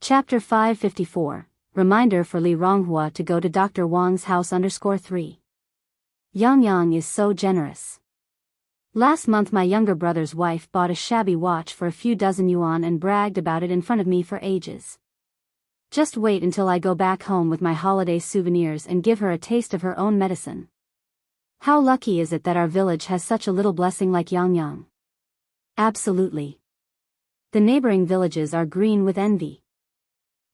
Chapter 554, Reminder for Li Ronghua to go to Dr. Wang's house _3. Yang Yang is so generous. Last month my younger brother's wife bought a shabby watch for a few dozen yuan and bragged about it in front of me for ages. Just wait until I go back home with my holiday souvenirs and give her a taste of her own medicine. How lucky is it that our village has such a little blessing like Yang Yang? Absolutely. The neighboring villages are green with envy.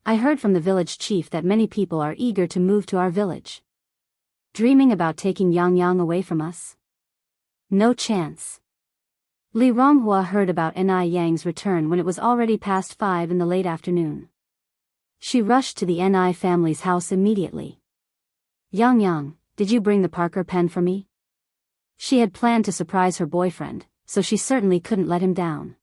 I heard from the village chief that many people are eager to move to our village. Dreaming about taking Yang Yang away from us? No chance. Li Ronghua heard about Ni Yang's return when it was already past 5 in the late afternoon. She rushed to the Ni family's house immediately. Yang Yang, did you bring the Parker pen for me? She had planned to surprise her boyfriend, so she certainly couldn't let him down.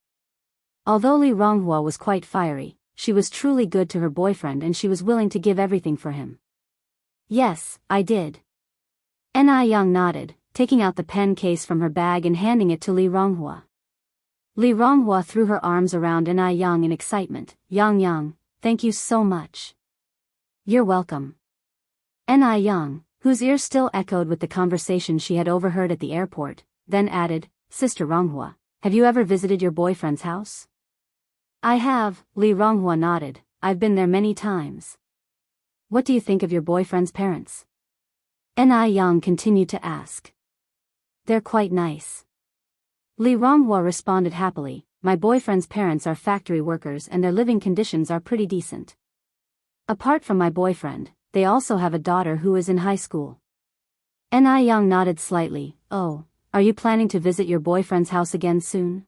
Although Li Ronghua was quite fiery, she was truly good to her boyfriend and she was willing to give everything for him. Yes, I did. Ni Yang nodded, taking out the pen case from her bag and handing it to Li Ronghua. Li Ronghua threw her arms around Ni Yang in excitement. Yang Yang, thank you so much. You're welcome. Ni Yang, whose ears still echoed with the conversation she had overheard at the airport, then added, Sister Ronghua, have you ever visited your boyfriend's house? I have, Li Ronghua nodded, I've been there many times. What do you think of your boyfriend's parents? Ni Yang continued to ask. They're quite nice. Li Ronghua responded happily, my boyfriend's parents are factory workers and their living conditions are pretty decent. Apart from my boyfriend, they also have a daughter who is in high school. Ni Yang nodded slightly. Oh, are you planning to visit your boyfriend's house again soon?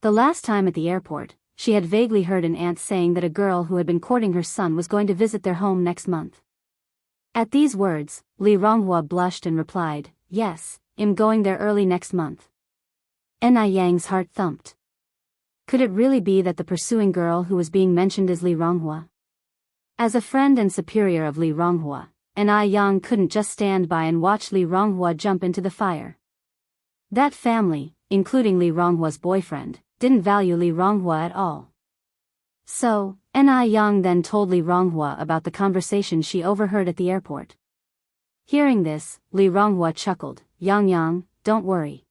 The last time at the airport, she had vaguely heard an aunt saying that a girl who had been courting her son was going to visit their home next month. At these words, Li Ronghua blushed and replied, yes, I'm going there early next month. Ni Yang's heart thumped. Could it really be that the pursuing girl who was being mentioned is Li Ronghua? As a friend and superior of Li Ronghua, Ni Yang couldn't just stand by and watch Li Ronghua jump into the fire. That family, including Li Ronghua's boyfriend, didn't value Li Ronghua at all. So, Ni Yang then told Li Ronghua about the conversation she overheard at the airport. Hearing this, Li Ronghua chuckled, Yang Yang, don't worry.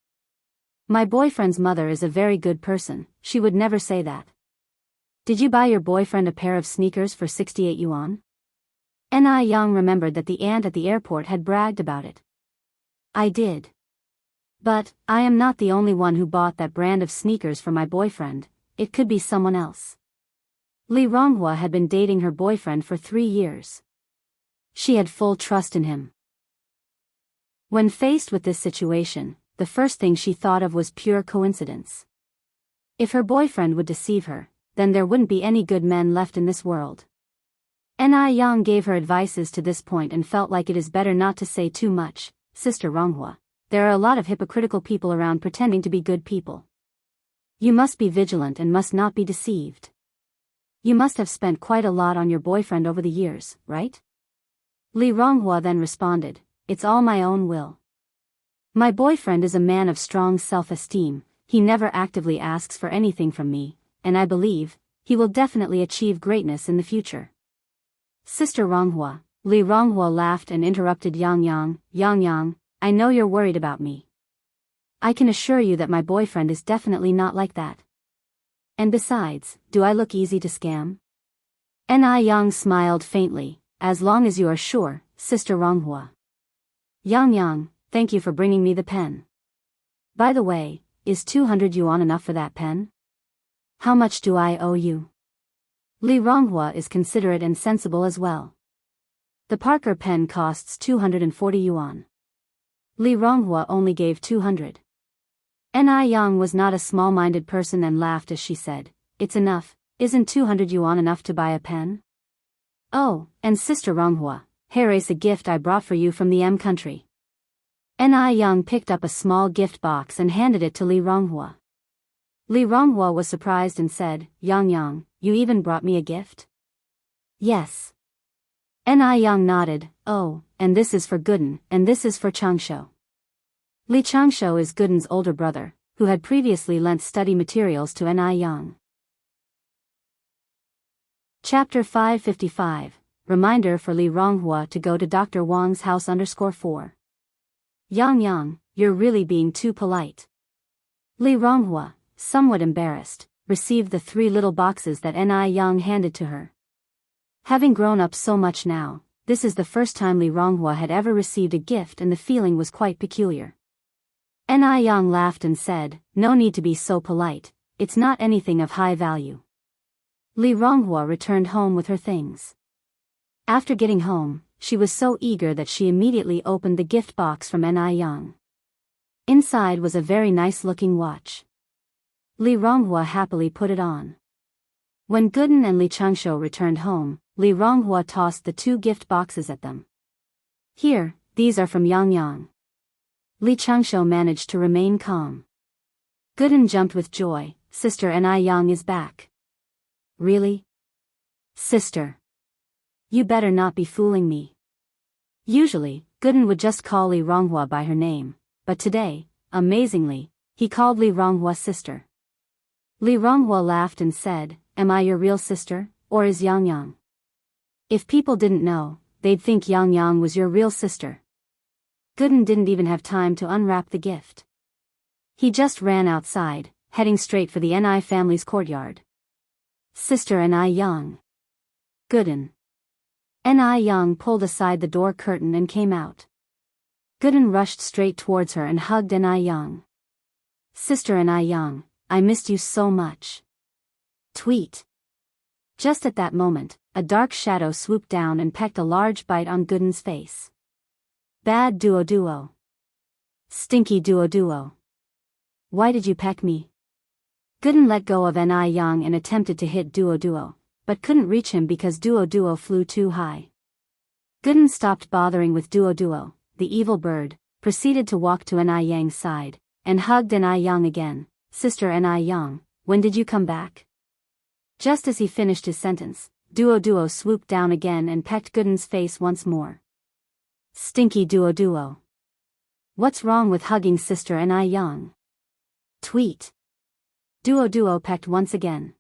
My boyfriend's mother is a very good person, she would never say that. Did you buy your boyfriend a pair of sneakers for 68 yuan? Ni Yang remembered that the aunt at the airport had bragged about it. I did. But, I am not the only one who bought that brand of sneakers for my boyfriend, it could be someone else. Li Ronghua had been dating her boyfriend for 3 years. She had full trust in him. When faced with this situation, the first thing she thought of was pure coincidence. If her boyfriend would deceive her, then there wouldn't be any good men left in this world. Ni Yang gave her advices to this point and felt like it is better not to say too much. Sister Ronghua, there are a lot of hypocritical people around pretending to be good people. You must be vigilant and must not be deceived. You must have spent quite a lot on your boyfriend over the years, right? Li Ronghua then responded, it's all my own will. My boyfriend is a man of strong self-esteem, he never actively asks for anything from me, and I believe, he will definitely achieve greatness in the future. Sister Ronghua, Li Ronghua laughed and interrupted Yang Yang, Yang Yang, I know you're worried about me. I can assure you that my boyfriend is definitely not like that. And besides, do I look easy to scam? Ni Yang smiled faintly, as long as you are sure, Sister Ronghua. Yang Yang, thank you for bringing me the pen. By the way, is 200 yuan enough for that pen? How much do I owe you? Li Ronghua is considerate and sensible as well. The Parker pen costs 240 yuan. Li Ronghua only gave 200. Ni Yang was not a small-minded person and laughed as she said, it's enough, isn't 200 yuan enough to buy a pen? Oh, and Sister Ronghua, here is a gift I brought for you from the M country. Ni Yang picked up a small gift box and handed it to Li Ronghua. Li Ronghua was surprised and said, Yang Yang, you even brought me a gift? Yes. Ni Yang nodded, oh, and this is for Gooden, and this is for Changsho. Li Changsho is Gooden's older brother, who had previously lent study materials to Ni Yang. Chapter 555, Reminder for Li Ronghua to go to Dr. Wang's house _4. Yang, you're really being too polite. Li Ronghua, somewhat embarrassed, received the 3 little boxes that Yang handed to her. Having grown up so much now, this is the first time Li Ronghua had ever received a gift, and the feeling was quite peculiar. Yang laughed and said, "No need to be so polite, it's not anything of high value." Li Ronghua returned home with her things. After getting home, she was so eager that she immediately opened the gift box from Yang. Inside was a very nice-looking watch. Li Ronghua happily put it on. When Gooden and Li Changshu returned home, Li Ronghua tossed the 2 gift boxes at them. "Here, these are from Yang." Li Changshu managed to remain calm. Gooden jumped with joy. "Sister Yang is back." "Really? Sister? You better not be fooling me." Usually, Gooden would just call Li Ronghua by her name, but today, amazingly, he called Li Ronghua sister. Li Ronghua laughed and said, "Am I your real sister, or is Yang? If people didn't know, they'd think Yang was your real sister." Gooden didn't even have time to unwrap the gift. He just ran outside, heading straight for the Ni family's courtyard. "Sister Yang." Gooden. Yang pulled aside the door curtain and came out. Gooden rushed straight towards her and hugged Yang. "Sister Yang, I missed you so much." Tweet. Just at that moment, a dark shadow swooped down and pecked a large bite on Gooden's face. "Bad duo. Stinky duo. Why did you peck me?" Gooden let go of Yang and attempted to hit duo, but couldn't reach him because duo flew too high. Gooden stopped bothering with duo, the evil bird, proceeded to walk to Yang's side, and hugged Yang again. "Sister Yang, when did you come back?" Just as he finished his sentence, duo swooped down again and pecked Gooden's face once more. "Stinky duo. What's wrong with hugging Sister Yang?" Tweet. Duo pecked once again.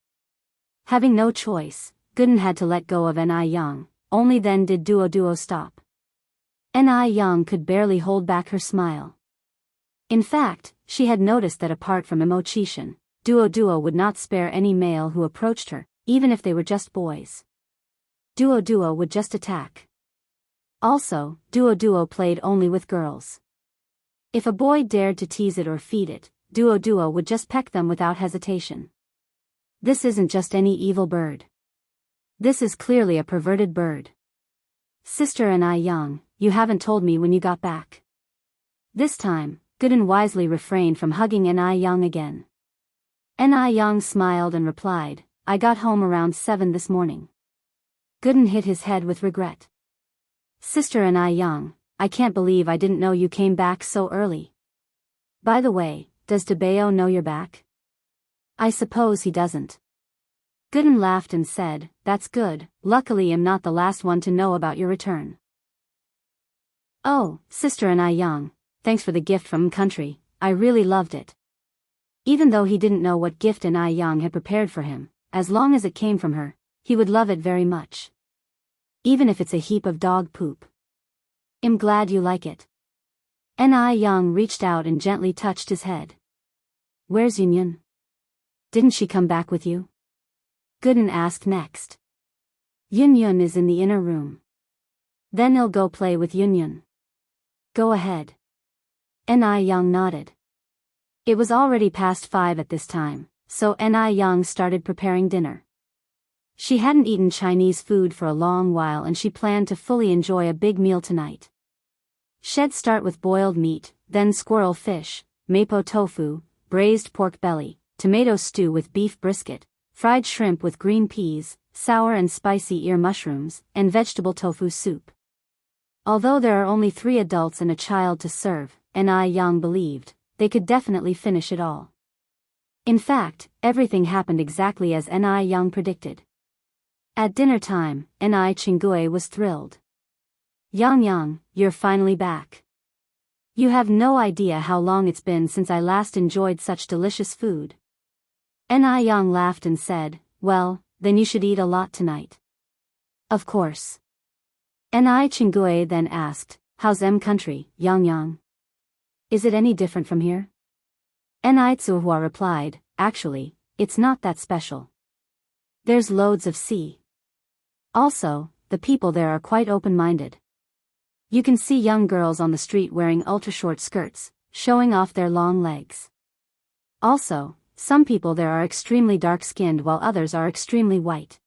Having no choice, Gooden had to let go of Yang, only then did duo stop. Yang could barely hold back her smile. In fact, she had noticed that apart from Imo-chishin, duo would not spare any male who approached her, even if they were just boys. Duo would just attack. Also, duo played only with girls. If a boy dared to tease it or feed it, duo would just peck them without hesitation. This isn't just any evil bird. This is clearly a perverted bird. "Sister Yang, you haven't told me when you got back." This time, Gooden wisely refrained from hugging Yang again. Yang smiled and replied, "I got home around 7 this morning." Gooden hit his head with regret. "Sister Yang, I can't believe I didn't know you came back so early. By the way, does Tebeo know you're back?" "I suppose he doesn't." Gooden laughed and said, "That's good, luckily I'm not the last one to know about your return." "Oh, Sister Yang, thanks for the gift from country, I really loved it." Even though he didn't know what gift Yang had prepared for him, as long as it came from her, he would love it very much. Even if it's a heap of dog poop. "I'm glad you like it." Yang reached out and gently touched his head. "Where's Yunyun? Didn't she come back with you?" Gooden asked next. "Yunyun is in the inner room." "Then I'll go play with Yunyun." "Go ahead." Yang nodded. It was already past 5 at this time, so Yang started preparing dinner. She hadn't eaten Chinese food for a long while and she planned to fully enjoy a big meal tonight. She'd start with boiled meat, then squirrel fish, mapo tofu, braised pork belly, tomato stew with beef brisket, fried shrimp with green peas, sour and spicy ear mushrooms, and vegetable tofu soup. Although there are only 3 adults and a child to serve, Yang believed, they could definitely finish it all. In fact, everything happened exactly as Yang predicted. At dinner time, Chingue was thrilled. "Yang, you're finally back. You have no idea how long it's been since I last enjoyed such delicious food." Yang laughed and said, "Well, then you should eat a lot tonight. Of course. Ni Chingue then asked, how's country, Yang Yang? Is it any different from here? Ni Tsuhua replied, actually, it's not that special. There's loads of sea. Also, the people there are quite open-minded. You can see young girls on the street wearing ultra-short skirts, showing off their long legs. Also, some people there are extremely dark-skinned while others are extremely white.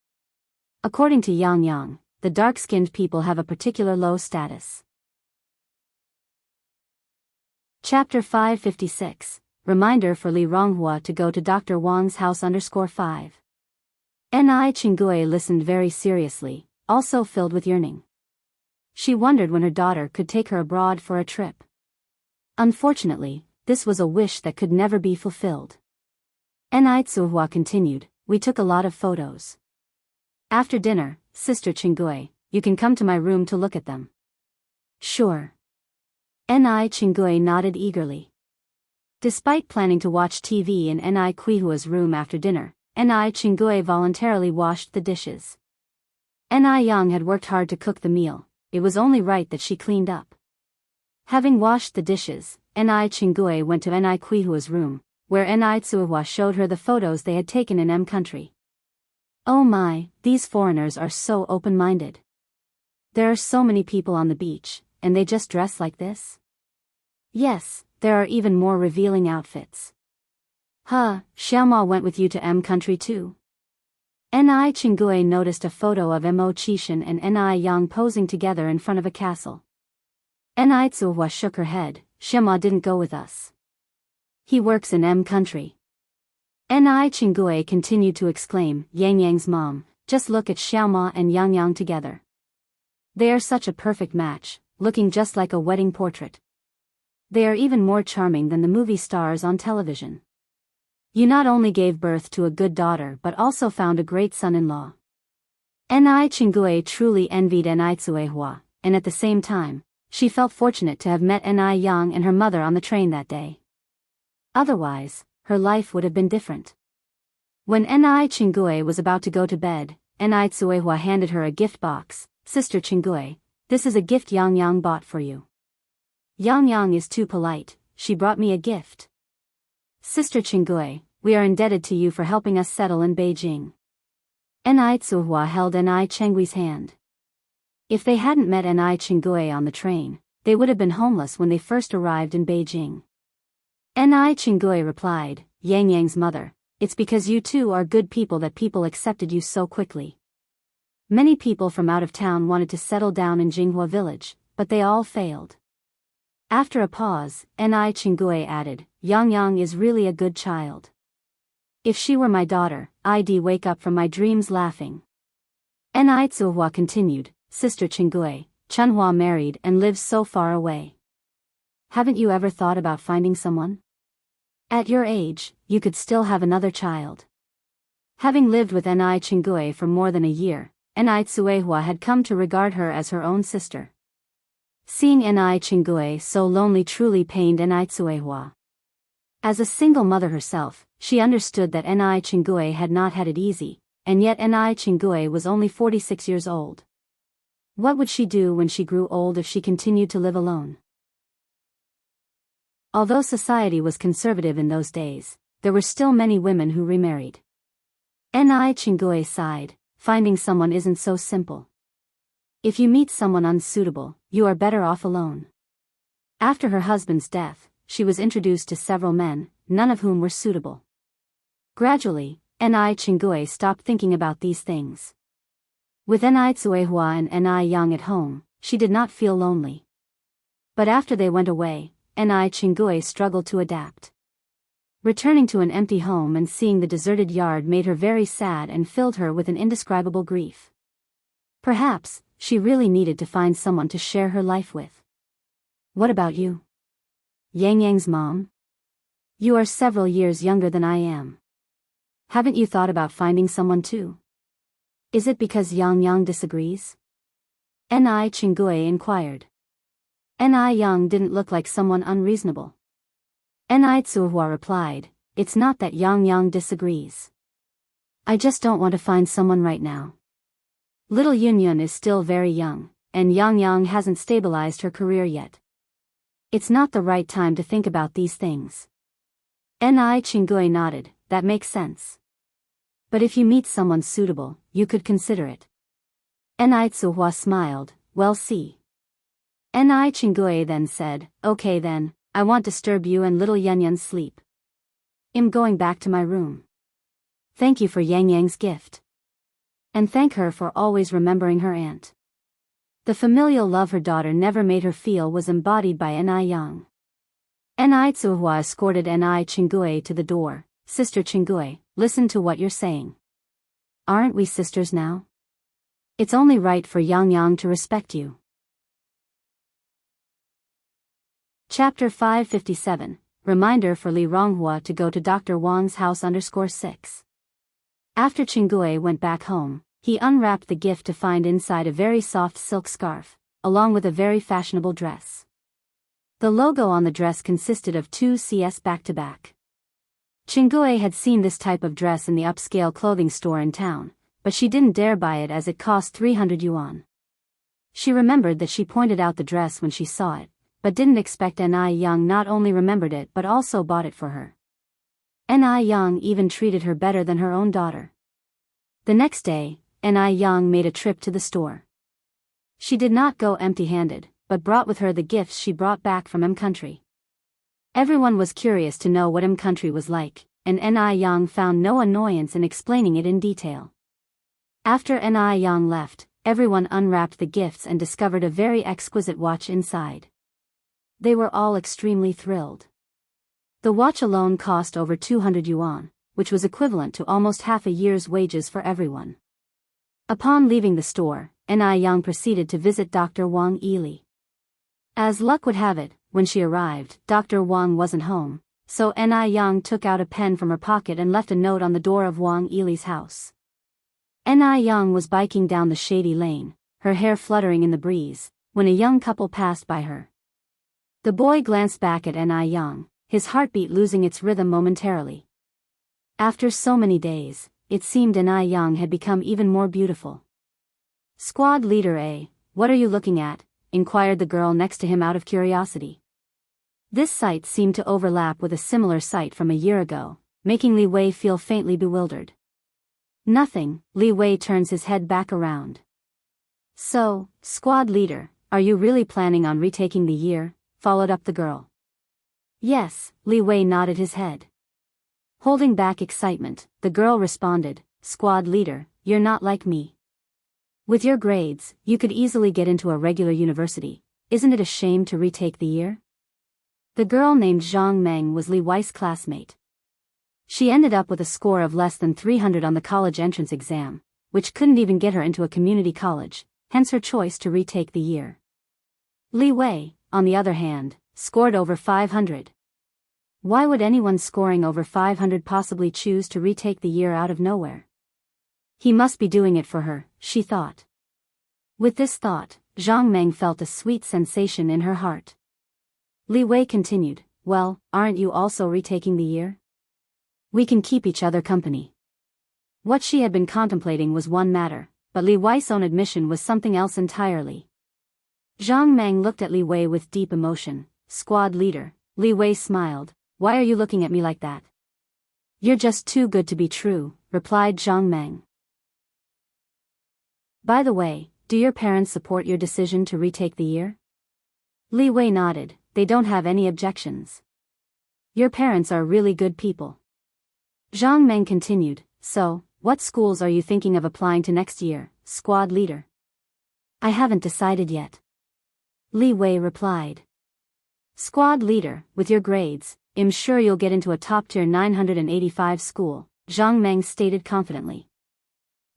According to Yang Yang, the dark-skinned people have a particular low status. Chapter 556, Reminder for Li Ronghua to go to Dr. Wang's house _5. Ni Chingue listened very seriously, also filled with yearning. She wondered when her daughter could take her abroad for a trip. Unfortunately, this was a wish that could never be fulfilled. Ni Tsuhua continued, we took a lot of photos. After dinner, Sister Chingue, you can come to my room to look at them. Sure. Ni Chingue nodded eagerly. Despite planning to watch TV in Ni Quihua's room after dinner, Ni Chingue voluntarily washed the dishes. Ni Yang had worked hard to cook the meal, it was only right that she cleaned up. Having washed the dishes, Ni Chingue went to Ni Quihua's room, where Ni Tsuhua showed her the photos they had taken in country. Oh my, these foreigners are so open-minded. There are so many people on the beach, and they just dress like this? Yes, there are even more revealing outfits. Huh, Xiaoma went with you to country too? Ni Chingue noticed a photo of Mo Qishan and Ni Yang posing together in front of a castle. Ni Tsuhua shook her head, Xiaoma didn't go with us. He works in country. Ni Chingue continued to exclaim, Yang Yang's mom, just look at Xiaoma and Yang Yang together. They are such a perfect match, looking just like a wedding portrait. They are even more charming than the movie stars on television. You not only gave birth to a good daughter but also found a great son-in-law. Ni Chingue truly envied Ni Tsuehua, and at the same time, she felt fortunate to have met Ni Yang and her mother on the train that day. Otherwise, her life would have been different. When Ni Chingue was about to go to bed, Ni Tsuehua handed her a gift box. Sister Chingue, this is a gift Yang Yang bought for you. Yang Yang is too polite, she brought me a gift. Sister Chingue, we are indebted to you for helping us settle in Beijing. Ni Tsuhua held Ni Chengui's hand. If they hadn't met Ni Chingue on the train, they would have been homeless when they first arrived in Beijing. Ni Chingue replied, Yang Yang's mother, it's because you two are good people that people accepted you so quickly. Many people from out of town wanted to settle down in Jinghua village, but they all failed. After a pause, Ni Chingue added, Yang Yang is really a good child. If she were my daughter, I'd wake up from my dreams laughing. Ni Tsuhua continued, Sister Chingue, Chunhua married and lives so far away. Haven't you ever thought about finding someone? At your age, you could still have another child. Having lived with Ni Chingue for more than a year, Ni Tsuehua had come to regard her as her own sister. Seeing Ni Chingue so lonely truly pained Ni Tsuehua. As a single mother herself, she understood that Ni Chingue had not had it easy, and yet Ni Chingue was only 46 years old. What would she do when she grew old if she continued to live alone? Although society was conservative in those days, there were still many women who remarried. Ni Chingue sighed, finding someone isn't so simple. If you meet someone unsuitable, you are better off alone. After her husband's death, she was introduced to several men, none of whom were suitable. Gradually, Ni Chingue stopped thinking about these things. With Ni Tsuehua and Ni Yang at home, she did not feel lonely. But after they went away, Ni Chingue struggled to adapt. Returning to an empty home and seeing the deserted yard made her very sad and filled her with an indescribable grief. Perhaps, she really needed to find someone to share her life with. What about you? Yang Yang's mom? You are several years younger than I am. Haven't you thought about finding someone too? Is it because Yang Yang disagrees? Ni Chingue inquired. Ni Yang didn't look like someone unreasonable. Ni Tsuhua replied, it's not that Yang Yang disagrees. I just don't want to find someone right now. Little Yunyun is still very young, and Yang Yang hasn't stabilized her career yet. It's not the right time to think about these things. Ni Chingui nodded, that makes sense. But if you meet someone suitable, you could consider it. Ni Tsuhua smiled, well see. Ni Chingui then said, okay then, I won't disturb you and little Yunyun's sleep. I'm going back to my room. Thank you for Yang Yang's gift. And thank her for always remembering her aunt. The familial love her daughter never made her feel was embodied by Ni Yang. Ni Tsuhua escorted Ni Chingui to the door. Sister Chingui, listen to what you're saying. Aren't we sisters now? It's only right for Yang Yang to respect you. Chapter 557, Reminder for Li Ronghua to go to Dr. Wang's house _6. After Chingui went back home, he unwrapped the gift to find inside a very soft silk scarf, along with a very fashionable dress. The logo on the dress consisted of 2 CS back-to-back. Chingui had seen this type of dress in the upscale clothing store in town, but she didn't dare buy it as it cost 300 yuan. She remembered that she pointed out the dress when she saw it, but didn't expect Ni Yang not only remembered it but also bought it for her. Ni Yang even treated her better than her own daughter. The next day, Ni Yang made a trip to the store. She did not go empty-handed, but brought with her the gifts she brought back from M country. Everyone was curious to know what M country was like, and Ni Yang found no annoyance in explaining it in detail. After Ni Yang left, everyone unwrapped the gifts and discovered a very exquisite watch inside. They were all extremely thrilled. The watch alone cost over 200 yuan, which was equivalent to almost half a year's wages for everyone. Upon leaving the store, Ni Yang proceeded to visit Dr. Wang Yili. As luck would have it, when she arrived, Dr. Wang wasn't home, so Ni Yang took out a pen from her pocket and left a note on the door of Wang Yili's house. Ni Yang was biking down the shady lane, her hair fluttering in the breeze, when a young couple passed by her. The boy glanced back at Ni Yang, his heartbeat losing its rhythm momentarily. After so many days, it seemed Ni Yang had become even more beautiful. Squad leader A, what are you looking at? Inquired the girl next to him out of curiosity. This sight seemed to overlap with a similar sight from a year ago, making Li Wei feel faintly bewildered. Nothing, Li Wei turns his head back around. So, squad leader, are you really planning on retaking the year? Followed up the girl. Yes, Li Wei nodded his head. Holding back excitement, the girl responded, squad leader, you're not like me. With your grades, you could easily get into a regular university, isn't it a shame to retake the year? The girl named Zhang Meng was Li Wei's classmate. She ended up with a score of less than 300 on the college entrance exam, which couldn't even get her into a community college, hence her choice to retake the year. Li Wei, on the other hand, scored over 500. Why would anyone scoring over 500 possibly choose to retake the year out of nowhere? He must be doing it for her, she thought. With this thought, Zhang Meng felt a sweet sensation in her heart. Li Wei continued, well, aren't you also retaking the year? We can keep each other company. What she had been contemplating was one matter, but Li Wei's own admission was something else entirely. Zhang Meng looked at Li Wei with deep emotion. Squad leader, Li Wei smiled, why are you looking at me like that? You're just too good to be true, replied Zhang Meng. By the way, do your parents support your decision to retake the year? Li Wei nodded, they don't have any objections. Your parents are really good people. Zhang Meng continued, so, what schools are you thinking of applying to next year, squad leader? I haven't decided yet. Li Wei replied. Squad leader, with your grades, I'm sure you'll get into a top-tier 985 school, Zhang Meng stated confidently.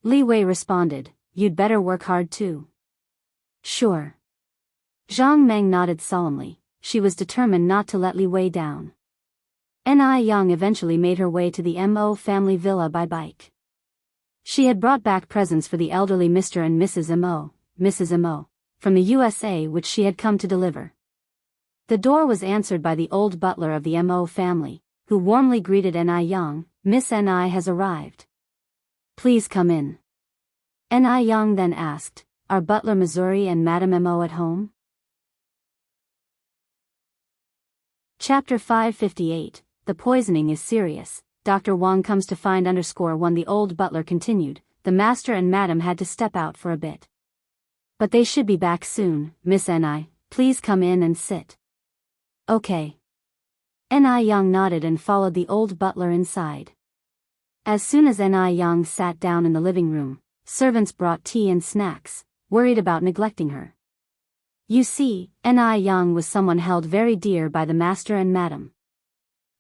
Li Wei responded, you'd better work hard too. Sure. Zhang Meng nodded solemnly, she was determined not to let Li Wei down. Ni Yang eventually made her way to the Mo family villa by bike. She had brought back presents for the elderly Mr. and Mrs. Mo, from the USA which she had come to deliver. The door was answered by the old butler of the Mo family, who warmly greeted Ni Yang, Miss Ni has arrived. Please come in. N.I. Young then asked, Are Butler Missouri and Madam M.O. at home? Chapter 558, The poisoning is serious. Dr. Wong comes to find _1 The old butler continued, the master and madam had to step out for a bit. But they should be back soon. Miss N.I., please come in and sit. Okay. N.I. Young nodded and followed the old butler inside. As soon as N.I. Young sat down in the living room, servants brought tea and snacks, worried about neglecting her. You see, N.I. Young was someone held very dear by the master and madam.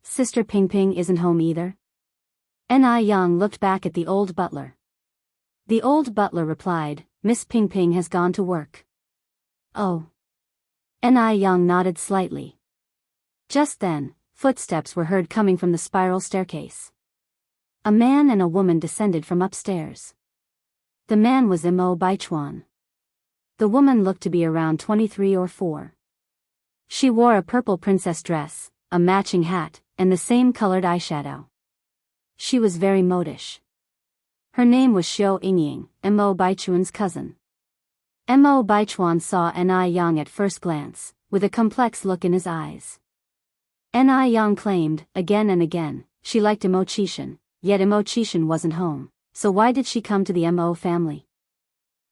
Sister Ping Ping isn't home either? N.I. Young looked back at the old butler. The old butler replied, Miss Ping Ping has gone to work. Oh. N.I. Young nodded slightly. Just then, footsteps were heard coming from the spiral staircase. A man and a woman descended from upstairs. The man was Mo Baichuan. The woman looked to be around 23 or 4. She wore a purple princess dress, a matching hat, and the same colored eyeshadow. She was very modish. Her name was Xiao Yingying, Mo Baichuan's cousin. Mo Baichuan saw N.I. Young at first glance, with a complex look in his eyes. N.I. Young claimed, again and again, she liked Mo Qishan, yet Mo Qishan wasn't home, so why did she come to the Mo family?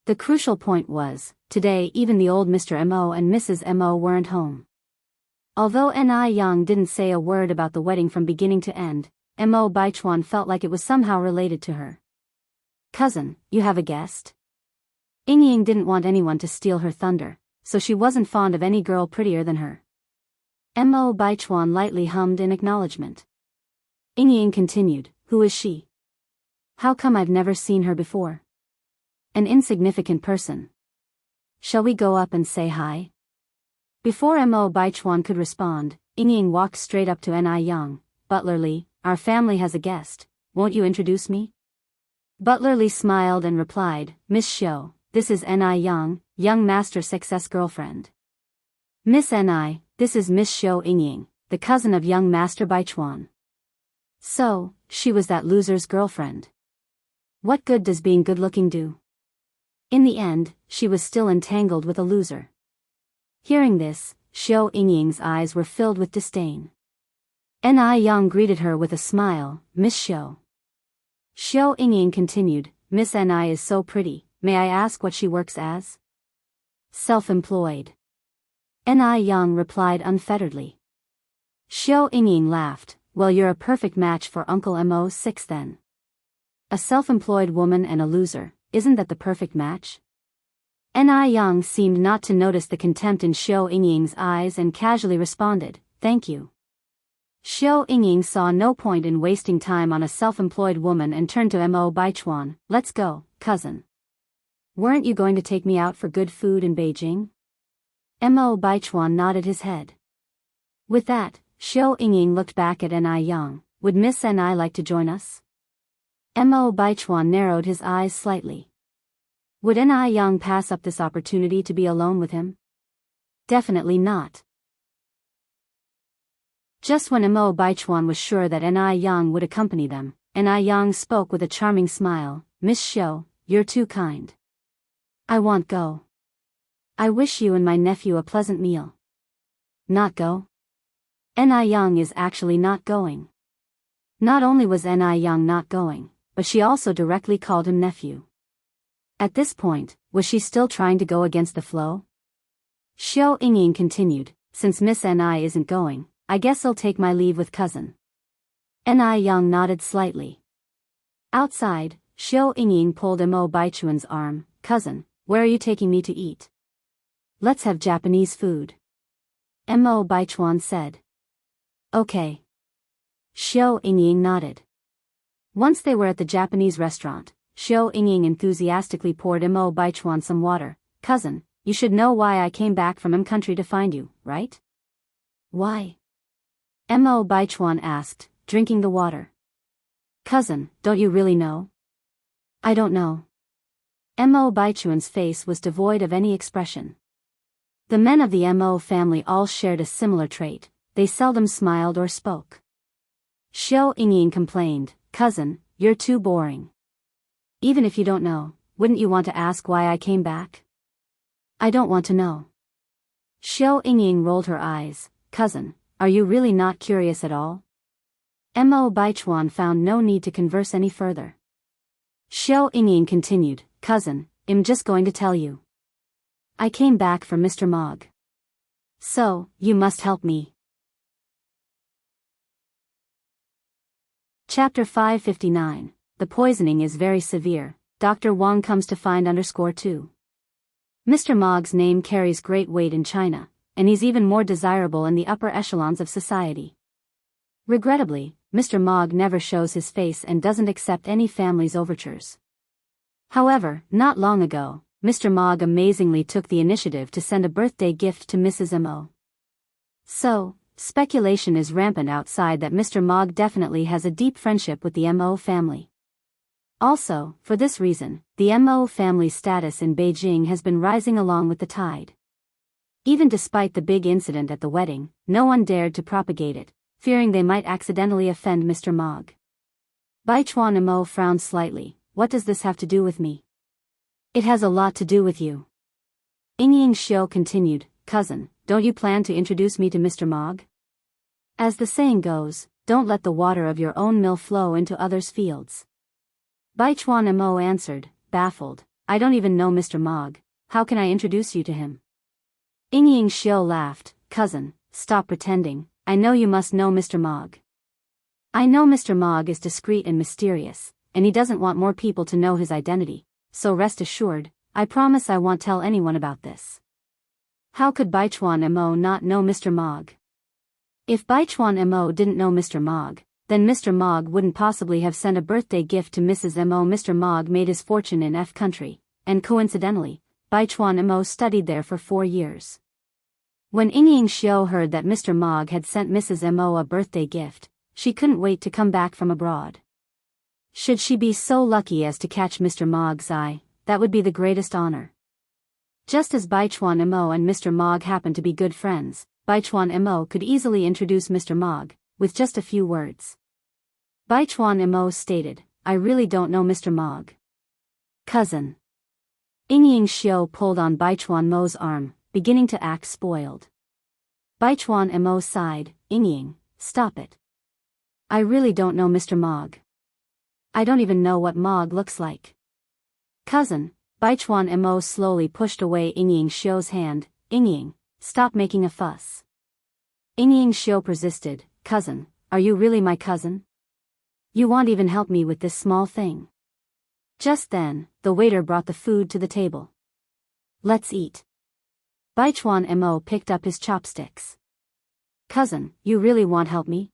The crucial point was, today even the old Mr. Mo and Mrs. Mo weren't home. Although N.I. Young didn't say a word about the wedding from beginning to end, Mo Baichuan felt like it was somehow related to her. Cousin, you have a guest? Yingying didn't want anyone to steal her thunder, so she wasn't fond of any girl prettier than her. Mo Baichuan lightly hummed in acknowledgement. Yingying continued, Who is she? How come I've never seen her before? An insignificant person. Shall we go up and say hi? Before Mo Baichuan could respond, Yingying walked straight up to N.I. Young. Butler Li, our family has a guest, won't you introduce me? Butler Li smiled and replied, Miss Xiao, this is N.I. Young, young master's ex-girlfriend. Miss N.I., this is Miss Xiao Yingying, the cousin of young master Baichuan. So, she was that loser's girlfriend. What good does being good-looking do? In the end, she was still entangled with a loser. Hearing this, Xiao Yingying's eyes were filled with disdain. N.I. Young greeted her with a smile, Miss Xiao. Xiao Yingying continued, Miss N.I. is so pretty, may I ask what she works as? Self-employed. N.I. Young replied unfetteredly. Xiao Yingying laughed, well you're a perfect match for Uncle Mo6 then. A self-employed woman and a loser, isn't that the perfect match? N.I. Young seemed not to notice the contempt in Xiao Yingying's eyes and casually responded, Thank you. Xiao Yingying saw no point in wasting time on a self-employed woman and turned to Mo Baichuan, Let's go, cousin. Weren't you going to take me out for good food in Beijing? Mo Baichuan nodded his head. With that, Xiao Yingying looked back at N.I. Young, Would Miss N.I. like to join us? Mo Baichuan narrowed his eyes slightly. Would N.I. Young pass up this opportunity to be alone with him? Definitely not. Just when Mo Baichuan was sure that N.I. Young would accompany them, N.I. Young spoke with a charming smile, Miss Xiao, you're too kind. I won't go. I wish you and my nephew a pleasant meal. Not go? N.I. Young is actually not going. Not only was N.I. Young not going, but she also directly called him nephew. At this point, was she still trying to go against the flow? Xiao Yingying continued, Since Miss N.I. isn't going, I guess I'll take my leave with cousin. N.I. Young nodded slightly. Outside, Xiao Yingying pulled Mo Baichuan's arm, Cousin, where are you taking me to eat? Let's have Japanese food. Mo Baichuan said. Okay. Xiao Yingying nodded. Once they were at the Japanese restaurant, Xiao Yingying enthusiastically poured Mo Baichuan some water. Cousin, you should know why I came back from country to find you, right? Why? Mo Baichuan asked, drinking the water. Cousin, don't you really know? I don't know. Mo Baichuan's face was devoid of any expression. The men of the Mo family all shared a similar trait, they seldom smiled or spoke. Xiao Yingying complained, Cousin, you're too boring. even if you don't know, wouldn't you want to ask why I came back? I don't want to know. Xiao Yingying rolled her eyes. Cousin, are you really not curious at all? Mo Baichuan found no need to converse any further. Xiao Yingying continued, Cousin, I'm just going to tell you. I came back for Mr. Mog. So, you must help me. Chapter 559. The poisoning is very severe. Dr. Wang comes to find _2. Mr. Mog's name carries great weight in China, and he's even more desirable in the upper echelons of society. Regrettably, Mr. Mog never shows his face and doesn't accept any family's overtures. However, not long ago, Mr. Mog amazingly took the initiative to send a birthday gift to Mrs. Mo. So, speculation is rampant outside that Mr. Mog definitely has a deep friendship with the Mo family. Also, for this reason, the Mo family's status in Beijing has been rising along with the tide. Even despite the big incident at the wedding, no one dared to propagate it, fearing they might accidentally offend Mr. Mog. Baichuan Mo frowned slightly. What does this have to do with me? It has a lot to do with you. Yingying Xiu continued, Cousin, don't you plan to introduce me to Mr. Mog? As the saying goes, don't let the water of your own mill flow into others' fields. Baichuan Mo answered, baffled, I don't even know Mr. Mog, how can I introduce you to him? Yingying Xiu laughed, Cousin, stop pretending, I know you must know Mr. Mog. I know Mr. Mog is discreet and mysterious, and he doesn't want more people to know his identity, so rest assured, I promise I won't tell anyone about this. How could Baichuan Mo not know Mr. Mog? If Baichuan Mo didn't know Mr. Mog, then Mr. Mog wouldn't possibly have sent a birthday gift to Mrs. Mo. Mr. Mog made his fortune in F country, and coincidentally, Baichuan Mo studied there for 4 years. When Yingying Xiu heard that Mr. Mog had sent Mrs. Mo a birthday gift, she couldn't wait to come back from abroad. Should she be so lucky as to catch Mr. Mog's eye, that would be the greatest honor. Just as Baichuan Mo and Mr. Mog happened to be good friends, Baichuan Mo could easily introduce Mr. Mog, with just a few words. Baichuan Mo stated, I really don't know Mr. Mog. Cousin. Yingying Xiu pulled on Baichuan Mo's arm, beginning to act spoiled. Baichuan Mo sighed, Yingying, stop it. I really don't know Mr. Mog. I don't even know what Mog looks like. Cousin, Baichuan Mo slowly pushed away Yingying Xiu's hand, Yingying, stop making a fuss. Yingying Xiu persisted, Cousin, are you really my cousin? You won't even help me with this small thing. Just then, the waiter brought the food to the table. Let's eat. Baichuan Mo picked up his chopsticks. Cousin, you really won't help me?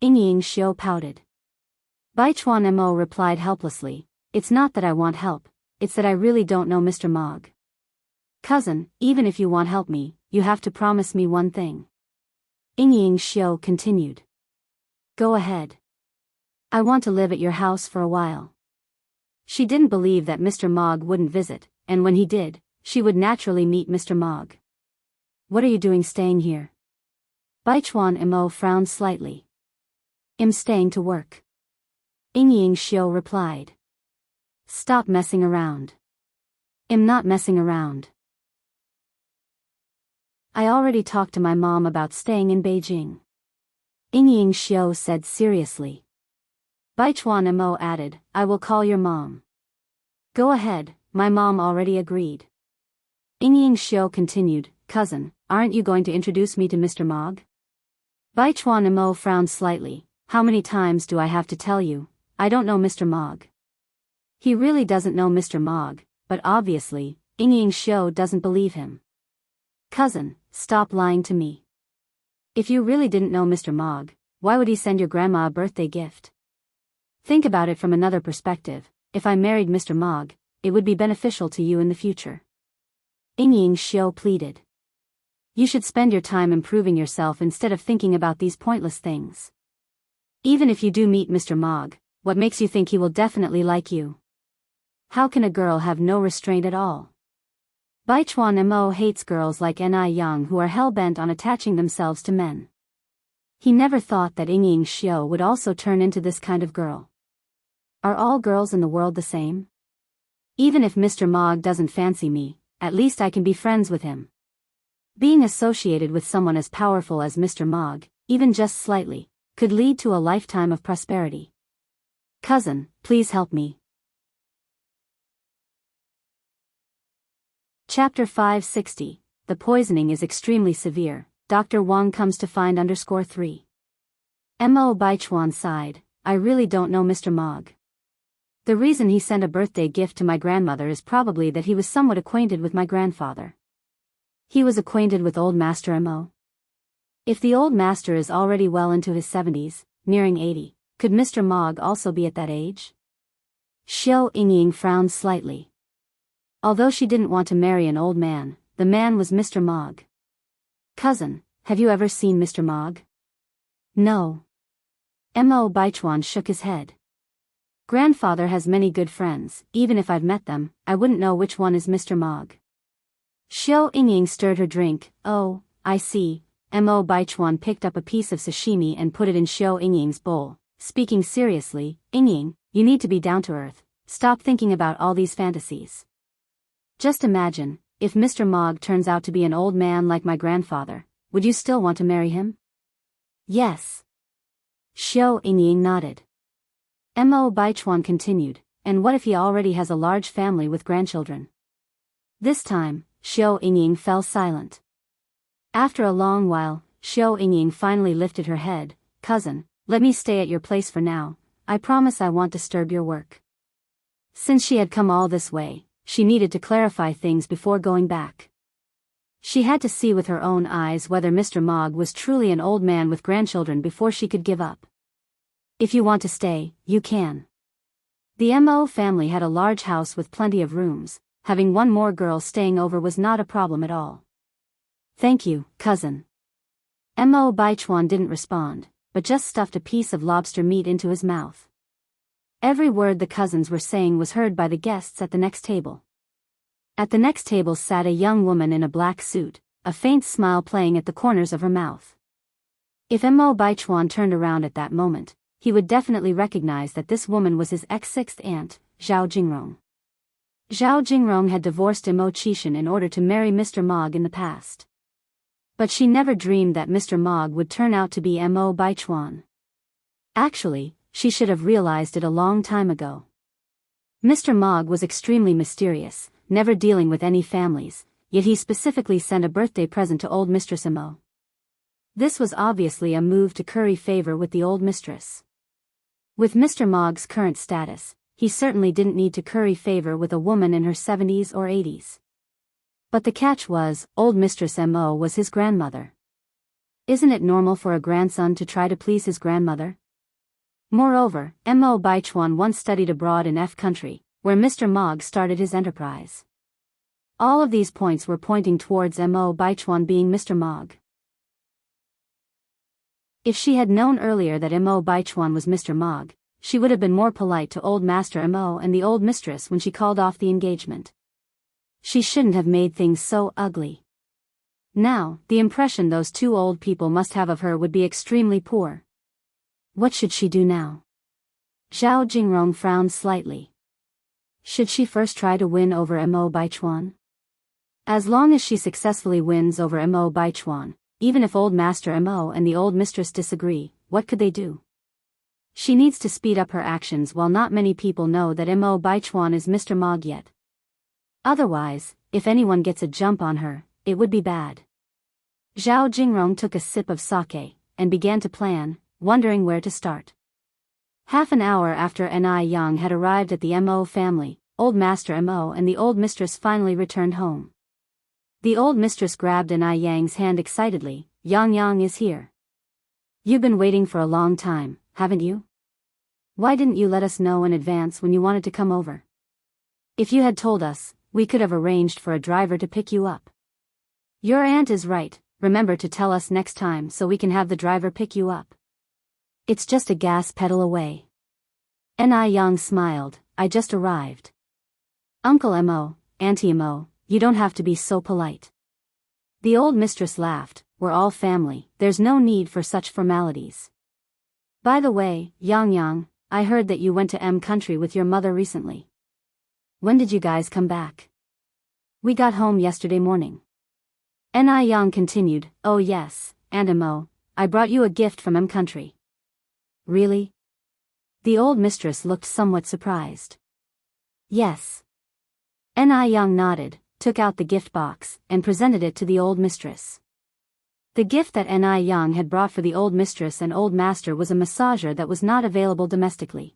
Yingying Xiu pouted. Baichuan Mo replied helplessly, it's not that I want help, it's that I really don't know Mr. Mog. Cousin, even if you want help me, you have to promise me one thing. Yingying Xiu continued. Go ahead. I want to live at your house for a while. She didn't believe that Mr. Mog wouldn't visit, and when he did, she would naturally meet Mr. Mog. What are you doing staying here? Baichuan Mo frowned slightly. I'm staying to work. Yingying Xiu replied. Stop messing around. I'm not messing around. I already talked to my mom about staying in Beijing. Yingying Xiu said seriously. Baichuan Mo added, I will call your mom. Go ahead, my mom already agreed. Yingying Xiu continued, Cousin, aren't you going to introduce me to Mr. Mog? Baichuan Mo frowned slightly, how many times do I have to tell you, I don't know Mr. Mog. He really doesn't know Mr. Mog, but obviously, Yingying Xiu doesn't believe him. Cousin, stop lying to me. If you really didn't know Mr. Mog, why would he send your grandma a birthday gift? Think about it from another perspective, if I married Mr. Mog, it would be beneficial to you in the future. Yingying Xiu pleaded. You should spend your time improving yourself instead of thinking about these pointless things. Even if you do meet Mr. Mog, what makes you think he will definitely like you? How can a girl have no restraint at all? Baichuan Mo hates girls like Ni Yang who are hell-bent on attaching themselves to men. He never thought that Yingying Xiu would also turn into this kind of girl. Are all girls in the world the same? Even if Mr. Mogg doesn't fancy me, at least I can be friends with him. Being associated with someone as powerful as Mr. Mogg, even just slightly, could lead to a lifetime of prosperity. Cousin, please help me. Chapter 560. The poisoning is extremely severe. Dr. Wang comes to find _3. Mo Baichuan sighed. I really don't know Mr. Mogg. The reason he sent a birthday gift to my grandmother is probably that he was somewhat acquainted with my grandfather. He was acquainted with old Master Mo. If the old master is already well into his 70s, nearing 80, could Mr. Mogg also be at that age? Xiao Yingying frowned slightly. Although she didn't want to marry an old man, the man was Mr. Mogg. Cousin, have you ever seen Mr. Mogg? No. Mo Baichuan shook his head. Grandfather has many good friends. Even if I've met them, I wouldn't know which one is Mr. Mogg. Xiao Yingying stirred her drink. Oh, I see. Mo Baichuan picked up a piece of sashimi and put it in Xiao Yingying's bowl. Speaking seriously, Yingying, you need to be down to earth. Stop thinking about all these fantasies. Just imagine, if Mr. Mogg turns out to be an old man like my grandfather, would you still want to marry him? Yes. Xiao Yingying nodded. Mo Baichuan continued, and what if he already has a large family with grandchildren? This time, Xiao Yingying fell silent. After a long while, Xiao Yingying finally lifted her head. Cousin, let me stay at your place for now. I promise I won't disturb your work. Since she had come all this way, she needed to clarify things before going back. She had to see with her own eyes whether Mr. Mogg was truly an old man with grandchildren before she could give up. If you want to stay, you can. The Mo family had a large house with plenty of rooms. Having one more girl staying over was not a problem at all. Thank you, cousin. Mo Baichuan didn't respond, but just stuffed a piece of lobster meat into his mouth. Every word the cousins were saying was heard by the guests at the next table. At the next table sat a young woman in a black suit, a faint smile playing at the corners of her mouth. If Mo Baichuan turned around at that moment, he would definitely recognize that this woman was his ex-sixth aunt, Zhao Jingrong. Zhao Jingrong had divorced Mo Qishan in order to marry Mr. Mogg in the past. But she never dreamed that Mr. Mogg would turn out to be Mo Baichuan. Actually, she should have realized it a long time ago. Mr. Mogg was extremely mysterious, never dealing with any families, yet he specifically sent a birthday present to old Mistress Mo. This was obviously a move to curry favor with the old mistress. With Mr. Mogg's current status, he certainly didn't need to curry favor with a woman in her 70s or 80s. But the catch was, old Mistress Mo was his grandmother. Isn't it normal for a grandson to try to please his grandmother? Moreover, Mo Baichuan once studied abroad in F country, where Mr. Mogg started his enterprise. All of these points were pointing towards Mo Baichuan being Mr. Mogg. If she had known earlier that Mo Baichuan was Mr. Mogg, she would have been more polite to old Master Mo and the old mistress when she called off the engagement. She shouldn't have made things so ugly. Now, the impression those two old people must have of her would be extremely poor. What should she do now? Zhao Jingrong frowned slightly. Should she first try to win over Mo Baichuan? As long as she successfully wins over Mo Baichuan, even if old Master Mo and the old mistress disagree, what could they do? She needs to speed up her actions while not many people know that Mo Baichuan is Mr. Mogg yet. Otherwise, if anyone gets a jump on her, it would be bad. Zhao Jingrong took a sip of sake, and began to plan, wondering where to start. Half an hour after Ni Yang had arrived at the Mo family, old Master Mo and the old mistress finally returned home. The old mistress grabbed Ni Yang's hand excitedly. Yang is here. You've been waiting for a long time, haven't you? Why didn't you let us know in advance when you wanted to come over? If you had told us, we could have arranged for a driver to pick you up. Your aunt is right, remember to tell us next time so we can have the driver pick you up. It's just a gas pedal away. Ni Yang smiled. I just arrived. Uncle Mo, Auntie Mo, you don't have to be so polite. The old mistress laughed. We're all family, there's no need for such formalities. By the way, Yang, I heard that you went to M country with your mother recently. When did you guys come back? We got home yesterday morning. Ni Yang continued, oh yes, and Mo, I brought you a gift from M country. Really? The old mistress looked somewhat surprised. Yes. Ni Yang nodded, took out the gift box, and presented it to the old mistress. The gift that Ni Yang had brought for the old mistress and old master was a massager that was not available domestically.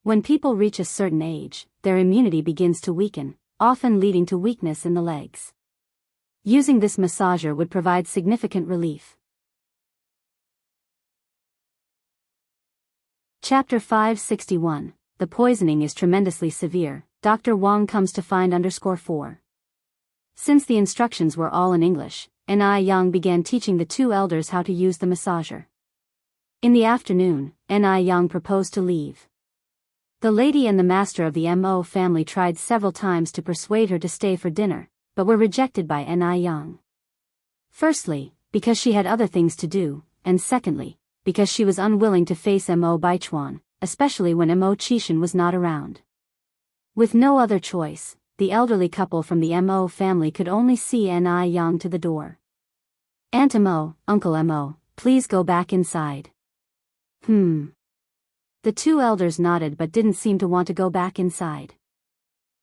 When people reach a certain age, their immunity begins to weaken, often leading to weakness in the legs. Using this massager would provide significant relief. Chapter 561, The poisoning is tremendously severe, Dr. Wang comes to find _4. Since the instructions were all in English, Ni Yang began teaching the two elders how to use the massager. In the afternoon, Ni Yang proposed to leave. The lady and the master of the Mo family tried several times to persuade her to stay for dinner, but were rejected by Ni Yang. Firstly, because she had other things to do, and secondly, because she was unwilling to face Mo Baichuan, especially when Mo Qishan was not around. With no other choice, the elderly couple from the Mo family could only see Ni Yang to the door. Aunt Mo, Uncle Mo, please go back inside. The two elders nodded but didn't seem to want to go back inside.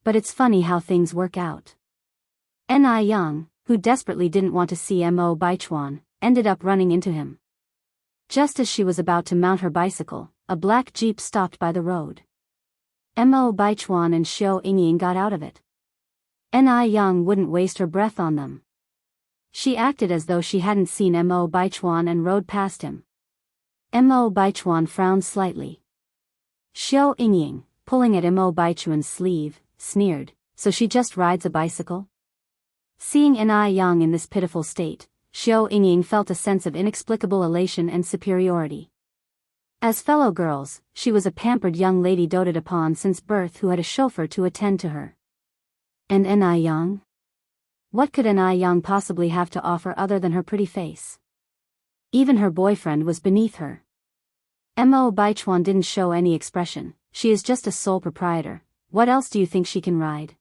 But it's funny how things work out. Ni Yang, who desperately didn't want to see Mo Baichuan, ended up running into him. Just as she was about to mount her bicycle, a black jeep stopped by the road. Mo Baichuan and Xiao Yingying got out of it. Ni Yang wouldn't waste her breath on them. She acted as though she hadn't seen Mo Baichuan and rode past him. Mo Baichuan frowned slightly. Xiao Yingying, pulling at Mo Baichuan's sleeve, sneered, so she just rides a bicycle? Seeing Ni Yang in this pitiful state, Xiao Yingying felt a sense of inexplicable elation and superiority. As fellow girls, she was a pampered young lady doted upon since birth who had a chauffeur to attend to her. And Ni Yang? What could Ni Yang possibly have to offer other than her pretty face? Even her boyfriend was beneath her. Mo Baichuan didn't show any expression, she is just a sole proprietor, what else do you think she can ride?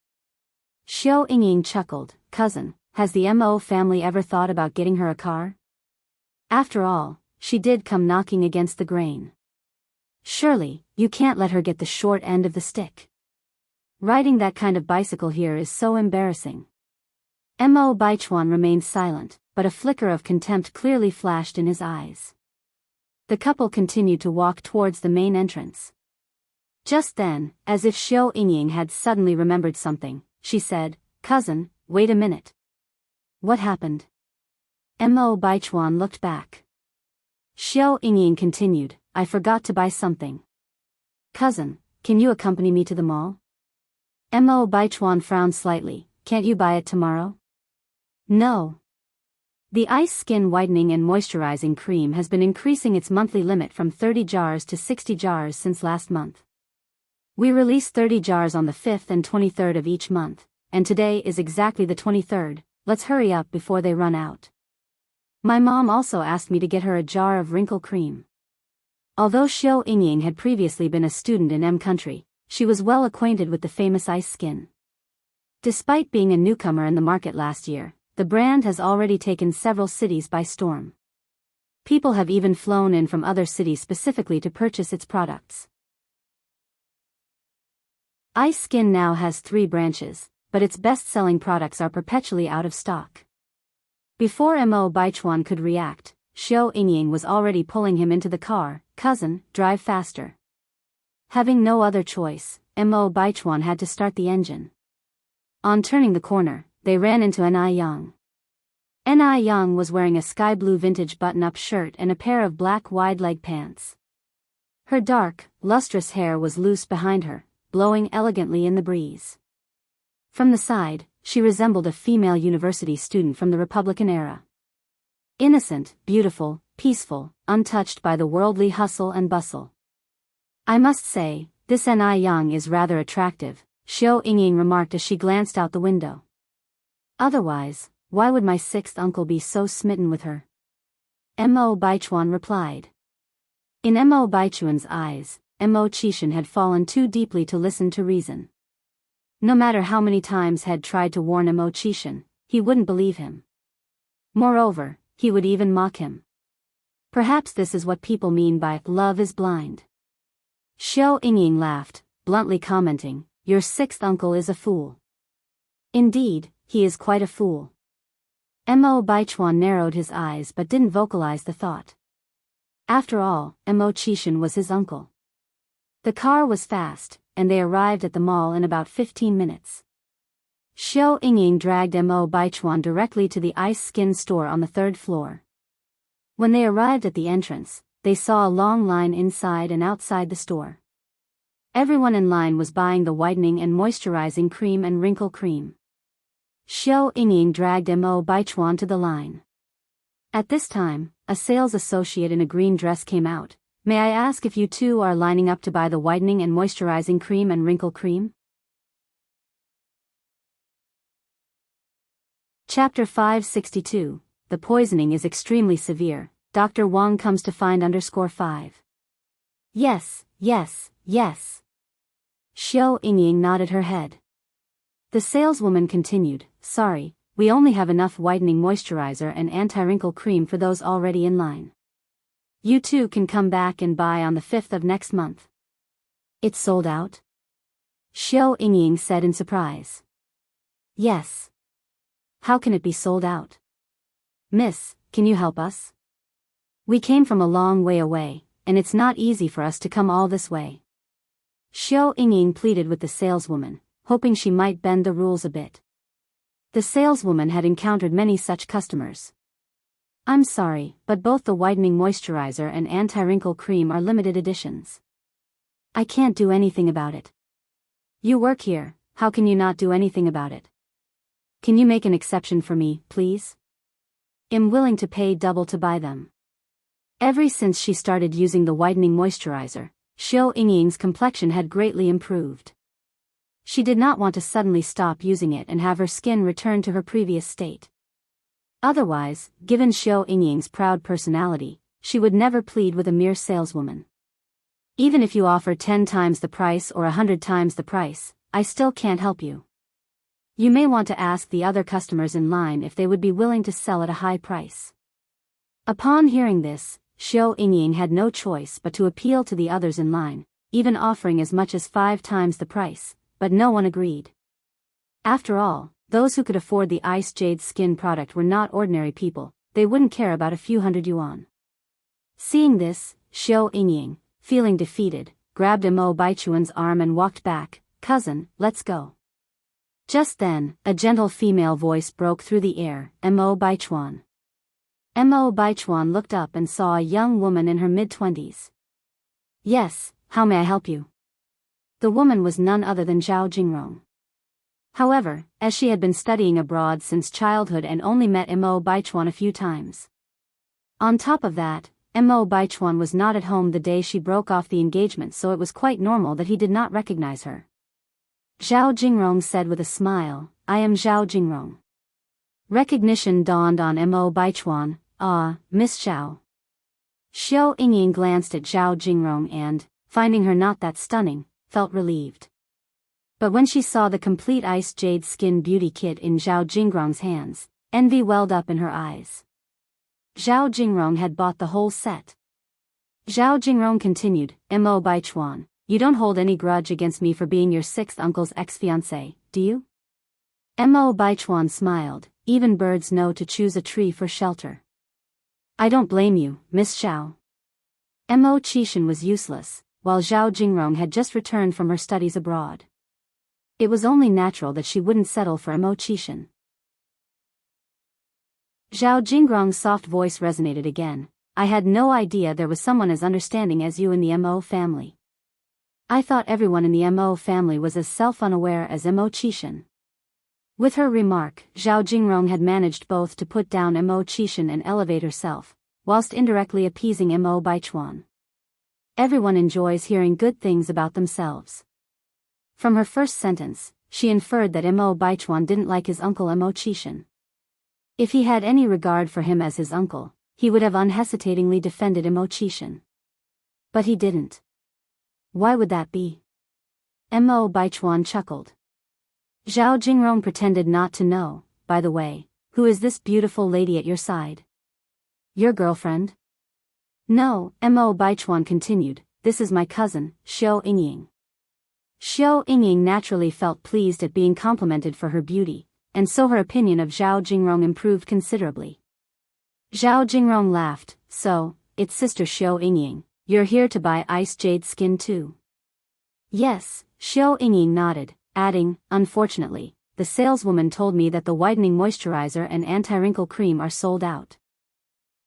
Xiao Yingying chuckled, cousin, has the Mo family ever thought about getting her a car? After all, she did come knocking against the grain. Surely, you can't let her get the short end of the stick. Riding that kind of bicycle here is so embarrassing. Mo Baichuan remained silent, but a flicker of contempt clearly flashed in his eyes. The couple continued to walk towards the main entrance. Just then, as if Xiao Yingying had suddenly remembered something, she said, cousin, wait a minute. What happened? Mo Baichuan looked back. Xiao Yingying continued, I forgot to buy something. Cousin, can you accompany me to the mall? Mo Baichuan frowned slightly, can't you buy it tomorrow? No. The Ice Skin Whitening and Moisturizing Cream has been increasing its monthly limit from 30 jars to 60 jars since last month. We release 30 jars on the 5th and 23rd of each month, and today is exactly the 23rd, let's hurry up before they run out. My mom also asked me to get her a jar of wrinkle cream. Although Xiao Yingying had previously been a student in M country, she was well acquainted with the famous Ice Skin. Despite being a newcomer in the market last year, the brand has already taken several cities by storm. People have even flown in from other cities specifically to purchase its products. Ice Skin now has 3 branches, but its best-selling products are perpetually out of stock. Before Mo Baichuan could react, Xiao Yingying was already pulling him into the car, cousin, drive faster. Having no other choice, Mo Baichuan had to start the engine. On turning the corner, they ran into Ni Yang. Ni Yang was wearing a sky blue vintage button-up shirt and a pair of black wide-leg pants. Her dark, lustrous hair was loose behind her, blowing elegantly in the breeze. From the side, she resembled a female university student from the Republican era. Innocent, beautiful, peaceful, untouched by the worldly hustle and bustle. I must say, this Ni Yang is rather attractive, Xiao Yingying remarked as she glanced out the window. Otherwise, why would my 6th uncle be so smitten with her? Mo Baichuan replied. In Mo Baichuan's eyes, Mo Chishan had fallen too deeply to listen to reason. No matter how many times Head tried to warn Mo Chishan, he wouldn't believe him. Moreover, he would even mock him. Perhaps this is what people mean by love is blind. Xiao Yingying laughed, bluntly commenting, "Your sixth uncle is a fool." Indeed, he is quite a fool. Mo Baichuan narrowed his eyes but didn't vocalize the thought. After all, Mo Chishan was his uncle. The car was fast, and they arrived at the mall in about 15 minutes. Xiao Yingying dragged Mo Baichuan directly to the ice skin store on the third floor. When they arrived at the entrance, they saw a long line inside and outside the store. Everyone in line was buying the whitening and moisturizing cream and wrinkle cream. Xiao Yingying dragged Mo Baichuan to the line. At this time, a sales associate in a green dress came out. "May I ask if you two are lining up to buy the whitening and moisturizing cream and wrinkle cream?" Chapter 562, The poisoning is extremely severe. Dr. Wang comes to find _5. Yes, yes, yes. Xiao Yingying nodded her head. The saleswoman continued, "Sorry, we only have enough whitening moisturizer and anti-wrinkle cream for those already in line. You two can come back and buy on the 5th of next month." "It's sold out?" Xiao Yingying said in surprise. "Yes. How can it be sold out? Miss, can you help us? We came from a long way away, and it's not easy for us to come all this way." Xiao Yingying pleaded with the saleswoman, hoping she might bend the rules a bit. The saleswoman had encountered many such customers. "I'm sorry, but both the whitening moisturizer and anti-wrinkle cream are limited editions. I can't do anything about it." "You work here, how can you not do anything about it? Can you make an exception for me, please? I'm willing to pay double to buy them." Ever since she started using the whitening moisturizer, Xiao Yingying's complexion had greatly improved. She did not want to suddenly stop using it and have her skin return to her previous state. Otherwise, given Xiao Yingying's proud personality, she would never plead with a mere saleswoman. "Even if you offer 10 times the price or 100 times the price, I still can't help you. You may want to ask the other customers in line if they would be willing to sell at a high price." Upon hearing this, Xiao Yingying had no choice but to appeal to the others in line, even offering as much as 5 times the price, but no one agreed. After all, those who could afford the Ice Jade skin product were not ordinary people, they wouldn't care about a few hundred yuan. Seeing this, Xiao Yingying, feeling defeated, grabbed Mo Baichuan's arm and walked back. "Cousin, let's go." Just then, a gentle female voice broke through the air, "Mo Baichuan." Mo Baichuan looked up and saw a young woman in her mid-20s. "Yes, how may I help you?" The woman was none other than Zhao Jingrong. However, as she had been studying abroad since childhood and only met Mo Baichuan a few times. On top of that, Mo Baichuan was not at home the day she broke off the engagement, so it was quite normal that he did not recognize her. Zhao Jingrong said with a smile, "I am Zhao Jingrong." Recognition dawned on Mo Baichuan. "Ah, Miss Zhao." Xiao Yingying glanced at Zhao Jingrong and, finding her not that stunning, felt relieved. But when she saw the complete Ice Jade skin beauty kit in Zhao Jingrong's hands, envy welled up in her eyes. Zhao Jingrong had bought the whole set. Zhao Jingrong continued, "Mo Baichuan, you don't hold any grudge against me for being your 6th uncle's ex-fiancé, do you?" Mo Baichuan smiled, "Even birds know to choose a tree for shelter." "I don't blame you, Miss Zhao." Mo Chishan was useless, while Zhao Jingrong had just returned from her studies abroad. It was only natural that she wouldn't settle for Mo Chishan. Zhao Jingrong's soft voice resonated again. "I had no idea there was someone as understanding as you in the Mo family. I thought everyone in the Mo family was as self-unaware as Mo Chishan." With her remark, Zhao Jingrong had managed both to put down Mo Chishan and elevate herself, whilst indirectly appeasing Mo Baichuan. Everyone enjoys hearing good things about themselves. From her first sentence, she inferred that Mo Baichuan didn't like his uncle Mo Chishan. If he had any regard for him as his uncle, he would have unhesitatingly defended Mo Chishan. But he didn't. Why would that be? Mo Baichuan chuckled. Zhao Jingrong pretended not to know. By the way, who is this beautiful lady at your side? Your girlfriend? No, Mo Baichuan continued, this is my cousin, Xiao Yingying. Xiao Yingying naturally felt pleased at being complimented for her beauty, and so her opinion of Zhao Jingrong improved considerably. Zhao Jingrong laughed, so, it's Sister Xiao Yingying, you're here to buy ice jade skin too? Yes, Xiao Yingying nodded, adding, unfortunately, the saleswoman told me that the whitening moisturizer and anti-wrinkle cream are sold out.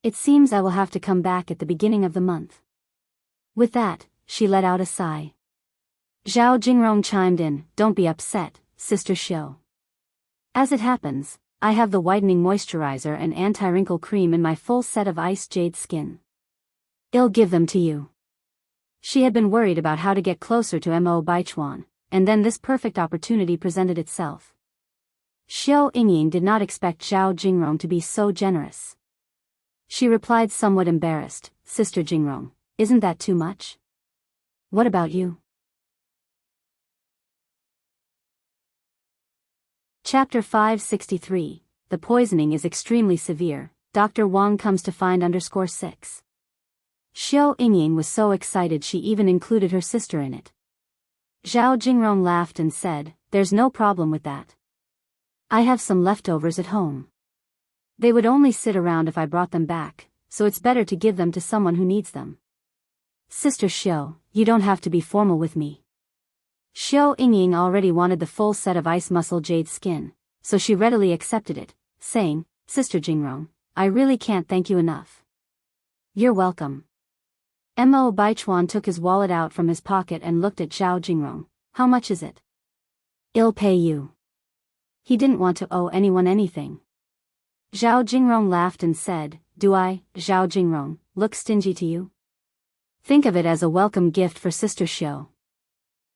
It seems I will have to come back at the beginning of the month. With that, she let out a sigh. Zhao Jingrong chimed in, don't be upset, Sister Xiao. As it happens, I have the whitening moisturizer and anti-wrinkle cream in my full set of ice jade skin. I'll give them to you. She had been worried about how to get closer to Mo Baichuan, and then this perfect opportunity presented itself. Xiao Yingying did not expect Zhao Jingrong to be so generous. She replied somewhat embarrassed, Sister Jingrong, isn't that too much? What about you? Chapter 563, The poisoning is extremely severe, Dr. Wang comes to find _6. Xiao Yingying was so excited she even included her sister in it. Zhao Jingrong laughed and said, there's no problem with that. I have some leftovers at home. They would only sit around if I brought them back, so it's better to give them to someone who needs them. Sister Xiao, you don't have to be formal with me. Xiao Yingying already wanted the full set of ice muscle jade skin, so she readily accepted it, saying, Sister Jingrong, I really can't thank you enough. You're welcome. Mo Baichuan took his wallet out from his pocket and looked at Zhao Jingrong. How much is it? I'll pay you. He didn't want to owe anyone anything. Zhao Jingrong laughed and said, do I, Zhao Jingrong, look stingy to you? Think of it as a welcome gift for Sister Xiao.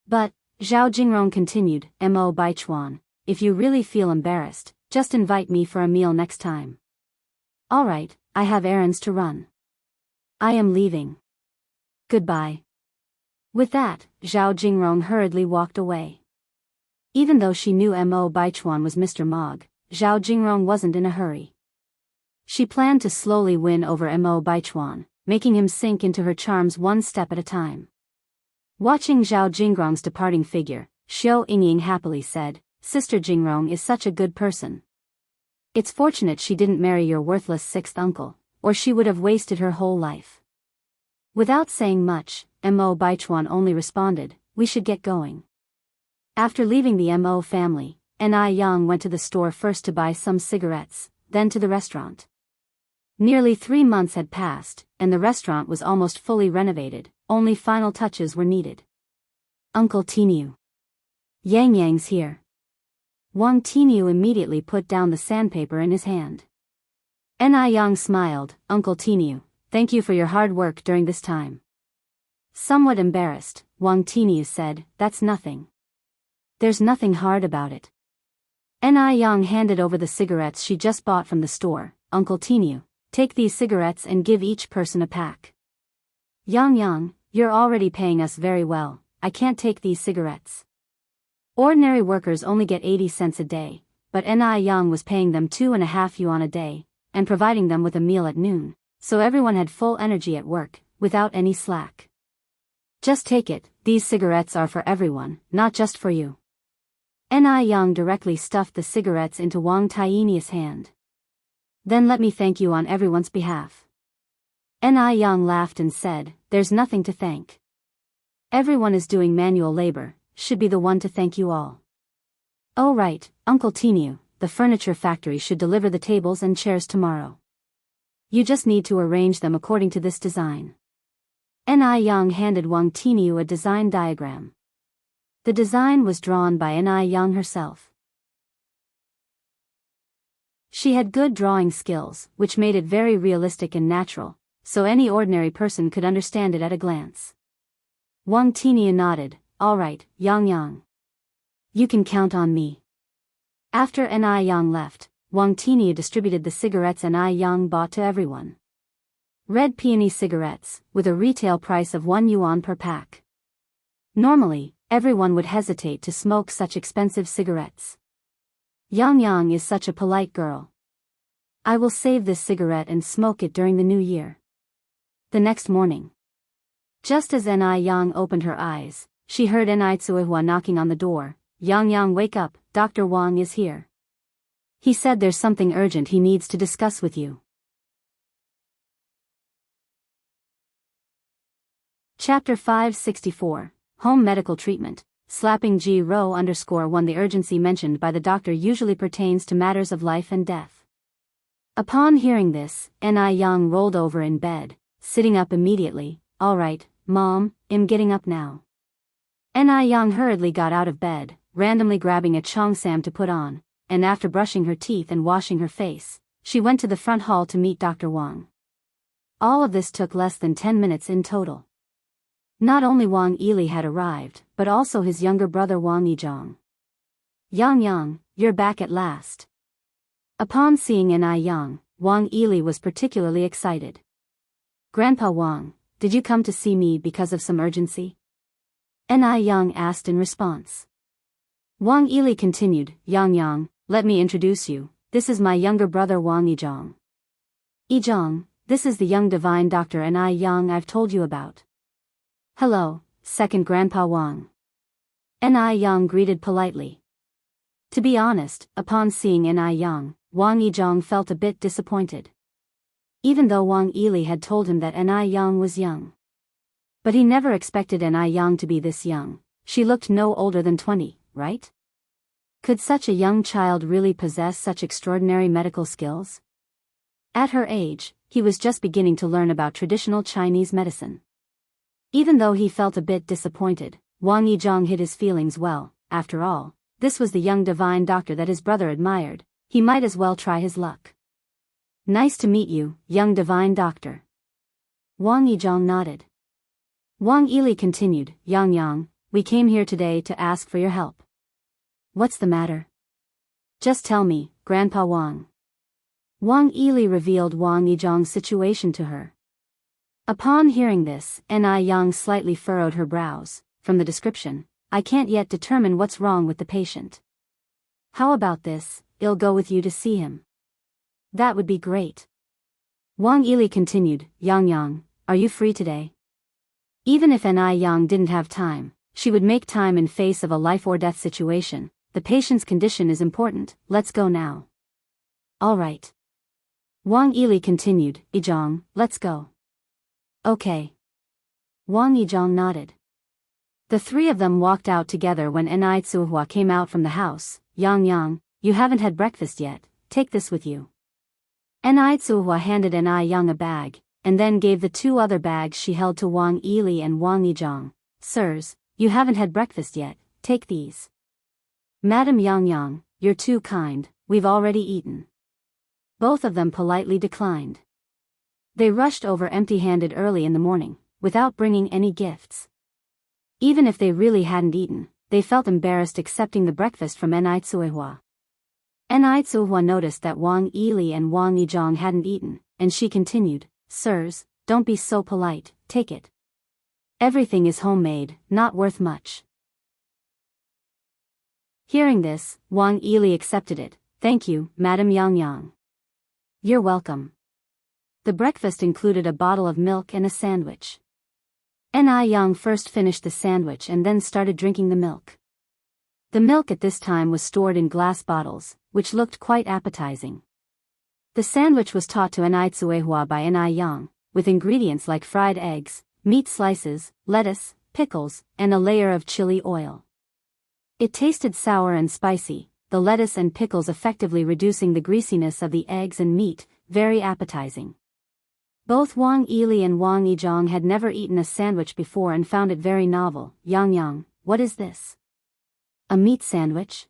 But, Zhao Jingrong continued, Mo Baichuan, if you really feel embarrassed, just invite me for a meal next time. Alright, I have errands to run. I am leaving. Goodbye. With that, Zhao Jingrong hurriedly walked away. Even though she knew Mo Baichuan was Mr. Mog, Zhao Jingrong wasn't in a hurry. She planned to slowly win over Mo Baichuan, making him sink into her charms one step at a time. Watching Zhao Jingrong's departing figure, Xiao Yingying happily said, Sister Jingrong is such a good person. It's fortunate she didn't marry your worthless sixth uncle, or she would have wasted her whole life. Without saying much, Mo Baichuan only responded, we should get going. After leaving the Mo family, Yang went to the store first to buy some cigarettes, then to the restaurant. Nearly 3 months had passed, and the restaurant was almost fully renovated, only final touches were needed. Uncle Tinu. Yang's here. Wang Tinu immediately put down the sandpaper in his hand. Yang smiled, Uncle Tinu, thank you for your hard work during this time. Somewhat embarrassed, Wang Tinu said, that's nothing. There's nothing hard about it. Yang handed over the cigarettes she just bought from the store, Uncle Tinu, take these cigarettes and give each person a pack. Yang, you're already paying us very well, I can't take these cigarettes. Ordinary workers only get 80 cents a day, but Yang was paying them 2.5 yuan a day, and providing them with a meal at noon, so everyone had full energy at work, without any slack. Just take it, these cigarettes are for everyone, not just for you. Yang directly stuffed the cigarettes into Wang Tieni's hand. Then let me thank you on everyone's behalf. Yang laughed and said, there's nothing to thank. Everyone is doing manual labor, should be the one to thank you all. Oh right, Uncle Tinu, the furniture factory should deliver the tables and chairs tomorrow. You just need to arrange them according to this design. Yang handed Wang Tinu a design diagram. The design was drawn by Yang herself. She had good drawing skills, which made it very realistic and natural, so any ordinary person could understand it at a glance. Wang Tinu nodded, all right, Yang. You can count on me. After Yang left, Wang Tinu distributed the cigarettes Yang bought to everyone. Red peony cigarettes, with a retail price of 1 yuan per pack. Normally, everyone would hesitate to smoke such expensive cigarettes. Yang Yang is such a polite girl. I will save this cigarette and smoke it during the new year. The next morning, just as Yang opened her eyes, she heard Tsuehua knocking on the door. Yang, wake up, Dr. Wang is here. He said there's something urgent he needs to discuss with you. Chapter 564, Home Medical Treatment. Slapping G-Row_1. The urgency mentioned by the doctor usually pertains to matters of life and death. Upon hearing this, Yang rolled over in bed, sitting up immediately. All right, Mom, I'm getting up now. Yang hurriedly got out of bed, randomly grabbing a cheongsam to put on, and after brushing her teeth and washing her face, she went to the front hall to meet Dr. Wang. All of this took less than 10 minutes in total. Not only Wang Yili had arrived, but also his younger brother Wang Yizhong. Yang, you're back at last. Upon seeing Yang, Wang Yili was particularly excited. Grandpa Wang, did you come to see me because of some urgency? Yang asked in response. Wang Yili continued, Yang, let me introduce you, this is my younger brother Wang Yizhong. Yizhong, this is the young divine doctor Yang I've told you about. Hello, second Grandpa Wang. Yang greeted politely. To be honest, upon seeing Yang, Wang Yizhong felt a bit disappointed. Even though Wang Yili had told him that Yang was young. But he never expected Yang to be this young. She looked no older than 20, right? Could such a young child really possess such extraordinary medical skills? At her age, he was just beginning to learn about traditional Chinese medicine. Even though he felt a bit disappointed, Wang Yizhong hid his feelings well. After all, this was the young divine doctor that his brother admired. He might as well try his luck. Nice to meet you, young divine doctor. Wang Yizhong nodded. Wang Yili continued, Yang, we came here today to ask for your help. What's the matter? Just tell me, Grandpa Wang. Wang Yili revealed Wang Yizhong's situation to her. Upon hearing this, Yang slightly furrowed her brows. From the description, I can't yet determine what's wrong with the patient. How about this, I'll go with you to see him. That would be great. Wang Yili continued, Yang, are you free today? Even if Yang didn't have time, she would make time in face of a life or death situation. The patient's condition is important, let's go now. All right. Wang Yili continued, Yizhong, let's go. Okay. Wang Yizhong nodded. The three of them walked out together when Tsuehua came out from the house. Yang, you haven't had breakfast yet, take this with you. Tsuehua handed Yang a bag, and then gave the two other bags she held to Wang Yili and Wang Yizhong. Sirs, you haven't had breakfast yet, take these. Madam Yang, you're too kind, we've already eaten. Both of them politely declined. They rushed over empty-handed early in the morning, without bringing any gifts. Even if they really hadn't eaten, they felt embarrassed accepting the breakfast from Tsuehua. Tsuehua noticed that Wang Yili and Wang Yizhong hadn't eaten, and she continued, Sirs, don't be so polite, take it. Everything is homemade, not worth much. Hearing this, Wang Yili accepted it. Thank you, Madam Yang. You're welcome. The breakfast included a bottle of milk and a sandwich. Yang first finished the sandwich and then started drinking the milk. The milk at this time was stored in glass bottles, which looked quite appetizing. The sandwich was taught to Tsuehua by Yang, with ingredients like fried eggs, meat slices, lettuce, pickles, and a layer of chili oil. It tasted sour and spicy, the lettuce and pickles effectively reducing the greasiness of the eggs and meat, very appetizing. Both Wang Yili and Wang Yizhong had never eaten a sandwich before and found it very novel. Yang, what is this? A meat sandwich?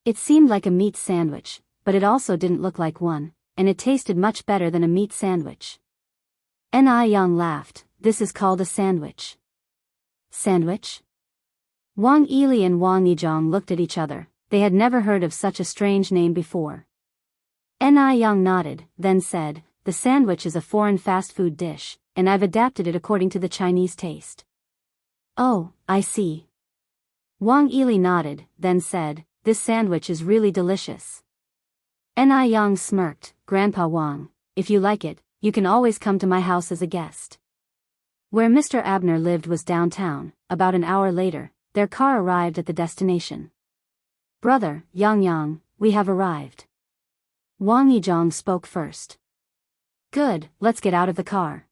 It seemed like a meat sandwich, but it also didn't look like one, and it tasted much better than a meat sandwich. Yang laughed, this is called a sandwich. Sandwich? Wang Yili and Wang Yizhong looked at each other, they had never heard of such a strange name before. Yang nodded, then said, the sandwich is a foreign fast food dish, and I've adapted it according to the Chinese taste. Oh, I see. Wang Yili nodded, then said, "This sandwich is really delicious." Ni Yang smirked, "Grandpa Wang, if you like it, you can always come to my house as a guest." Where Mr. Abner lived was downtown. About an hour later, their car arrived at the destination. "Brother, Yang, we have arrived." Wang Yizhong spoke first. "Good, let's get out of the car."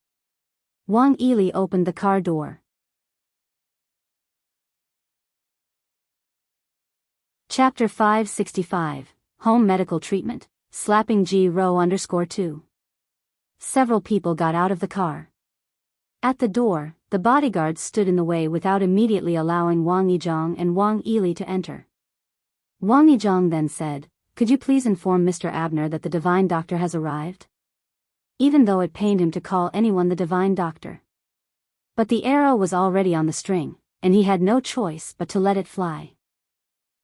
Wang Yili opened the car door. Chapter 565, Home Medical Treatment, Slapping G-Row_2. Several people got out of the car. At the door, the bodyguards stood in the way without immediately allowing Wang Yizhong and Wang Yili to enter. Wang Yizhong then said, "Could you please inform Mr. Abner that the divine doctor has arrived?" Even though it pained him to call anyone the divine doctor. But the arrow was already on the string, and he had no choice but to let it fly.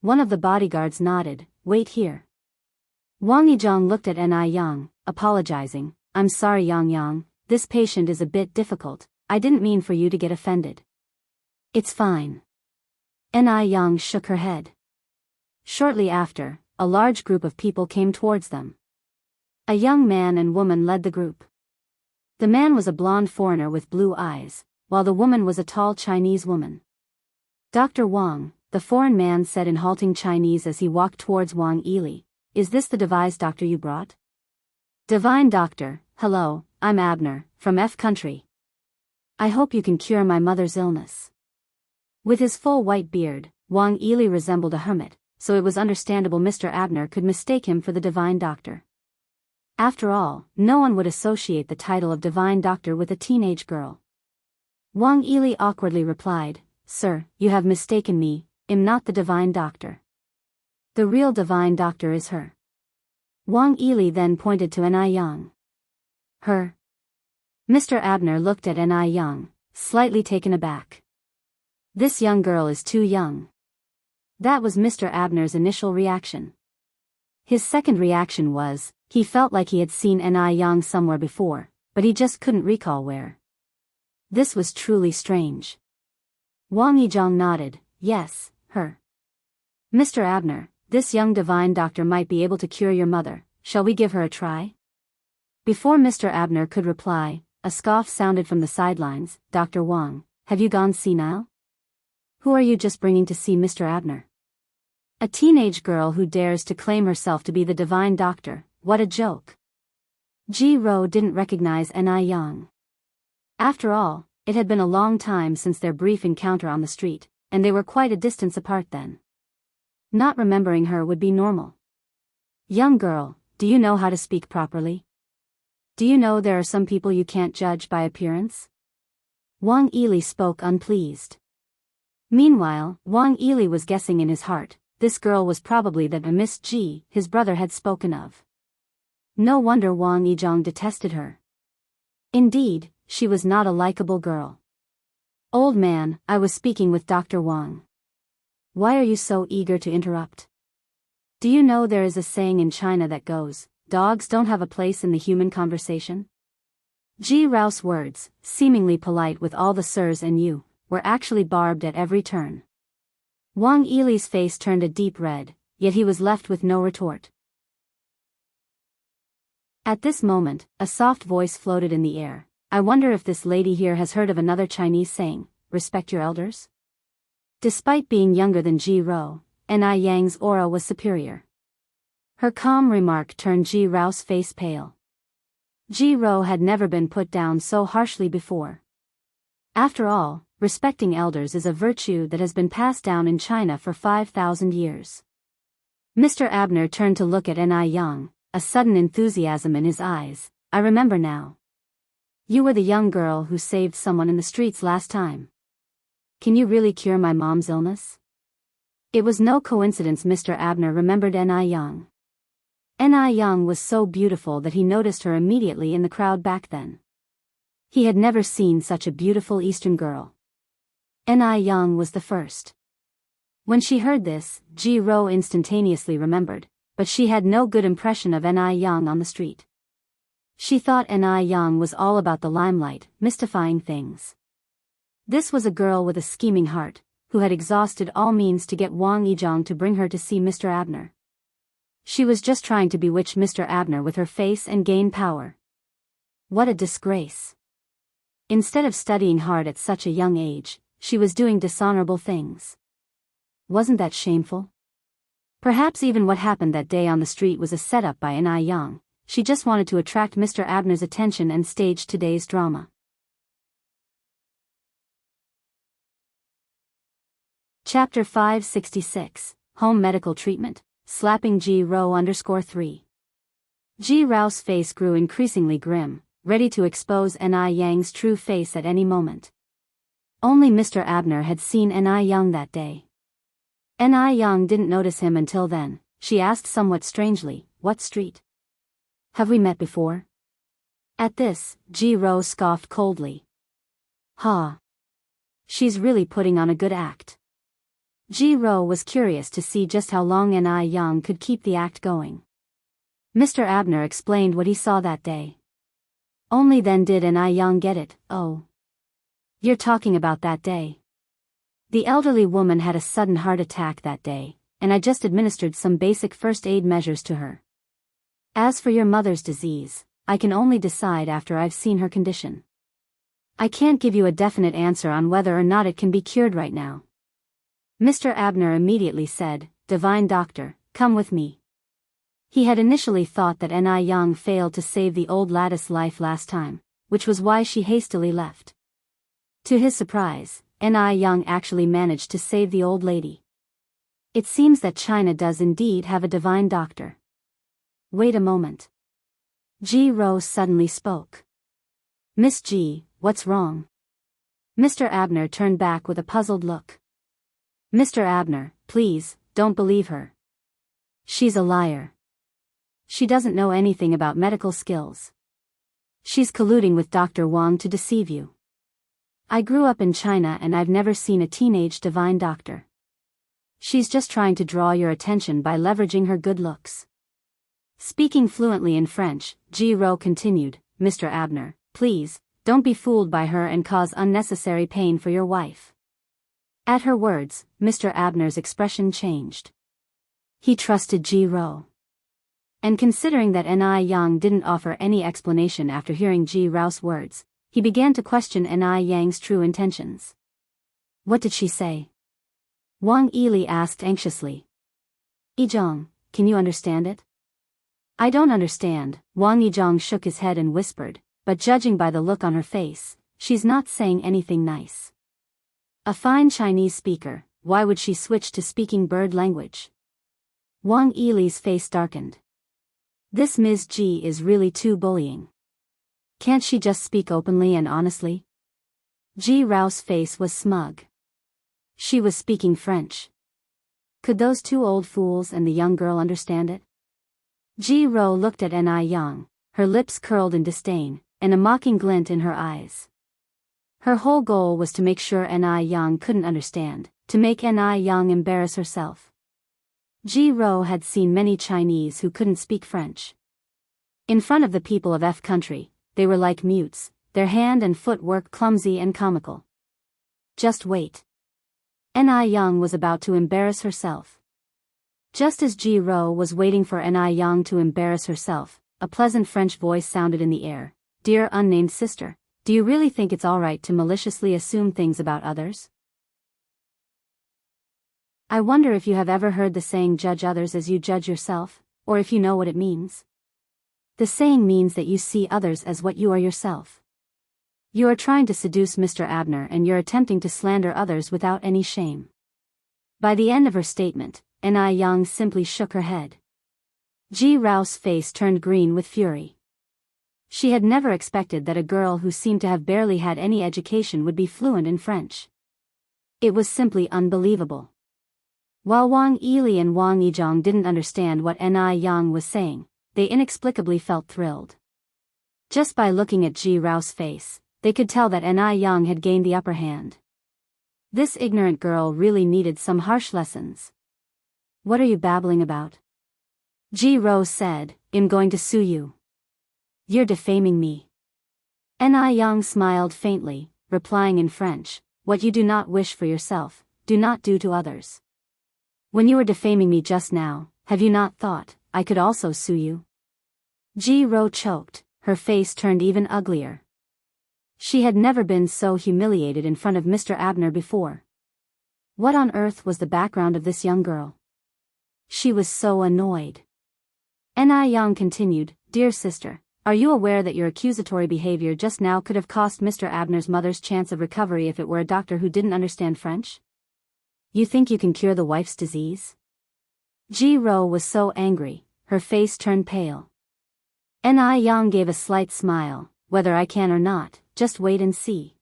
One of the bodyguards nodded, "Wait here." Wang Yizhong looked at Ni Yang, apologizing, "I'm sorry Yang, this patient is a bit difficult, I didn't mean for you to get offended." "It's fine." Ni Yang shook her head. Shortly after, a large group of people came towards them. A young man and woman led the group. The man was a blonde foreigner with blue eyes, while the woman was a tall Chinese woman. "Dr. Wang," the foreign man said in halting Chinese as he walked towards Wang Yili, "is this the device doctor you brought?" "Divine doctor, hello, I'm Abner, from F country. I hope you can cure my mother's illness." With his full white beard, Wang Yili resembled a hermit, so it was understandable Mr. Abner could mistake him for the divine doctor. After all, no one would associate the title of divine doctor with a teenage girl. Wang Yili awkwardly replied, "Sir, you have mistaken me, I'm not the divine doctor. The real divine doctor is her." Wang Yili then pointed to Ni Yang. "Her?" Mr. Abner looked at Ni Yang, slightly taken aback. "This young girl is too young." That was Mr. Abner's initial reaction. His second reaction was, he felt like he had seen Ni Yang somewhere before, but he just couldn't recall where. This was truly strange. Wang Yizhong nodded, "Yes, her. Mr. Abner, this young divine doctor might be able to cure your mother, shall we give her a try?" Before Mr. Abner could reply, a scoff sounded from the sidelines, "Dr. Wang, have you gone senile? Who are you just bringing to see Mr. Abner? A teenage girl who dares to claim herself to be the divine doctor, what a joke." Ji-Ro didn't recognize Ni Yang. After all, it had been a long time since their brief encounter on the street, and they were quite a distance apart then. Not remembering her would be normal. "Young girl, do you know how to speak properly? Do you know there are some people you can't judge by appearance?" Wang Yili spoke unpleased. Meanwhile, Wang Yili was guessing in his heart, this girl was probably that Miss Ji his brother had spoken of. No wonder Wang Yizhong detested her. Indeed, she was not a likable girl. "Old man, I was speaking with Dr. Wang. Why are you so eager to interrupt? Do you know there is a saying in China that goes, dogs don't have a place in the human conversation?" Ji Rao's words, seemingly polite with all the sirs and you, were actually barbed at every turn. Wang Yili's face turned a deep red, yet he was left with no retort. At this moment, a soft voice floated in the air. "I wonder if this lady here has heard of another Chinese saying, respect your elders?" Despite being younger than Ji-Ro, Ni Yang's aura was superior. Her calm remark turned Ji-Rao's face pale. Ji-Ro had never been put down so harshly before. After all, respecting elders is a virtue that has been passed down in China for 5,000 years. Mr. Abner turned to look at Ni Yang, a sudden enthusiasm in his eyes. "I remember now. You were the young girl who saved someone in the streets last time. Can you really cure my mom's illness?" It was no coincidence Mr. Abner remembered Ni Yang. Ni Yang was so beautiful that he noticed her immediately in the crowd back then. He had never seen such a beautiful Eastern girl. Ni Yang was the first. When she heard this, Ji-Ro instantaneously remembered, but she had no good impression of Ni Yang on the street. She thought Ni Yang was all about the limelight, mystifying things. This was a girl with a scheming heart, who had exhausted all means to get Wang Yizhong to bring her to see Mr. Abner. She was just trying to bewitch Mr. Abner with her face and gain power. What a disgrace. Instead of studying hard at such a young age, she was doing dishonorable things. Wasn't that shameful? Perhaps even what happened that day on the street was a setup by N.I. Yang. She just wanted to attract Mr. Abner's attention and stage today's drama. Chapter 566, Home Medical Treatment, Slapping Ji Rou _3. Ji Rou's face grew increasingly grim, ready to expose N.I. Yang's true face at any moment. Only Mr. Abner had seen N.I. Yang that day. N.I. Yang didn't notice him until then. She asked somewhat strangely, "What street? Have we met before?" At this, Ji Rou scoffed coldly. "Ha! She's really putting on a good act." Ji Rou was curious to see just how long N.I. Yang could keep the act going. Mr. Abner explained what he saw that day. Only then did N.I. Yang get it. "Oh. You're talking about that day. The elderly woman had a sudden heart attack that day, and I just administered some basic first aid measures to her. As for your mother's disease, I can only decide after I've seen her condition. I can't give you a definite answer on whether or not it can be cured right now." Mr. Abner immediately said, "Divine Doctor, come with me." He had initially thought that N.I. Yang failed to save the old lattice's life last time, which was why she hastily left. To his surprise, N.I. Yang actually managed to save the old lady. It seems that China does indeed have a divine doctor. Wait a moment. Ji Rou suddenly spoke. "Miss Ji, what's wrong?" Mr. Abner turned back with a puzzled look. "Mr. Abner, please, don't believe her. She's a liar. She doesn't know anything about medical skills. She's colluding with Dr. Wang to deceive you. I grew up in China and I've never seen a teenage divine doctor. She's just trying to draw your attention by leveraging her good looks." Speaking fluently in French, Ji Rou continued, "Mr. Abner, please, don't be fooled by her and cause unnecessary pain for your wife." At her words, Mr. Abner's expression changed. He trusted Ji Rou. And considering that N.I. Yang didn't offer any explanation after hearing Ji Rou's words, he began to question N.I. Yang's true intentions. "What did she say?" Wang Yili asked anxiously. "Yizhong, can you understand it?" "I don't understand," Wang Yizhong shook his head and whispered, "but judging by the look on her face, she's not saying anything nice. A fine Chinese speaker, why would she switch to speaking bird language?" Wang Yili's face darkened. This Ms. Ji is really too bullying. Can't she just speak openly and honestly? Ji Rou's face was smug. She was speaking French. Could those two old fools and the young girl understand it? Ji Rou looked at N.I. Yang, her lips curled in disdain, and a mocking glint in her eyes. Her whole goal was to make sure N.I. Yang couldn't understand, to make N.I. Yang embarrass herself. Ji Rou had seen many Chinese who couldn't speak French. In front of the people of F country, they were like mutes, their hand and foot work clumsy and comical. Just wait. N.I. Yang was about to embarrass herself. Just as Ji Rou was waiting for N.I. Yang to embarrass herself, a pleasant French voice sounded in the air. "Dear unnamed sister, do you really think it's alright to maliciously assume things about others? I wonder if you have ever heard the saying judge others as you judge yourself, or if you know what it means. The saying means that you see others as what you are yourself. You are trying to seduce Mr. Abner and you're attempting to slander others without any shame." By the end of her statement, N.I. Yang simply shook her head. Ji Rou's face turned green with fury. She had never expected that a girl who seemed to have barely had any education would be fluent in French. It was simply unbelievable. While Wang Yili and Wang Yizhong didn't understand what N.I. Yang was saying, they inexplicably felt thrilled. Just by looking at Ji Rou's face, they could tell that N.I. Yang had gained the upper hand. This ignorant girl really needed some harsh lessons. "What are you babbling about?" Ji Rou said, "I'm going to sue you. You're defaming me." N.I. Yang smiled faintly, replying in French, what you do not wish for yourself, do not do to others. When you were defaming me just now, have you not thought, I could also sue you? Ji-ro choked, her face turned even uglier. She had never been so humiliated in front of Mr. Abner before. What on earth was the background of this young girl? She was so annoyed. Ni-young continued, Dear sister, are you aware that your accusatory behavior just now could have cost Mr. Abner's mother's chance of recovery if it were a doctor who didn't understand French? You think you can cure the wife's disease? Ji-ro was so angry, her face turned pale. Ni-young gave a slight smile, whether I can or not, just wait and see.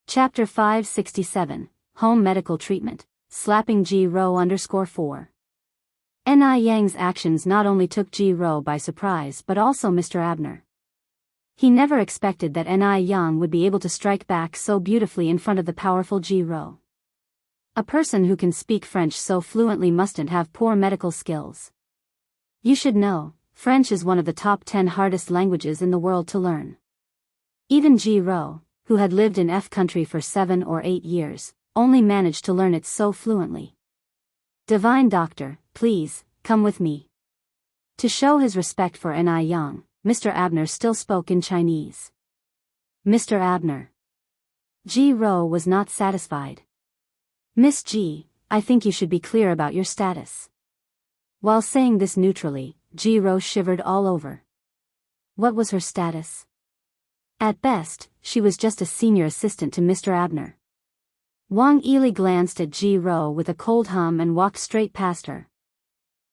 Chapter 567, Home Medical Treatment, Slapping Ji-ro_4. Ni-young's actions not only took Ji-ro by surprise but also Mr. Abner. He never expected that Ni-young would be able to strike back so beautifully in front of the powerful Ji-ro. A person who can speak French so fluently mustn't have poor medical skills. You should know, French is one of the top 10 hardest languages in the world to learn. Even Ji-ro, who had lived in F country for 7 or 8 years, only managed to learn it so fluently. Divine Doctor, please, come with me. To show his respect for Ni-young, Mr. Abner still spoke in Chinese. Mr. Abner. Ji-ro was not satisfied. Miss Ji, I think you should be clear about your status. While saying this neutrally, Ji-ro shivered all over. What was her status? At best, she was just a senior assistant to Mr. Abner. Wang Yili glanced at Ji-ro with a cold hum and walked straight past her.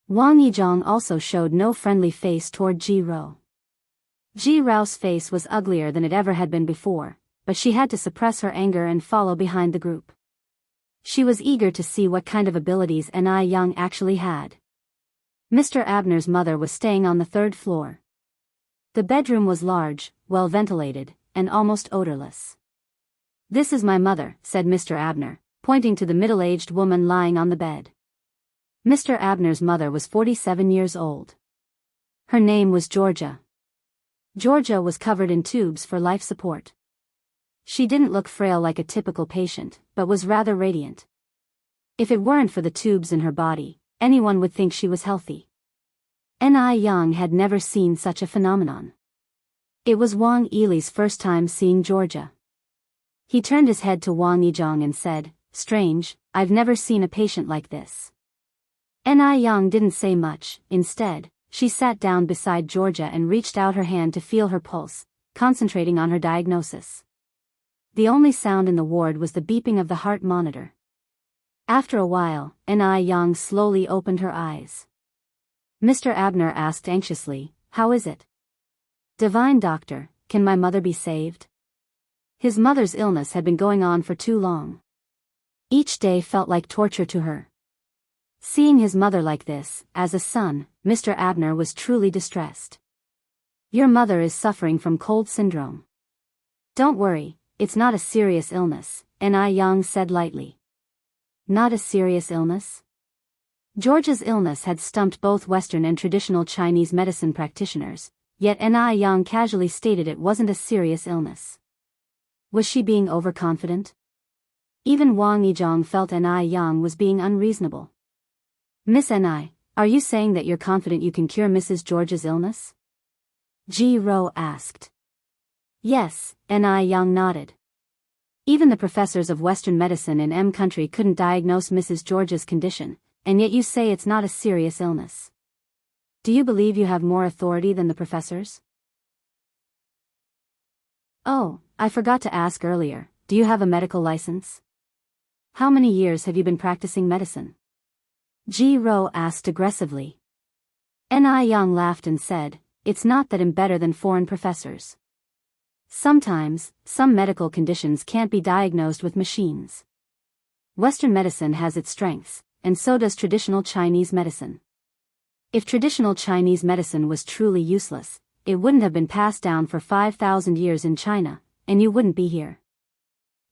Wang Yizhong also showed no friendly face toward Ji-ro. Ji-ro's face was uglier than it ever had been before, but she had to suppress her anger and follow behind the group. She was eager to see what kind of abilities Ni-young actually had. Mr. Abner's mother was staying on the 3rd floor. The bedroom was large, well ventilated, and almost odorless. This is my mother, said Mr. Abner, pointing to the middle-aged woman lying on the bed. Mr. Abner's mother was 47 years old. Her name was Georgia. Georgia was covered in tubes for life support. She didn't look frail like a typical patient, but was rather radiant. If it weren't for the tubes in her body, anyone would think she was healthy. Ni-young had never seen such a phenomenon. It was Wang Yili's first time seeing Georgia. He turned his head to Wang Yizhong and said, Strange, I've never seen a patient like this. Ni-young didn't say much. Instead, she sat down beside Georgia and reached out her hand to feel her pulse, concentrating on her diagnosis. The only sound in the ward was the beeping of the heart monitor. After a while, Ni-young slowly opened her eyes. Mr. Abner asked anxiously, How is it? Divine Doctor, can my mother be saved? His mother's illness had been going on for too long. Each day felt like torture to her. Seeing his mother like this, as a son, Mr. Abner was truly distressed. Your mother is suffering from cold syndrome. Don't worry, it's not a serious illness, Ni-young said lightly. Not a serious illness? Georgia's illness had stumped both Western and traditional Chinese medicine practitioners, yet Ni-young casually stated it wasn't a serious illness. Was she being overconfident? Even Wang Yizhong felt Ni-young was being unreasonable. Miss Ni, are you saying that you're confident you can cure Mrs. George's illness? Ji-ro asked. Yes, Ni-young nodded. Even the professors of Western medicine in M country couldn't diagnose Mrs. George's condition, and yet you say it's not a serious illness. Do you believe you have more authority than the professors? Oh, I forgot to ask earlier, do you have a medical license? How many years have you been practicing medicine? Ji-ro asked aggressively. Ni-young laughed and said, It's not that I'm better than foreign professors. Sometimes, some medical conditions can't be diagnosed with machines. Western medicine has its strengths, and so does traditional Chinese medicine. If traditional Chinese medicine was truly useless, it wouldn't have been passed down for 5,000 years in China, and you wouldn't be here.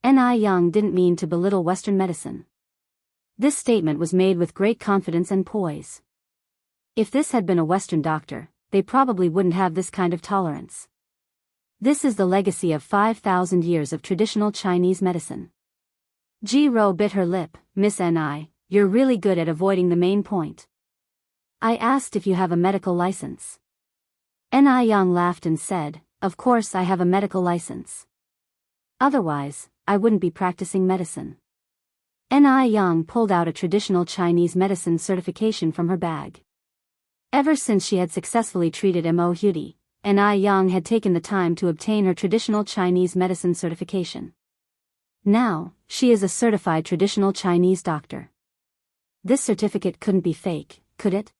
Ni-young didn't mean to belittle Western medicine. This statement was made with great confidence and poise. If this had been a Western doctor, they probably wouldn't have this kind of tolerance. This is the legacy of 5,000 years of traditional Chinese medicine. Ji Ro bit her lip. Miss Ni, you're really good at avoiding the main point. I asked if you have a medical license. Ni Yang laughed and said, of course I have a medical license. Otherwise, I wouldn't be practicing medicine. Ni Yang pulled out a traditional Chinese medicine certification from her bag. Ever since she had successfully treated Mo Hudi, Ni Yang had taken the time to obtain her traditional Chinese medicine certification. Now, she is a certified traditional Chinese doctor. This certificate couldn't be fake, could it?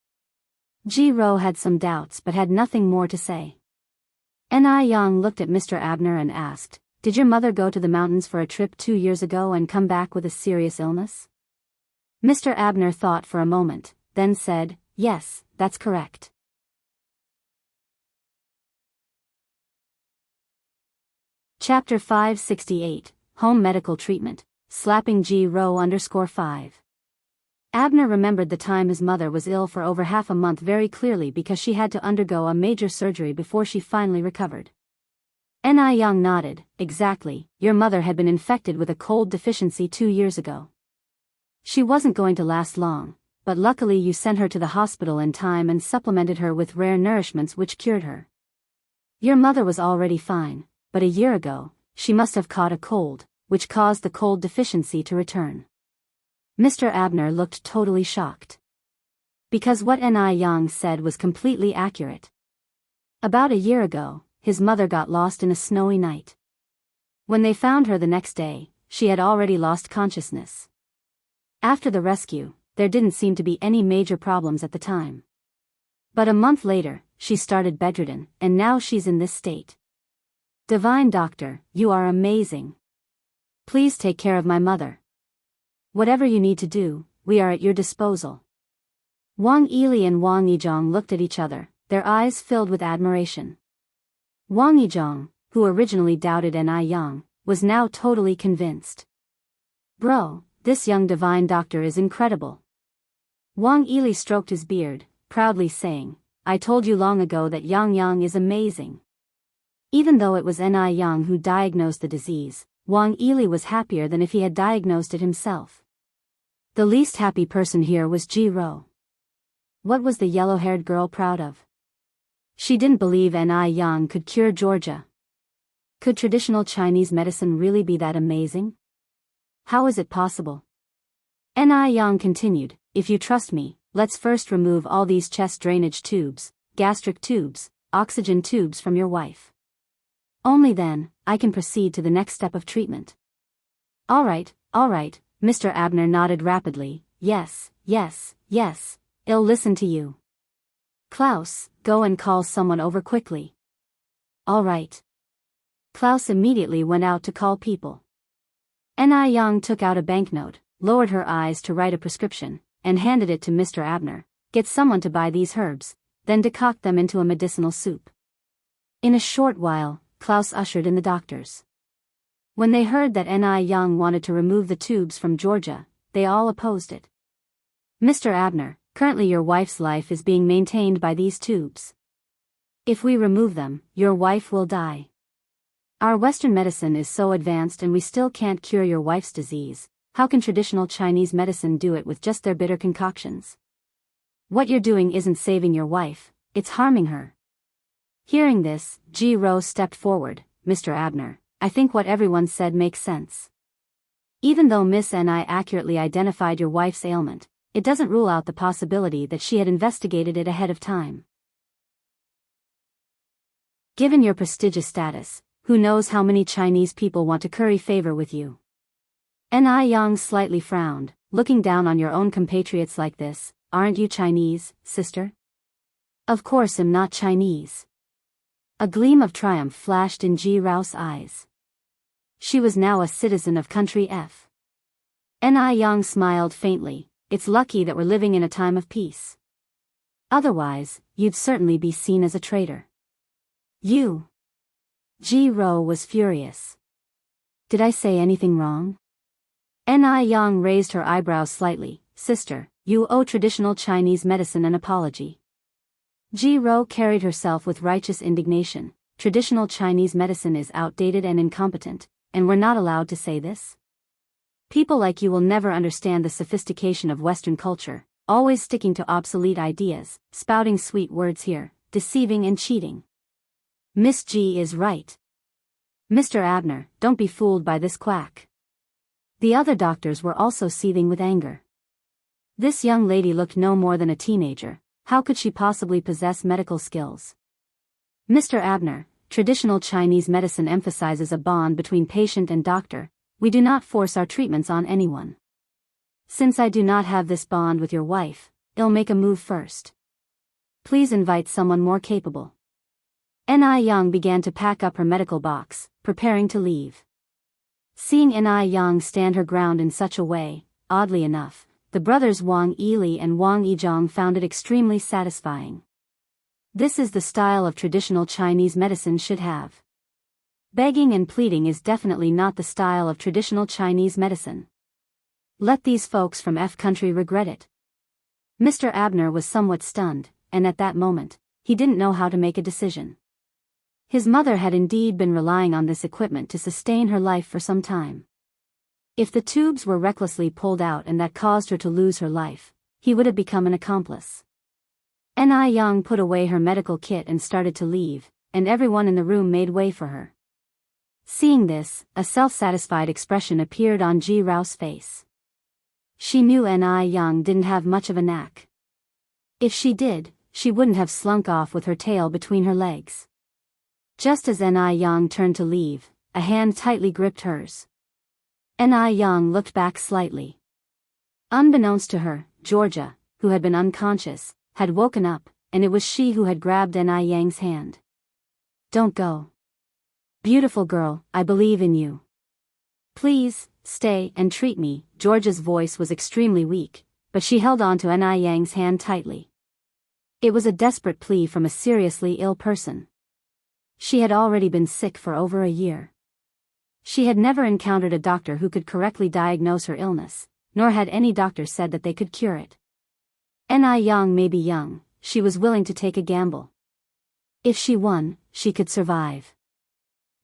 Ji Ro had some doubts but had nothing more to say. Ni Yang looked at Mr. Abner and asked, did your mother go to the mountains for a trip 2 years ago and come back with a serious illness? Mr. Abner thought for a moment, then said, yes, that's correct. Chapter 568, Home Medical Treatment, Slapping Ji Ro _5. Abner remembered the time his mother was ill for over half a month very clearly because she had to undergo a major surgery before she finally recovered. Ni Yang nodded. Exactly, your mother had been infected with a cold deficiency 2 years ago. She wasn't going to last long, but luckily you sent her to the hospital in time and supplemented her with rare nourishments which cured her. Your mother was already fine, but a year ago, she must have caught a cold, which caused the cold deficiency to return. Mr. Abner looked totally shocked. Because what Ni Yang said was completely accurate. About a year ago, his mother got lost in a snowy night. When they found her the next day, she had already lost consciousness. After the rescue, there didn't seem to be any major problems at the time. But a month later, she started bedridden, and now she's in this state. Divine Doctor, you are amazing. Please take care of my mother. Whatever you need to do, we are at your disposal. Wang Yili and Wang Yizhong looked at each other, their eyes filled with admiration. Wang Yizhong, who originally doubted Ni Yang, was now totally convinced. Bro, this young divine doctor is incredible. Wang Yili stroked his beard, proudly saying, I told you long ago that Yang is amazing. Even though it was Ni Yang who diagnosed the disease, Wang Yili was happier than if he had diagnosed it himself. The least happy person here was Ji Ro. What was the yellow-haired girl proud of? She didn't believe Ni Yang could cure Georgia. Could traditional Chinese medicine really be that amazing? How is it possible? Ni Yang continued, if you trust me, let's first remove all these chest drainage tubes, gastric tubes, oxygen tubes from your wife. Only then, I can proceed to the next step of treatment. All right, Mr. Abner nodded rapidly, yes, I'll listen to you. Klaus, go and call someone over quickly. All right. Klaus immediately went out to call people. Ni Yang took out a banknote, lowered her eyes to write a prescription, and handed it to Mr. Abner. Get someone to buy these herbs, then decoct them into a medicinal soup. In a short while, Klaus ushered in the doctors. When they heard that Ni Yang wanted to remove the tubes from Georgia, they all opposed it. Mr. Abner, currently your wife's life is being maintained by these tubes. If we remove them, your wife will die. Our Western medicine is so advanced and we still can't cure your wife's disease. How can traditional Chinese medicine do it with just their bitter concoctions? What you're doing isn't saving your wife, it's harming her. Hearing this, Ji Ro stepped forward. Mr. Abner, I think what everyone said makes sense. Even though Miss Ni accurately identified your wife's ailment, it doesn't rule out the possibility that she had investigated it ahead of time. Given your prestigious status, who knows how many Chinese people want to curry favor with you? Ni Yang slightly frowned, looking down on your own compatriots like this. Aren't you Chinese, sister? Of course I'm not Chinese. A gleam of triumph flashed in Ji Ro's eyes. She was now a citizen of country F. Ni Yang smiled faintly. It's lucky that we're living in a time of peace. Otherwise, you'd certainly be seen as a traitor. You. Ji Ro was furious. Did I say anything wrong? Ni Yang raised her eyebrows slightly. Sister, you owe traditional Chinese medicine an apology. Ji Ro carried herself with righteous indignation. traditional Chinese medicine is outdated and incompetent, and we're not allowed to say this? People like you will never understand the sophistication of Western culture, always sticking to obsolete ideas, spouting sweet words here, deceiving and cheating. Miss G is right. Mr. Abner, don't be fooled by this quack. The other doctors were also seething with anger. This young lady looked no more than a teenager. How could she possibly possess medical skills? Mr. Abner, traditional Chinese medicine emphasizes a bond between patient and doctor. We do not force our treatments on anyone. Since I do not have this bond with your wife, I'll make a move first. Please invite someone more capable. Ni Yang began to pack up her medical box, preparing to leave. Seeing Ni Yang stand her ground in such a way, oddly enough, the brothers Wang Yili and Wang Yizhong found it extremely satisfying. This is the style of traditional Chinese medicine should have. Begging and pleading is definitely not the style of traditional Chinese medicine. Let these folks from F country regret it. Mr. Abner was somewhat stunned, and at that moment, he didn't know how to make a decision. His mother had indeed been relying on this equipment to sustain her life for some time. If the tubes were recklessly pulled out and that caused her to lose her life, he would have become an accomplice. Ni Yang put away her medical kit and started to leave, and everyone in the room made way for her. Seeing this, a self-satisfied expression appeared on Ji Rao's face. She knew Ni Yang didn't have much of a knack. If she did, she wouldn't have slunk off with her tail between her legs. Just as Ni Yang turned to leave, a hand tightly gripped hers. Ni Yang looked back slightly. Unbeknownst to her, Georgia, who had been unconscious, had woken up, and it was she who had grabbed Ni Yang's hand. Don't go. Beautiful girl, I believe in you. Please, stay and treat me. Georgia's voice was extremely weak, but she held on to Ni Yang's hand tightly. It was a desperate plea from a seriously ill person. She had already been sick for over a year. She had never encountered a doctor who could correctly diagnose her illness, nor had any doctor said that they could cure it. Ni Yang may be young, she was willing to take a gamble. If she won, she could survive.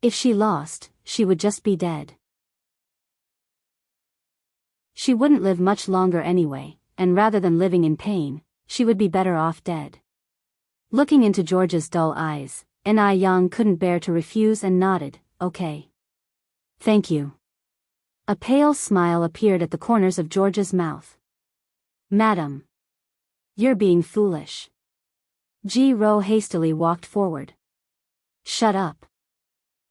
If she lost, she would just be dead. She wouldn't live much longer anyway, and rather than living in pain, she would be better off dead. Looking into Georgia's dull eyes, Ni Yang couldn't bear to refuse and nodded, okay. Thank you. A pale smile appeared at the corners of Georgia's mouth. Madam. You're being foolish. Ji Rou hastily walked forward. Shut up.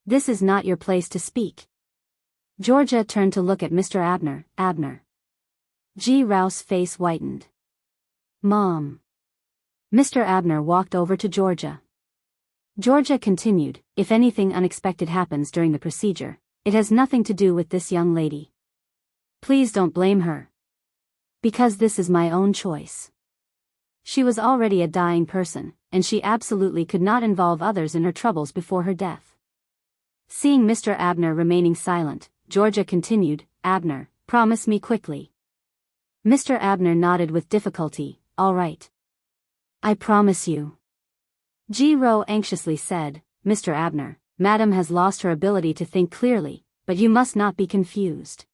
This is not your place to speak. Georgia turned to look at Mr. Abner. Abner. Ji Rao's face whitened. Mom. Mr. Abner walked over to Georgia. Georgia continued, if anything unexpected happens during the procedure, it has nothing to do with this young lady. Please don't blame her. Because this is my own choice. She was already a dying person, and she absolutely could not involve others in her troubles before her death. Seeing Mr. Abner remaining silent, Georgia continued, Abner, promise me quickly. Mr. Abner nodded with difficulty, all right. I promise you. Ji Rou anxiously said, Mr. Abner, Madam has lost her ability to think clearly, but you must not be confused.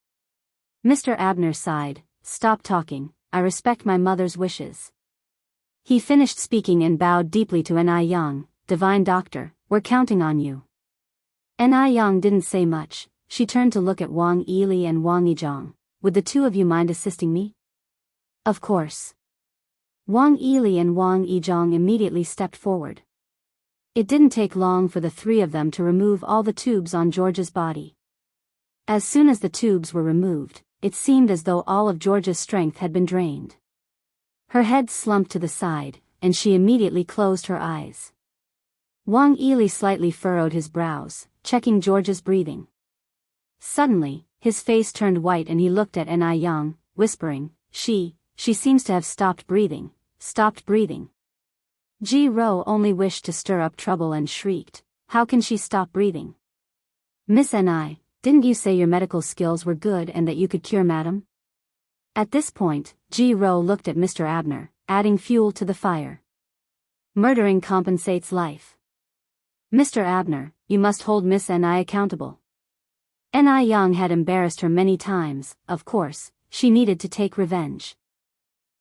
Mr. Abner sighed, stop talking, I respect my mother's wishes. He finished speaking and bowed deeply to Ni Yang, divine doctor, we're counting on you. Ni Yang didn't say much, she turned to look at Wang Yili and Wang Yizhong, would the two of you mind assisting me? Of course. Wang Yili and Wang Yizhong immediately stepped forward. It didn't take long for the three of them to remove all the tubes on Georgia's body. As soon as the tubes were removed, it seemed as though all of Georgia's strength had been drained. Her head slumped to the side, and she immediately closed her eyes. Wang Yili slightly furrowed his brows, checking Georgia's breathing. Suddenly, his face turned white and he looked at Ni Yang, whispering, she seems to have stopped breathing. Ji Rou only wished to stir up trouble and shrieked, how can she stop breathing? Miss Ni, didn't you say your medical skills were good and that you could cure Madam? At this point, Ji Rou looked at Mr. Abner, adding fuel to the fire. Murdering compensates life. Mr. Abner, you must hold Miss N.I. accountable. N.I. Young had embarrassed her many times. Of course, she needed to take revenge.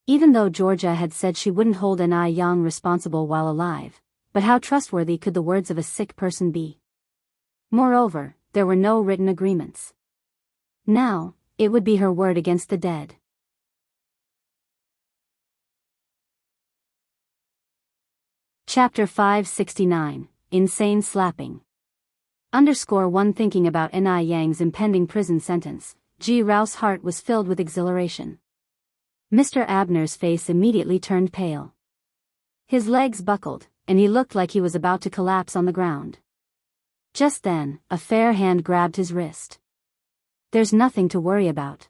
Even though Georgia had said she wouldn't hold N.I. Young responsible while alive, but how trustworthy could the words of a sick person be? Moreover, there were no written agreements. Now, it would be her word against the dead. Chapter 569, Insane Slapping. _1 Thinking about N.I. Yang's impending prison sentence, Ji Rao's heart was filled with exhilaration. Mr. Abner's face immediately turned pale. His legs buckled, and he looked like he was about to collapse on the ground. Just then, a fair hand grabbed his wrist. There's nothing to worry about.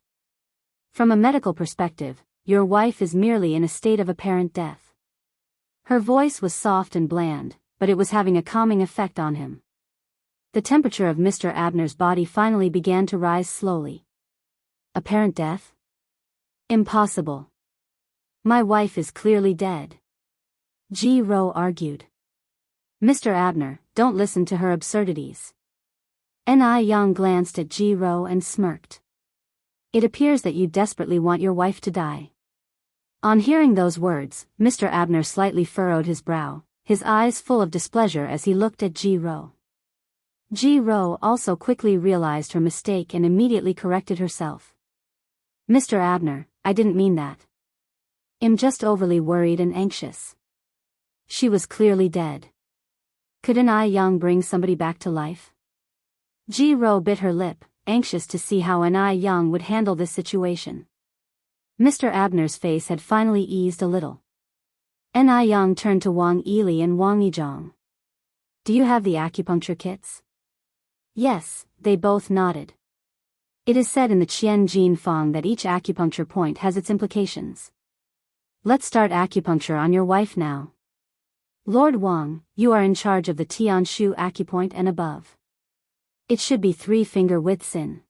From a medical perspective, your wife is merely in a state of apparent death. Her voice was soft and bland, but it was having a calming effect on him. The temperature of Mr. Abner's body finally began to rise slowly. Apparent death? Impossible. My wife is clearly dead. Ji Rao argued. Mr. Abner, don't listen to her absurdities. N.I. Young glanced at Ji Rao and smirked. It appears that you desperately want your wife to die. On hearing those words, Mr. Abner slightly furrowed his brow, his eyes full of displeasure as he looked at Ji Rao. Ji Rao also quickly realized her mistake and immediately corrected herself. Mr. Abner, I didn't mean that. I'm just overly worried and anxious. She was clearly dead. Could N.I. Young bring somebody back to life? Ji Rao bit her lip, anxious to see how N.I. Young would handle this situation. Mr. Abner's face had finally eased a little. N.I. Young turned to Wang Yili and Wang Yizhong. Do you have the acupuncture kits? Yes, they both nodded. It is said in the Qian Jin Fang that each acupuncture point has its implications. Let's start acupuncture on your wife now. Lord Wang, you are in charge of the Tianshu acupoint and above. It should be 3-finger widths in.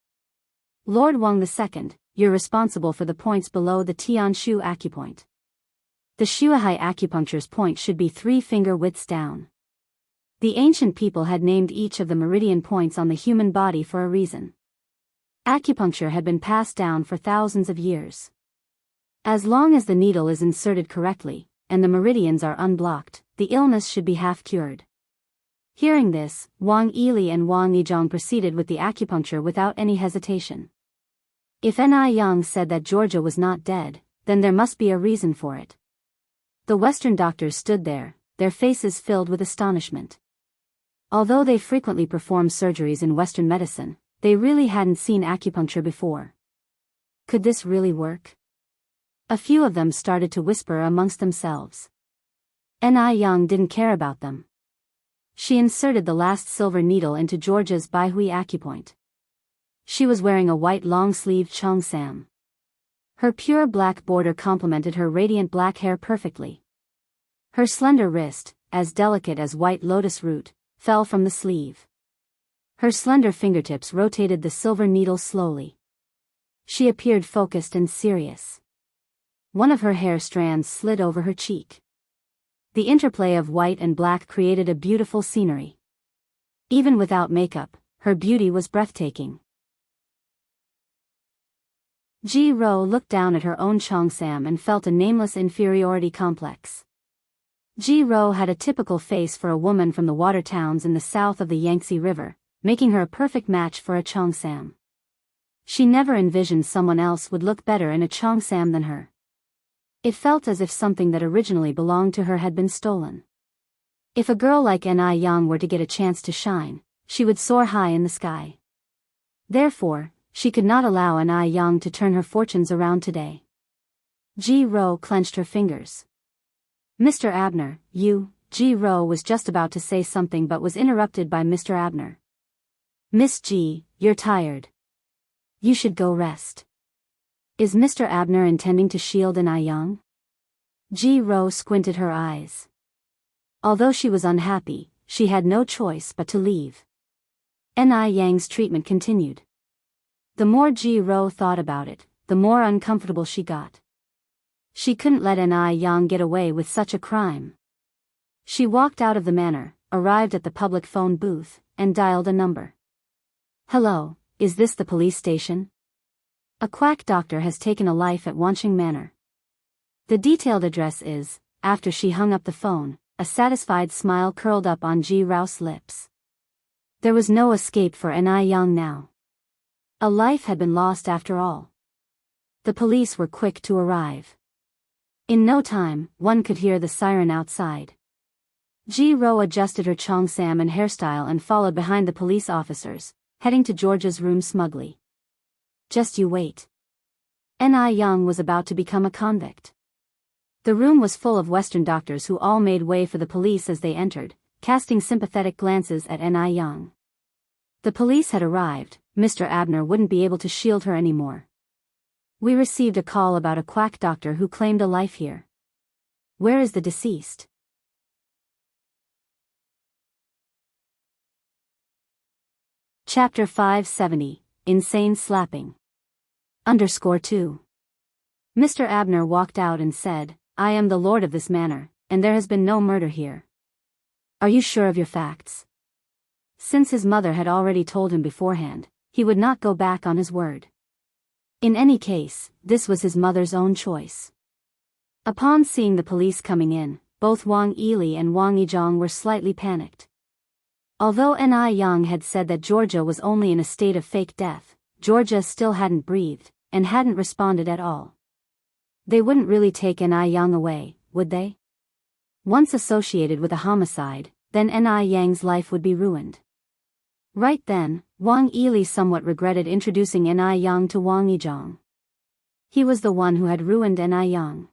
Lord Wang II, you're responsible for the points below the Tianshu acupoint. The Shuahai acupuncture's point should be 3-finger widths down. The ancient people had named each of the meridian points on the human body for a reason. Acupuncture had been passed down for thousands of years. As long as the needle is inserted correctly, and the meridians are unblocked, the illness should be half cured. Hearing this, Wang Yili and Wang Yizhong proceeded with the acupuncture without any hesitation. If N.I. Young said that Georgia was not dead, then there must be a reason for it. The Western doctors stood there, their faces filled with astonishment. Although they frequently performed surgeries in Western medicine, they really hadn't seen acupuncture before. Could this really work? A few of them started to whisper amongst themselves. N.I. Young didn't care about them. She inserted the last silver needle into Georgia's Baihui acupoint. She was wearing a white long-sleeved cheongsam. Her pure black border complemented her radiant black hair perfectly. Her slender wrist, as delicate as white lotus root, fell from the sleeve. Her slender fingertips rotated the silver needle slowly. She appeared focused and serious. One of her hair strands slid over her cheek. The interplay of white and black created a beautiful scenery. Even without makeup, her beauty was breathtaking. Ji Rao looked down at her own cheongsam and felt a nameless inferiority complex. Ji Rao had a typical face for a woman from the water towns in the south of the Yangtze River, making her a perfect match for a cheongsam. She never envisioned someone else would look better in a cheongsam than her. It felt as if something that originally belonged to her had been stolen. If a girl like N.I. Young were to get a chance to shine, she would soar high in the sky. Therefore, she could not allow N.I. Young to turn her fortunes around today. Ji Rao clenched her fingers. Mr. Abner, Ji Rao was just about to say something but was interrupted by Mr. Abner. Miss Ji, you're tired. You should go rest. Is Mr. Abner intending to shield N.I. Young? Ji Rao squinted her eyes. Although she was unhappy, she had no choice but to leave. N.I. Yang's treatment continued. The more Ji Rao thought about it, the more uncomfortable she got. She couldn't let N.I. Young get away with such a crime. She walked out of the manor, arrived at the public phone booth, and dialed a number. "Hello, is this the police station? A quack doctor has taken a life at Wanching Manor." The detailed address is. After she hung up the phone, a satisfied smile curled up on Ji Rao's lips. There was no escape for Ni Young now. A life had been lost after all. The police were quick to arrive. In no time, one could hear the siren outside. Ji Rao adjusted her cheongsam and hairstyle and followed behind the police officers, heading to Georgia's room smugly. Just you wait. Ni Young was about to become a convict. The room was full of Western doctors who all made way for the police as they entered, casting sympathetic glances at Ni Young. The police had arrived. Mr. Abner wouldn't be able to shield her anymore. "We received a call about a quack doctor who claimed a life here. Where is the deceased?" Chapter 570, Insane Slapping. _2. Mr. Abner walked out and said, "I am the lord of this manor, and there has been no murder here. Are you sure of your facts?" Since his mother had already told him beforehand, he would not go back on his word. In any case, this was his mother's own choice. Upon seeing the police coming in, both Wang Yili and Wang Yizhong were slightly panicked. Although Ni Young had said that Georgia was only in a state of fake death, Georgia still hadn't breathed, and hadn't responded at all. They wouldn't really take Ni Young away, would they? Once associated with a homicide, then Ni Yang's life would be ruined. Right then, Wang Yili somewhat regretted introducing Ni Young to Wang Yizhong. He was the one who had ruined Ni Young.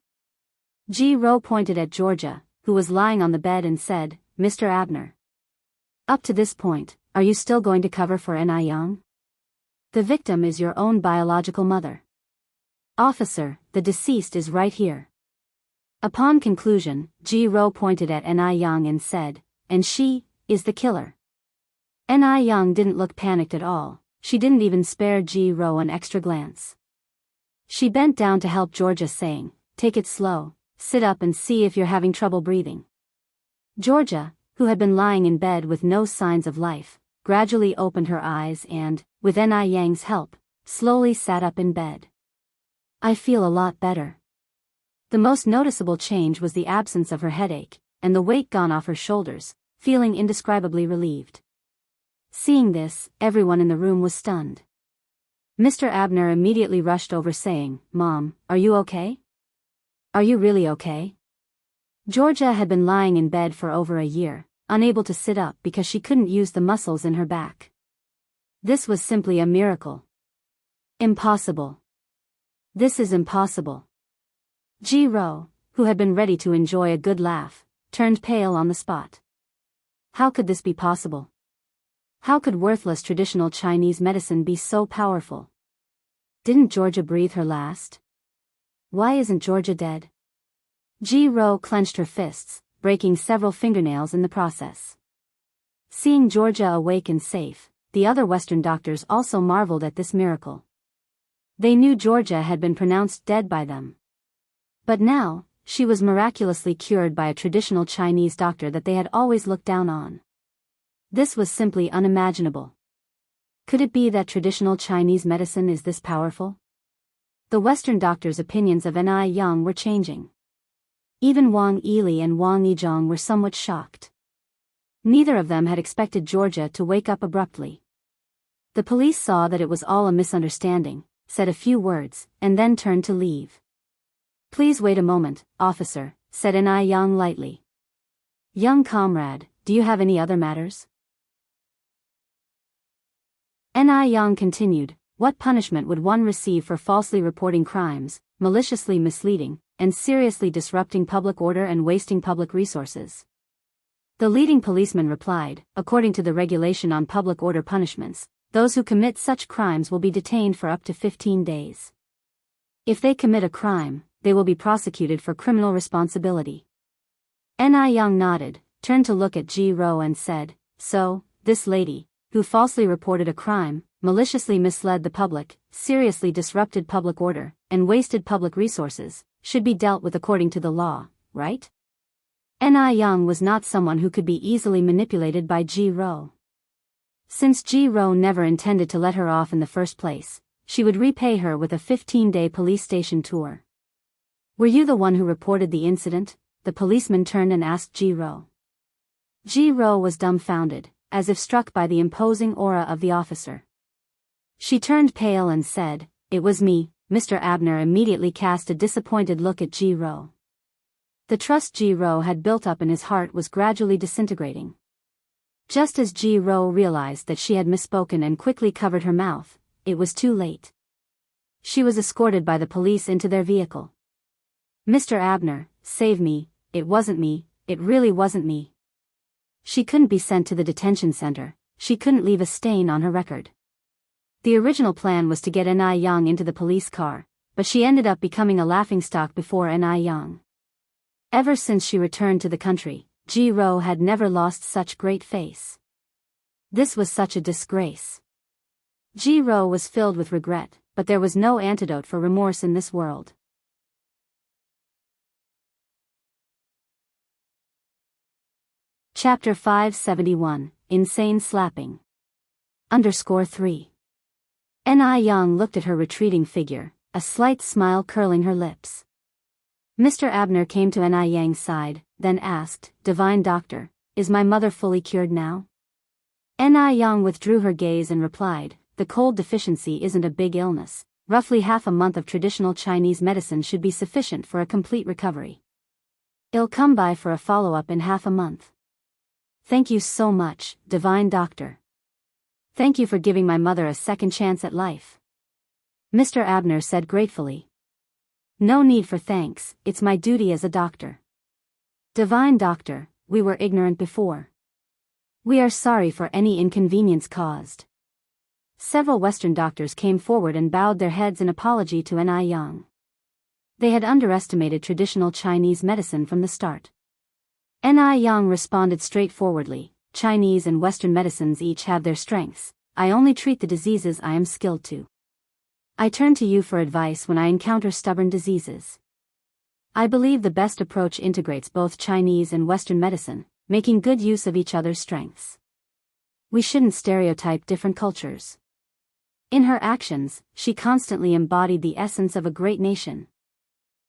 Ji Rao pointed at Georgia, who was lying on the bed and said, "Mr. Abner. Up to this point, are you still going to cover for Ni Young? The victim is your own biological mother. Officer, the deceased is right here." Upon conclusion, Ji Rao pointed at Ni Young and said, "And she is the killer." Ni Young didn't look panicked at all. She didn't even spare Ji Rao an extra glance. She bent down to help Georgia, saying, "Take it slow, sit up and see if you're having trouble breathing." Georgia, who had been lying in bed with no signs of life, gradually opened her eyes and, with Ni Yang's help, slowly sat up in bed. "I feel a lot better." The most noticeable change was the absence of her headache, and the weight gone off her shoulders, feeling indescribably relieved. Seeing this, everyone in the room was stunned. Mr. Abner immediately rushed over saying, "Mom, are you okay? Are you really okay?" Georgia had been lying in bed for over a year, unable to sit up because she couldn't use the muscles in her back. This was simply a miracle. Impossible. This is impossible. Ji Rao, who had been ready to enjoy a good laugh, turned pale on the spot. How could this be possible? How could worthless traditional Chinese medicine be so powerful? Didn't Georgia breathe her last? Why isn't Georgia dead? Ji Rao clenched her fists, breaking several fingernails in the process. Seeing Georgia awake and safe, the other Western doctors also marveled at this miracle. They knew Georgia had been pronounced dead by them. But now, she was miraculously cured by a traditional Chinese doctor that they had always looked down on. This was simply unimaginable. Could it be that traditional Chinese medicine is this powerful? The Western doctors' opinions of Ni Young were changing. Even Wang Yili and Wang Yizhong were somewhat shocked. Neither of them had expected Georgia to wake up abruptly. The police saw that it was all a misunderstanding, said a few words, and then turned to leave. "Please wait a moment, officer," said Ni Young lightly. "Young comrade, do you have any other matters?" Ni Young continued, "What punishment would one receive for falsely reporting crimes, maliciously misleading, and seriously disrupting public order and wasting public resources?" The leading policeman replied, "According to the regulation on public order punishments, those who commit such crimes will be detained for up to 15 days. If they commit a crime, they will be prosecuted for criminal responsibility." Ni Young nodded, turned to look at Ji Rao and said, "So, this lady, who falsely reported a crime, maliciously misled the public, seriously disrupted public order, and wasted public resources, should be dealt with according to the law, right?" Ni Young was not someone who could be easily manipulated by Ji Ro. Since Ji Ro never intended to let her off in the first place, she would repay her with a 15-day police station tour. "Were you the one who reported the incident?" the policeman turned and asked Ji Ro. Ji Ro was dumbfounded, as if struck by the imposing aura of the officer. She turned pale and said, "It was me." Mr. Abner immediately cast a disappointed look at Ji Ro. The trust Ji Ro had built up in his heart was gradually disintegrating. Just as Ji Ro realized that she had misspoken and quickly covered her mouth, it was too late. She was escorted by the police into their vehicle. "Mr. Abner, save me, it wasn't me, it really wasn't me." She couldn't be sent to the detention center, she couldn't leave a stain on her record. The original plan was to get Ni Young into the police car, but she ended up becoming a laughingstock before Ni Young. Ever since she returned to the country, Ji Ro had never lost such great face. This was such a disgrace. Ji Ro was filled with regret, but there was no antidote for remorse in this world. Chapter 571, Insane Slapping. _3. Ni Young looked at her retreating figure, a slight smile curling her lips. Mr. Abner came to Ni Yang's side, then asked, "Divine Doctor, is my mother fully cured now?" Ni Young withdrew her gaze and replied, "The cold deficiency isn't a big illness. Roughly half a month of traditional Chinese medicine should be sufficient for a complete recovery. I'll come by for a follow-up in half a month." "Thank you so much, Divine Doctor. Thank you for giving my mother a second chance at life," Mr. Abner said gratefully. "No need for thanks, it's my duty as a doctor. Divine Doctor, we were ignorant before. We are sorry for any inconvenience caused." Several Western doctors came forward and bowed their heads in apology to Ni Young. They had underestimated traditional Chinese medicine from the start. Ni Young responded straightforwardly, "Chinese and Western medicines each have their strengths. I only treat the diseases I am skilled to. I turn to you for advice when I encounter stubborn diseases. I believe the best approach integrates both Chinese and Western medicine, making good use of each other's strengths. We shouldn't stereotype different cultures." In her actions, she constantly embodied the essence of a great nation.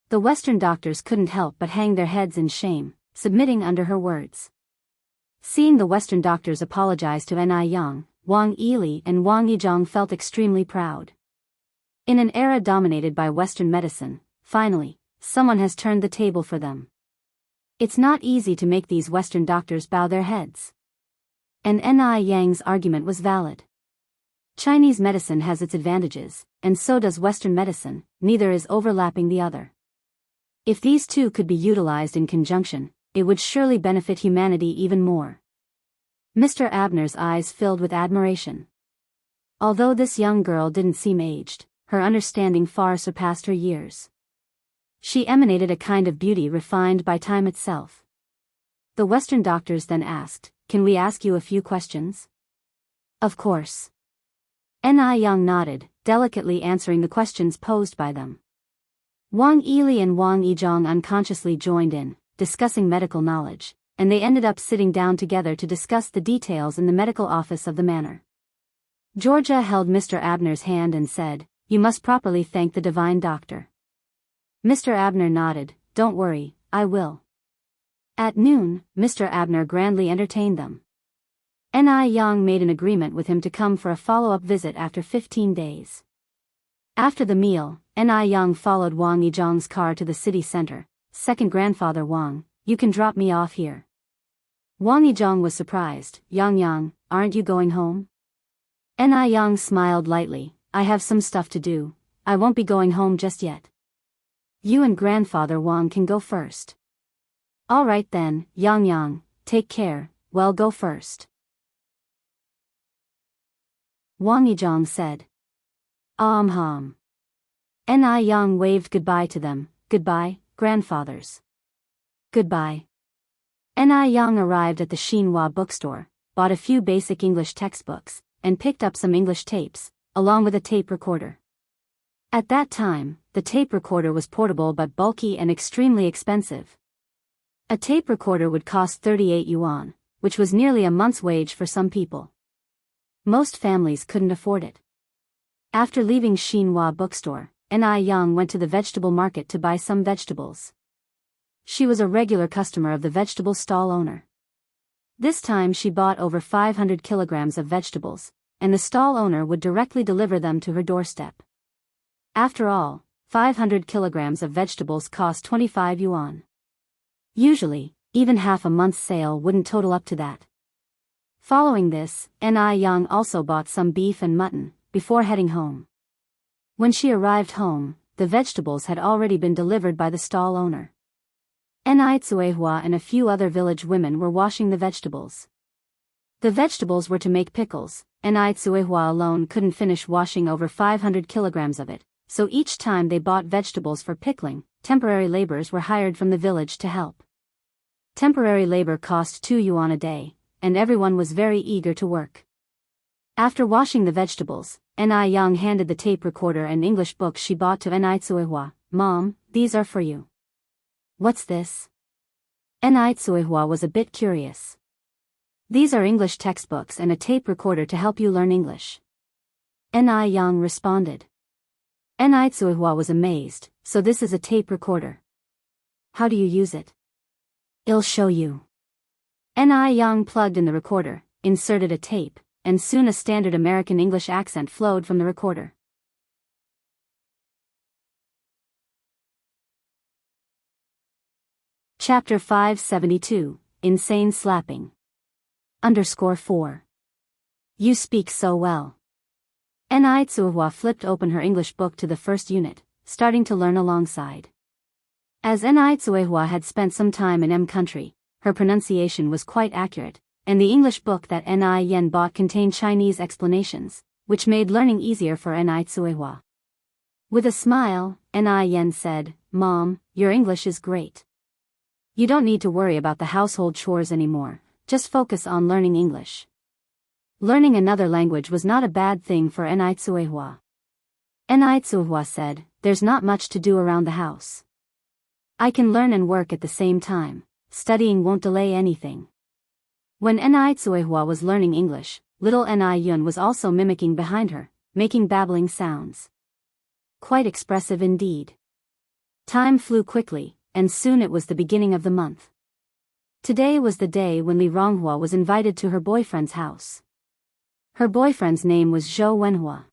The Western doctors couldn't help but hang their heads in shame, submitting under her words. Seeing the Western doctors apologize to Ni Young, Wang Yili and Wang Yizhong felt extremely proud. In an era dominated by Western medicine, finally, someone has turned the table for them. It's not easy to make these Western doctors bow their heads. And Ni Yang's argument was valid. Chinese medicine has its advantages, and so does Western medicine, neither is overlapping the other. If these two could be utilized in conjunction, it would surely benefit humanity even more. Mr. Abner's eyes filled with admiration. Although this young girl didn't seem aged, her understanding far surpassed her years. She emanated a kind of beauty refined by time itself. The Western doctors then asked, "Can we ask you a few questions?" "Of course." Ni Young nodded, delicately answering the questions posed by them. Wang Yili and Wang Yizhong unconsciously joined in, discussing medical knowledge, and they ended up sitting down together to discuss the details in the medical office of the manor. Georgia held Mr. Abner's hand and said, "You must properly thank the Divine Doctor." Mr. Abner nodded, "Don't worry, I will." At noon, Mr. Abner grandly entertained them. Ni Young made an agreement with him to come for a follow-up visit after 15 days. After the meal, Ni Young followed Wang Yizhong's car to the city center. "Second grandfather Wang, you can drop me off here." Wang Yizhong was surprised. Yang, aren't you going home?" Ni Young smiled lightly, "I have some stuff to do, I won't be going home just yet." "You and grandfather Wang can go first." "All right then, Yang, take care, well go first," Wang Yizhong said. Ni Young waved goodbye to them. "Goodbye, grandfathers." "Goodbye." Ni Young arrived at the Xinhua bookstore, bought a few basic English textbooks, and picked up some English tapes, along with a tape recorder. At that time, the tape recorder was portable but bulky and extremely expensive. A tape recorder would cost 38 yuan, which was nearly a month's wage for some people. Most families couldn't afford it. After leaving Xinhua bookstore, Ni Yang went to the vegetable market to buy some vegetables. She was a regular customer of the vegetable stall owner. This time she bought over 500 kilograms of vegetables, and the stall owner would directly deliver them to her doorstep. After all, 500 kilograms of vegetables cost 25 yuan. Usually, even half a month's sale wouldn't total up to that. Following this, Ni Yang also bought some beef and mutton, before heading home. When she arrived home, the vegetables had already been delivered by the stall owner. Ni Tsuehua and a few other village women were washing the vegetables. The vegetables were to make pickles, Ni Tsuehua alone couldn't finish washing over 500 kilograms of it, so each time they bought vegetables for pickling, temporary laborers were hired from the village to help. Temporary labor cost 2 yuan a day, and everyone was very eager to work. After washing the vegetables, Ni Yang handed the tape recorder and English book she bought to Ni Tsuehua. "Mom, these are for you." "What's this?" Ni Tsuehua was a bit curious. "These are English textbooks and a tape recorder to help you learn English," Ni Yang responded. Ni Tsuehua was amazed. "So this is a tape recorder. How do you use it?" "I'll show you." Ni Yang plugged in the recorder, inserted a tape, and soon a standard American English accent flowed from the recorder. Chapter 572, Insane Slapping. _4. You speak so well. Ni Tsuehua flipped open her English book to the first unit, starting to learn alongside. As Ni Tsuehua had spent some time in M country, her pronunciation was quite accurate, and the English book that Ni Yen bought contained Chinese explanations, which made learning easier for Ni Tsuehua. With a smile, Ni Yen said, "Mom, your English is great. You don't need to worry about the household chores anymore, just focus on learning English." Learning another language was not a bad thing for Ni Tsuehua. Ni Tsuehua said, "There's not much to do around the house. I can learn and work at the same time. Studying won't delay anything." When Ni Tsuehua was learning English, little Ni Yun was also mimicking behind her, making babbling sounds. Quite expressive indeed. Time flew quickly, and soon it was the beginning of the month. Today was the day when Li Ronghua was invited to her boyfriend's house. Her boyfriend's name was Zhou Wenhua.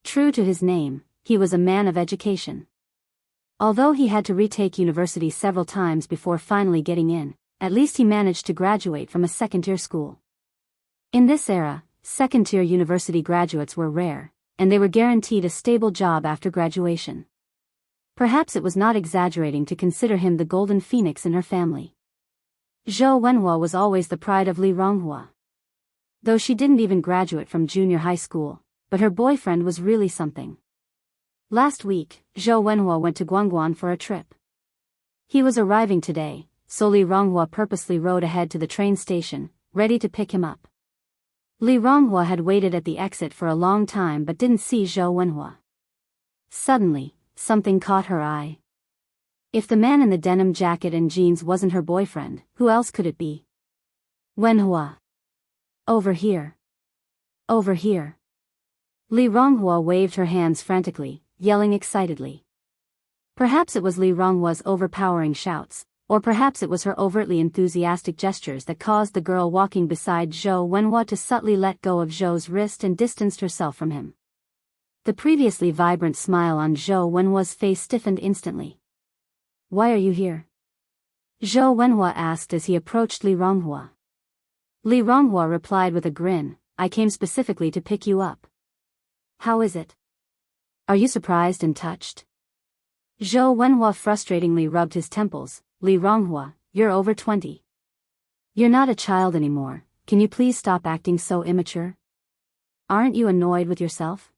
True to his name, he was a man of education. Although he had to retake university several times before finally getting in, at least he managed to graduate from a second-tier school. In this era, second-tier university graduates were rare, and they were guaranteed a stable job after graduation. Perhaps it was not exaggerating to consider him the golden phoenix in her family. Zhou Wenhua was always the pride of Li Ronghua. Though she didn't even graduate from junior high school, but her boyfriend was really something. Last week, Zhou Wenhua went to Guangguan for a trip. He was arriving today, so Li Ronghua purposely rode ahead to the train station, ready to pick him up. Li Ronghua had waited at the exit for a long time but didn't see Zhou Wenhua. Suddenly, something caught her eye. If the man in the denim jacket and jeans wasn't her boyfriend, who else could it be? "Wenhua. Over here. Over here." Li Ronghua waved her hands frantically, yelling excitedly. Perhaps it was Li Ronghua's overpowering shouts, or perhaps it was her overtly enthusiastic gestures that caused the girl walking beside Zhou Wenhua to subtly let go of Zhou's wrist and distanced herself from him. The previously vibrant smile on Zhou Wenhua's face stiffened instantly. "Why are you here?" Zhou Wenhua asked as he approached Li Ronghua. Li Ronghua replied with a grin, "I came specifically to pick you up." "How is it? Are you surprised and touched?" Zhou Wenhua frustratingly rubbed his temples. "Li Ronghua, you're over 20. You're not a child anymore, can you please stop acting so immature? Aren't you annoyed with yourself?"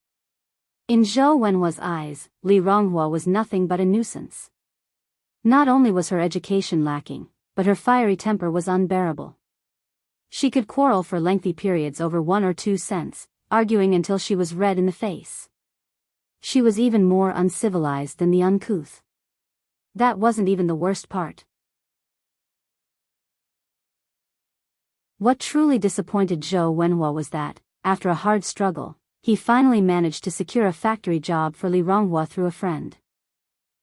In Zhou Wenhua's eyes, Li Ronghua was nothing but a nuisance. Not only was her education lacking, but her fiery temper was unbearable. She could quarrel for lengthy periods over 1 or 2 cents, arguing until she was red in the face. She was even more uncivilized than the uncouth. That wasn't even the worst part. What truly disappointed Zhou Wenhua was that, after a hard struggle, he finally managed to secure a factory job for Li Ronghua through a friend.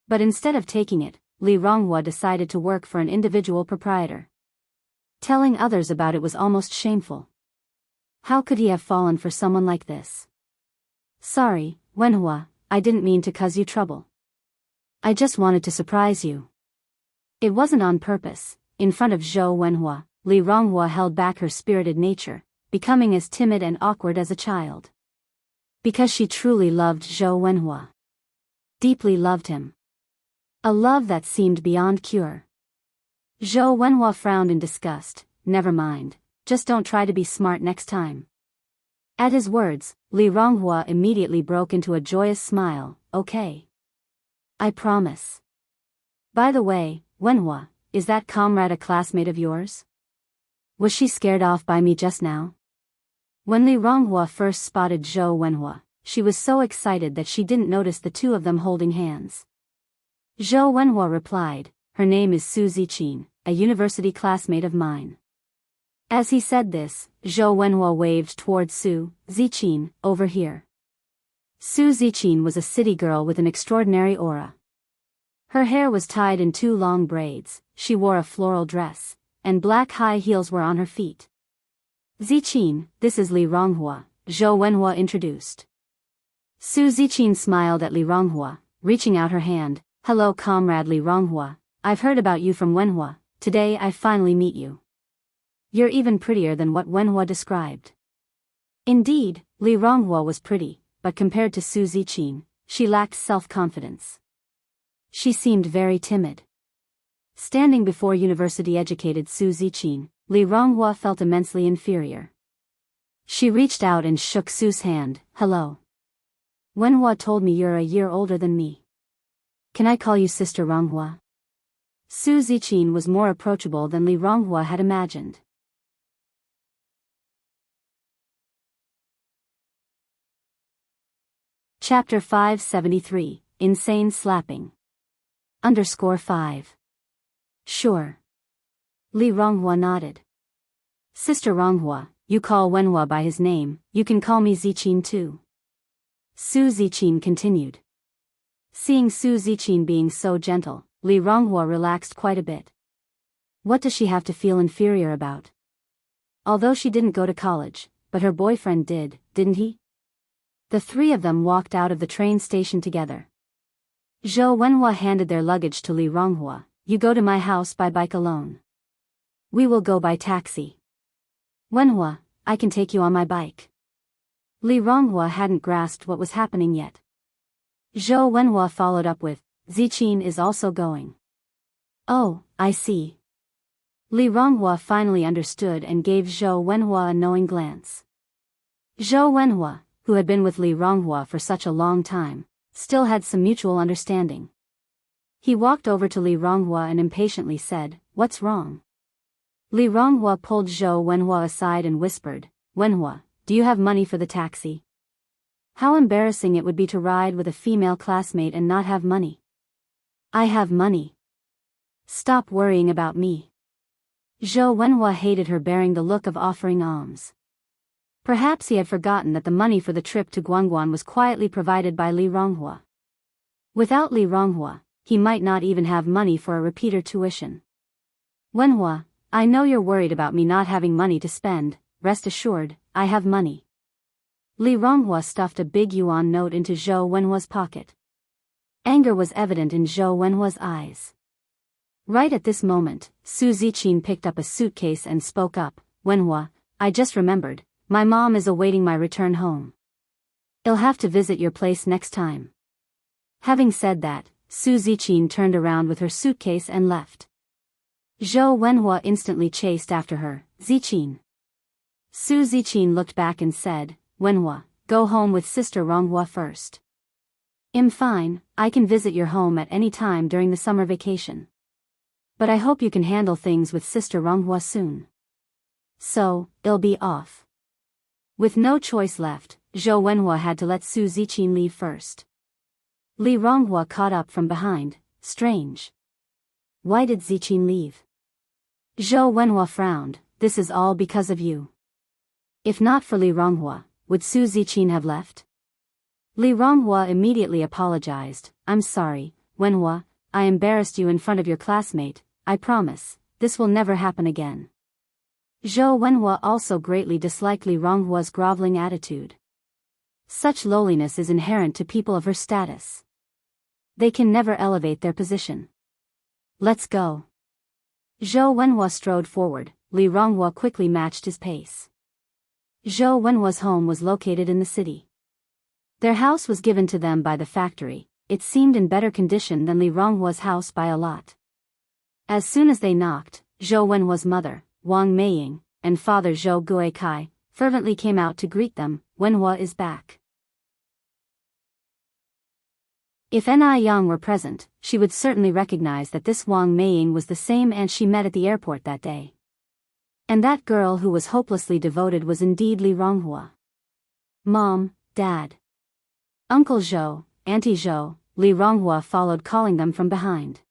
But instead of taking it, Li Ronghua decided to work for an individual proprietor. Telling others about it was almost shameful. How could he have fallen for someone like this? Sorry, Wenhua, I didn't mean to cause you trouble. I just wanted to surprise you. It wasn't on purpose. In front of Zhou Wenhua, Li Ronghua held back her spirited nature, becoming as timid and awkward as a child. Because she truly loved Zhou Wenhua. Deeply loved him. A love that seemed beyond cure. Zhou Wenhua frowned in disgust. Never mind, just don't try to be smart next time. At his words, Li Ronghua immediately broke into a joyous smile. Okay. I promise. By the way, Wenhua, is that comrade a classmate of yours? Was she scared off by me just now? When Li Ronghua first spotted Zhou Wenhua, she was so excited that she didn't notice the two of them holding hands. Zhou Wenhua replied, her name is Su Ziqin, a university classmate of mine. As he said this, Zhou Wenhua waved towards Su Ziqin, over here. Su Ziqin was a city girl with an extraordinary aura. Her hair was tied in 2 long braids, she wore a floral dress, and black high heels were on her feet. Ziqin, this is Li Ronghua, Zhou Wenhua introduced. Su Ziqin smiled at Li Ronghua, reaching out her hand. Hello comrade Li Ronghua, I've heard about you from Wenhua, today I finally meet you. You're even prettier than what Wenhua described. Indeed, Li Ronghua was pretty, but compared to Su Ziqin, she lacked self-confidence. She seemed very timid. Standing before university-educated Su Ziqin, Li Ronghua felt immensely inferior. She reached out and shook Su's hand. Hello. Wenhua told me you're a year older than me. Can I call you Sister Ronghua? Su Ziqin was more approachable than Li Ronghua had imagined. Chapter 573, Insane Slapping. _5. Sure. Li Ronghua nodded. Sister Ronghua, you call Wenhua by his name, you can call me Ziqin too. Su Ziqin continued. Seeing Su Ziqin being so gentle, Li Ronghua relaxed quite a bit. What does she have to feel inferior about? Although she didn't go to college, but her boyfriend did, didn't he? The three of them walked out of the train station together. Zhou Wenhua handed their luggage to Li Ronghua. You go to my house by bike alone. We will go by taxi. Wenhua, I can take you on my bike. Li Ronghua hadn't grasped what was happening yet. Zhou Wenhua followed up with, Ziqin is also going. Oh, I see. Li Ronghua finally understood and gave Zhou Wenhua a knowing glance. Zhou Wenhua, who had been with Li Ronghua for such a long time, still had some mutual understanding. He walked over to Li Ronghua and impatiently said, What's wrong? Li Ronghua pulled Zhou Wenhua aside and whispered, Wenhua, do you have money for the taxi? How embarrassing it would be to ride with a female classmate and not have money. I have money. Stop worrying about me. Zhou Wenhua hated her bearing the look of offering alms. Perhaps he had forgotten that the money for the trip to Guangguan was quietly provided by Li Ronghua. Without Li Ronghua, he might not even have money for a repeater tuition. Wenhua, I know you're worried about me not having money to spend, rest assured, I have money. Li Ronghua stuffed a big yuan note into Zhou Wenhua's pocket. Anger was evident in Zhou Wenhua's eyes. Right at this moment, Su Ziqin picked up a suitcase and spoke up, Wenhua, I just remembered, my mom is awaiting my return home. I'll have to visit your place next time. Having said that, Su Ziqin turned around with her suitcase and left. Zhou Wenhua instantly chased after her, Ziqin. Su Ziqin looked back and said, Wenhua, go home with Sister Ronghua first. Fine, I can visit your home at any time during the summer vacation. But I hope you can handle things with Sister Ronghua soon. So, I'll be off. With no choice left, Zhou Wenhua had to let Su Ziqin leave first. Li Ronghua caught up from behind, strange. Why did Ziqin leave? Zhou Wenhua frowned, this is all because of you. If not for Li Ronghua, would Su Ziqin have left? Li Ronghua immediately apologized. I'm sorry, Wenhua, I embarrassed you in front of your classmate. I promise, this will never happen again. Zhou Wenhua also greatly disliked Li Ronghua's groveling attitude. Such lowliness is inherent to people of her status. They can never elevate their position. Let's go. Zhou Wenhua strode forward. Li Ronghua quickly matched his pace. Zhou Wenhua's home was located in the city. Their house was given to them by the factory. It seemed in better condition than Li Ronghua's house by a lot. As soon as they knocked, Zhou Wenhua's mother, Wang Meiying, and father Zhou Guikai, fervently came out to greet them. Wenhua is back. If Ni Yang were present, she would certainly recognize that this Wang Meiying was the same aunt she met at the airport that day. And that girl who was hopelessly devoted was indeed Li Ronghua. Mom, Dad, Uncle Zhou, Auntie Zhou, Li Ronghua followed, calling them from behind.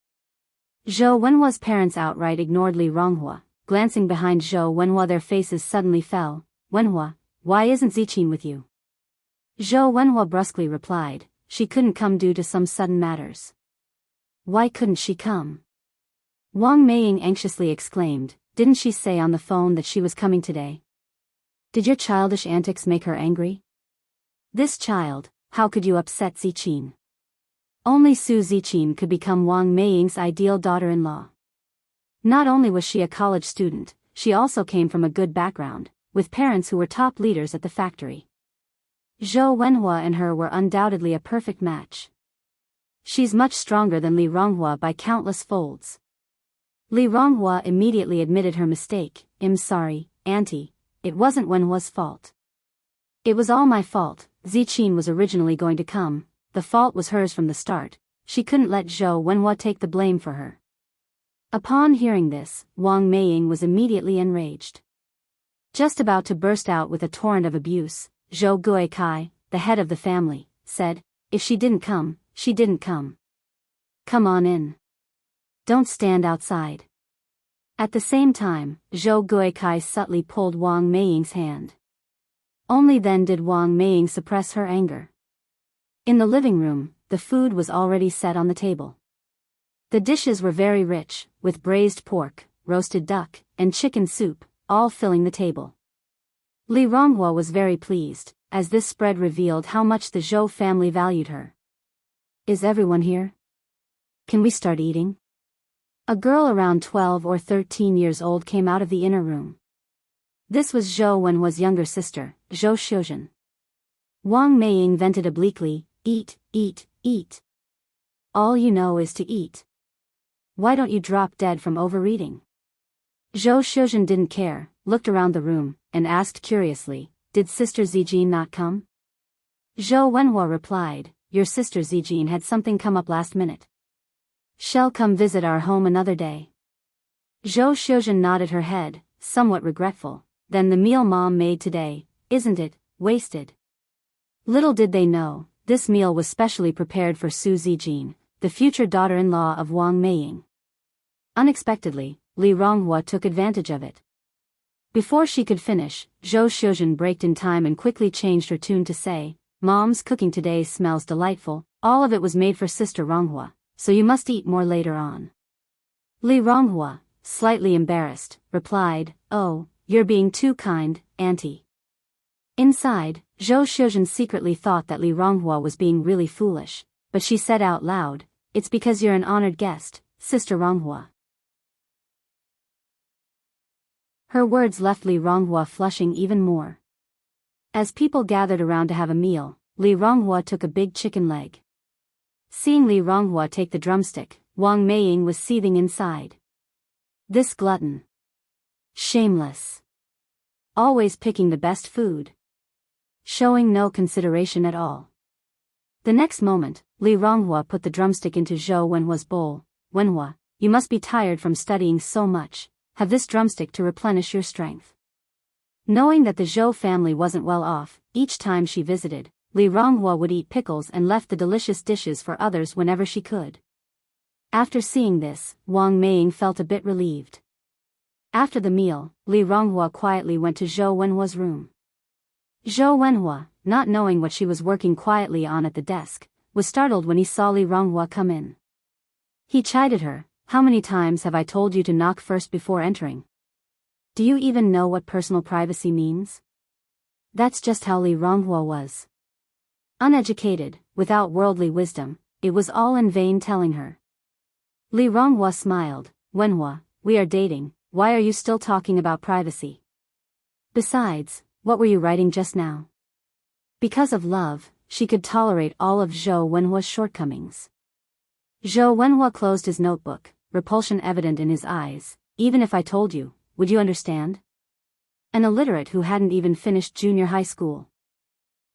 Zhou Wenhua's parents outright ignored Li Ronghua. Glancing behind Zhou Wenhua, their faces suddenly fell. Wenhua, why isn't Ziqin with you? Zhou Wenhua brusquely replied, she couldn't come due to some sudden matters. Why couldn't she come? Wang Meiying anxiously exclaimed, didn't she say on the phone that she was coming today? Did your childish antics make her angry? This child, how could you upset Ziqin? Only Su Ziqin could become Wang Meiying's ideal daughter-in-law. Not only was she a college student, she also came from a good background, with parents who were top leaders at the factory. Zhou Wenhua and her were undoubtedly a perfect match. She's much stronger than Li Ronghua by countless folds. Li Ronghua immediately admitted her mistake. I'm sorry, Auntie, it wasn't Wenhua's fault. It was all my fault. Ziqin was originally going to come, the fault was hers from the start. She couldn't let Zhou Wenhua take the blame for her. Upon hearing this, Wang Meiying was immediately enraged. Just about to burst out with a torrent of abuse, Zhou Guikai, the head of the family, said, if she didn't come, she didn't come. Come on in. Don't stand outside. At the same time, Zhou Guikai subtly pulled Wang Meiying's hand. Only then did Wang Meiying suppress her anger. In the living room, the food was already set on the table. The dishes were very rich, with braised pork, roasted duck, and chicken soup, all filling the table. Li Ronghua was very pleased, as this spread revealed how much the Zhou family valued her. Is everyone here? Can we start eating? A girl around 12 or 13 years old came out of the inner room. This was Zhou Wenhua's younger sister, Zhou Xiuzhen. Wang Meiying vented obliquely, eat, eat, eat. All you know is to eat. Why don't you drop dead from overeating? Zhou Xiuzhen didn't care, looked around the room, and asked curiously, did Sister Ziqin not come? Zhou Wenhua replied, your sister Ziqin had something come up last minute. She'll come visit our home another day. Zhou Xiuzhen nodded her head, somewhat regretful. Then the meal Mom made today, isn't it, wasted? Little did they know, this meal was specially prepared for Su Ziqin, the future daughter-in-law of Wang Meiying. Unexpectedly, Li Ronghua took advantage of it. Before she could finish, Zhou Xiuzhen braked in time and quickly changed her tune to say, Mom's cooking today smells delightful, all of it was made for Sister Ronghua, so you must eat more later on. Li Ronghua, slightly embarrassed, replied, oh, you're being too kind, Auntie. Inside, Zhou Xiuzhen secretly thought that Li Ronghua was being really foolish, but she said out loud, it's because you're an honored guest, Sister Ronghua. Her words left Li Ronghua flushing even more. As people gathered around to have a meal, Li Ronghua took a big chicken leg. Seeing Li Ronghua take the drumstick, Wang Meiying was seething inside. This glutton. Shameless. Always picking the best food. Showing no consideration at all. The next moment, Li Ronghua put the drumstick into Zhou Wenhua's bowl. Wenhua, you must be tired from studying so much. Have this drumstick to replenish your strength. Knowing that the Zhou family wasn't well off, each time she visited, Li Ronghua would eat pickles and left the delicious dishes for others whenever she could. After seeing this, Wang Meiying felt a bit relieved. After the meal, Li Ronghua quietly went to Zhou Wenhua's room. Zhou Wenhua, not knowing what she was working quietly on at the desk, was startled when he saw Li Ronghua come in. He chided her, "How many times have I told you to knock first before entering? Do you even know what personal privacy means?" That's just how Li Ronghua was. Uneducated, without worldly wisdom, it was all in vain telling her. Li Ronghua smiled. "Wenhua, we are dating, why are you still talking about privacy? Besides, what were you writing just now?" Because of love, she could tolerate all of Zhou Wenhua's shortcomings. Zhou Wenhua closed his notebook, repulsion evident in his eyes. "Even if I told you, would you understand? An illiterate who hadn't even finished junior high school."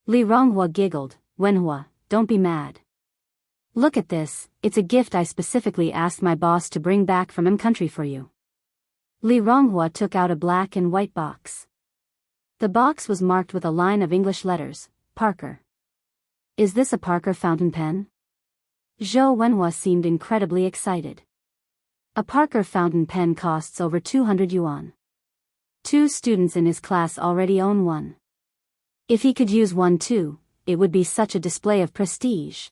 Li Ronghua giggled. "Wenhua, don't be mad. Look at this, it's a gift I specifically asked my boss to bring back from country for you." Li Ronghua took out a black and white box. The box was marked with a line of English letters, Parker. "Is this a Parker fountain pen?" Zhou Wenhua seemed incredibly excited. A Parker fountain pen costs over 200 yuan. 2 students in his class already own one. If he could use one too, it would be such a display of prestige.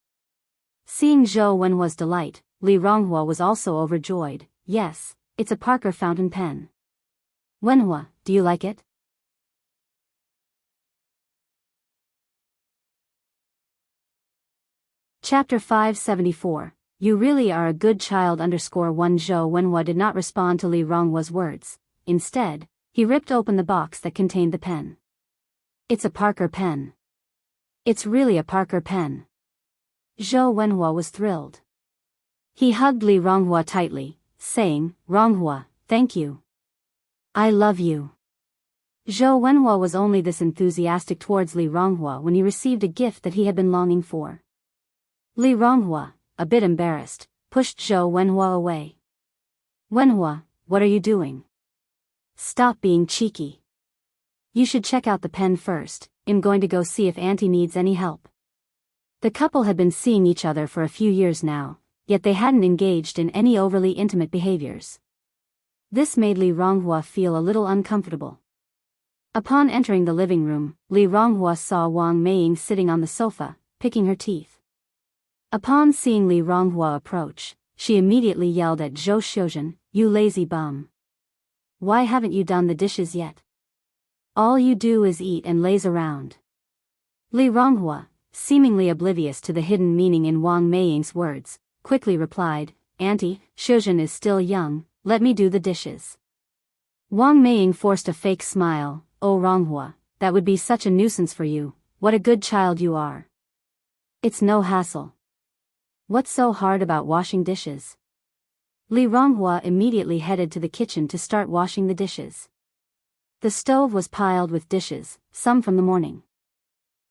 Seeing Zhou Wenhua's delight, Li Ronghua was also overjoyed. "Yes, it's a Parker fountain pen. Wenhua, do you like it?" Chapter 574, You Really Are a Good Child _1 Zhou Wenhua did not respond to Li Ronghua's words. Instead, he ripped open the box that contained the pen. "It's a Parker pen. It's really a Parker pen." Zhou Wenhua was thrilled. He hugged Li Ronghua tightly, saying, "Ronghua, thank you. I love you." Zhou Wenhua was only this enthusiastic towards Li Ronghua when he received a gift that he had been longing for. Li Ronghua, a bit embarrassed, pushed Zhou Wenhua away. "Wenhua, what are you doing? Stop being cheeky. You should check out the pen first. I'm going to go see if Auntie needs any help." The couple had been seeing each other for a few years now, yet they hadn't engaged in any overly intimate behaviors. This made Li Ronghua feel a little uncomfortable. Upon entering the living room, Li Ronghua saw Wang Meiying sitting on the sofa, picking her teeth. Upon seeing Li Ronghua approach, she immediately yelled at Zhou Xiuzhen, "You lazy bum. Why haven't you done the dishes yet? All you do is eat and laze around." Li Ronghua, seemingly oblivious to the hidden meaning in Wang Meiying's words, quickly replied, "Auntie, Xiuzhen is still young, let me do the dishes." Wang Meiying forced a fake smile. "Oh Ronghua, that would be such a nuisance for you, what a good child you are. It's no hassle. What's so hard about washing dishes?" Li Ronghua immediately headed to the kitchen to start washing the dishes. The stove was piled with dishes, some from the morning.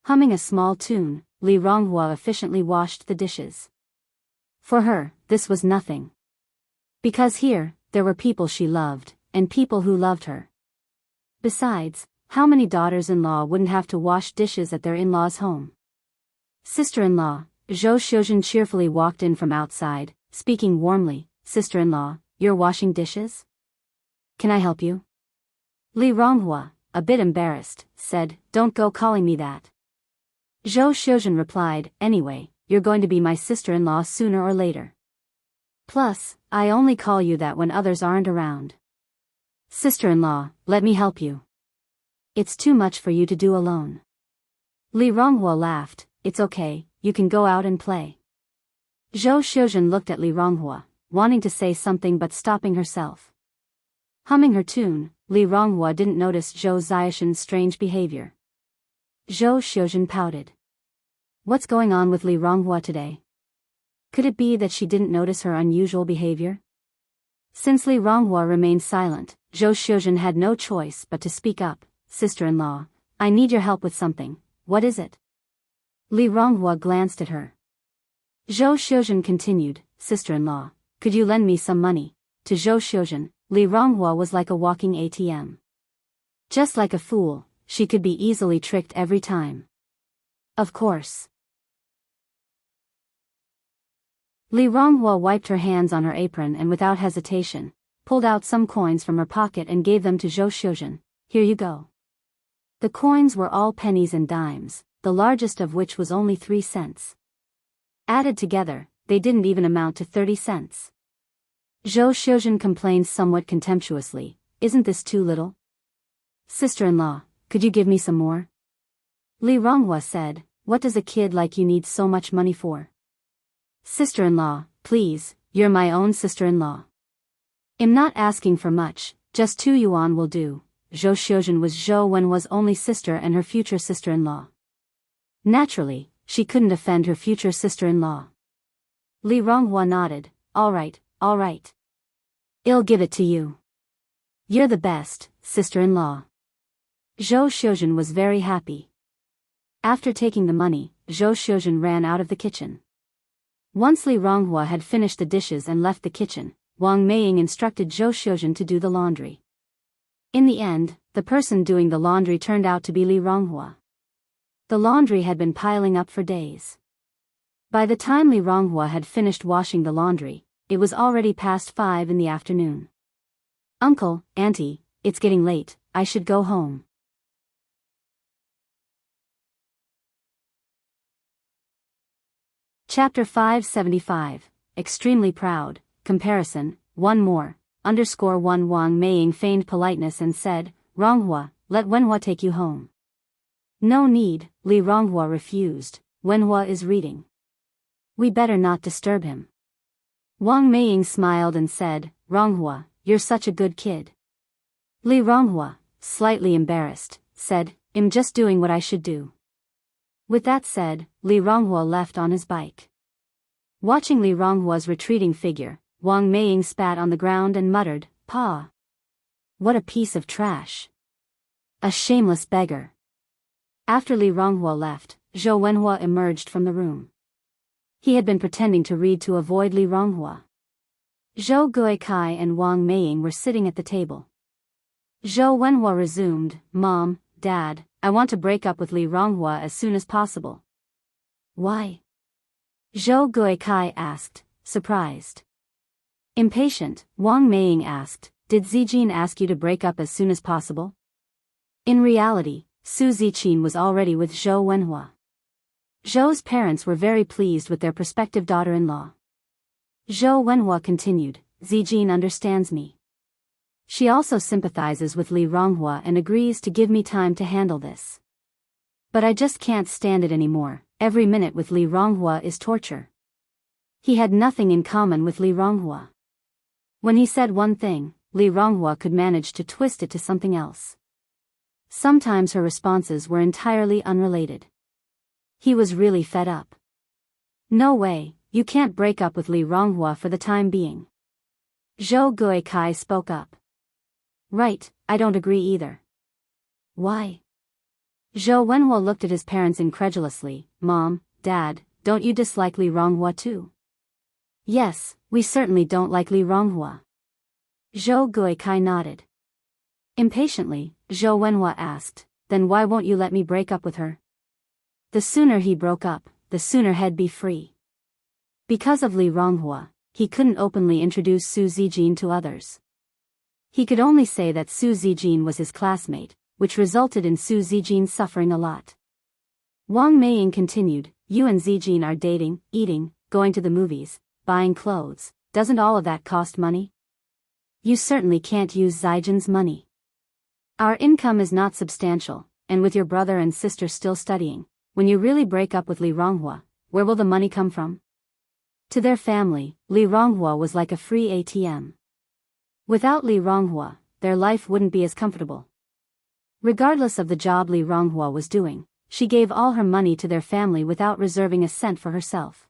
Humming a small tune, Li Ronghua efficiently washed the dishes. For her, this was nothing. Because here, there were people she loved, and people who loved her. Besides, how many daughters-in-law wouldn't have to wash dishes at their in-laws' home? "Sister-in-law," Zhou Xiuzhen cheerfully walked in from outside, speaking warmly. "Sister-in-law, you're washing dishes? Can I help you?" Li Ronghua, a bit embarrassed, said, "Don't go calling me that." Zhou Xiuzhen replied, "Anyway, you're going to be my sister-in-law sooner or later. Plus, I only call you that when others aren't around. Sister-in-law, let me help you. It's too much for you to do alone." Li Ronghua laughed. "It's okay, you can go out and play." Zhou Xiuzhen looked at Li Ronghua, wanting to say something but stopping herself. Humming her tune, Li Ronghua didn't notice Zhou Xiuzhen's strange behavior. Zhou Xiuzhen pouted. What's going on with Li Ronghua today? Could it be that she didn't notice her unusual behavior? Since Li Ronghua remained silent, Zhou Xiuzhen had no choice but to speak up. "Sister-in-law, I need your help with something. What is it?" Li Ronghua glanced at her. Zhou Xiuzhen continued, "Sister-in-law, could you lend me some money?" To Zhou Xiuzhen, Li Ronghua was like a walking ATM. Just like a fool, she could be easily tricked every time. Of course. Li Ronghua wiped her hands on her apron and without hesitation, pulled out some coins from her pocket and gave them to Zhou Xiuzhen. Here you go. The coins were all pennies and dimes, the largest of which was only 3 cents. Added together, they didn't even amount to 30 cents. Zhou Xiuzhen complained somewhat contemptuously, isn't this too little? Sister-in-law, could you give me some more? Li Ronghua said, what does a kid like you need so much money for? Sister-in-law, please, you're my own sister-in-law. I'm not asking for much, just 2 yuan will do. Zhou Xiuzhen was Zhou Wenhua's only sister and her future sister-in-law. Naturally, she couldn't offend her future sister-in-law. Li Ronghua nodded, all right. I'll give it to you. You're the best, sister-in-law. Zhou Xiuzhen was very happy. After taking the money, Zhou Xiuzhen ran out of the kitchen. Once Li Ronghua had finished the dishes and left the kitchen, Wang Meiying instructed Zhou Xiuzhen to do the laundry. In the end, the person doing the laundry turned out to be Li Ronghua. The laundry had been piling up for days. By the time Li Ronghua had finished washing the laundry, it was already past 5 in the afternoon. Uncle, Auntie, it's getting late, I should go home. Chapter 575, Extremely Proud, Comparison, One More, _1 Wang Meiying feigned politeness and said, Ronghua, let Wenhua take you home. No need, Li Ronghua refused, Wenhua is reading. We better not disturb him. Wang Meiying smiled and said, Ronghua, you're such a good kid. Li Ronghua, slightly embarrassed, said, I'm just doing what I should do. With that said, Li Ronghua left on his bike. Watching Li Ronghua's retreating figure, Wang Meiying spat on the ground and muttered, Pa! What a piece of trash! A shameless beggar! After Li Ronghua left, Zhou Wenhua emerged from the room. He had been pretending to read to avoid Li Ronghua. Zhou Guikai and Wang Meiying were sitting at the table. Zhou Wenhua resumed, Mom, Dad, I want to break up with Li Ronghua as soon as possible. Why? Zhou Guikai asked, surprised. Impatient, Wang Meiying asked, did Zijin ask you to break up as soon as possible? In reality, Su Ziqin was already with Zhou Wenhua. Zhou's parents were very pleased with their prospective daughter-in-law. Zhou Wenhua continued, Zijin understands me. She also sympathizes with Li Ronghua and agrees to give me time to handle this. But I just can't stand it anymore, every minute with Li Ronghua is torture. He had nothing in common with Li Ronghua. When he said one thing, Li Ronghua could manage to twist it to something else. Sometimes her responses were entirely unrelated. He was really fed up. No way, you can't break up with Li Ronghua for the time being. Zhou Guikai spoke up. Right, I don't agree either. Why? Zhou Wenhua looked at his parents incredulously, Mom, Dad, don't you dislike Li Ronghua too? Yes, we certainly don't like Li Ronghua. Zhou Guikai nodded. Impatiently, Zhou Wenhua asked, then why won't you let me break up with her? The sooner he broke up, the sooner he'd be free. Because of Li Ronghua, he couldn't openly introduce Su Zijin to others. He could only say that Su Zijin was his classmate, which resulted in Su Zijin suffering a lot. Wang Meiying continued, you and Zijin are dating, eating, going to the movies, buying clothes, doesn't all of that cost money? You certainly can't use Zijin's money. Our income is not substantial, and with your brother and sister still studying, when you really break up with Li Ronghua, where will the money come from? To their family, Li Ronghua was like a free ATM. Without Li Ronghua, their life wouldn't be as comfortable. Regardless of the job Li Ronghua was doing, she gave all her money to their family without reserving a cent for herself.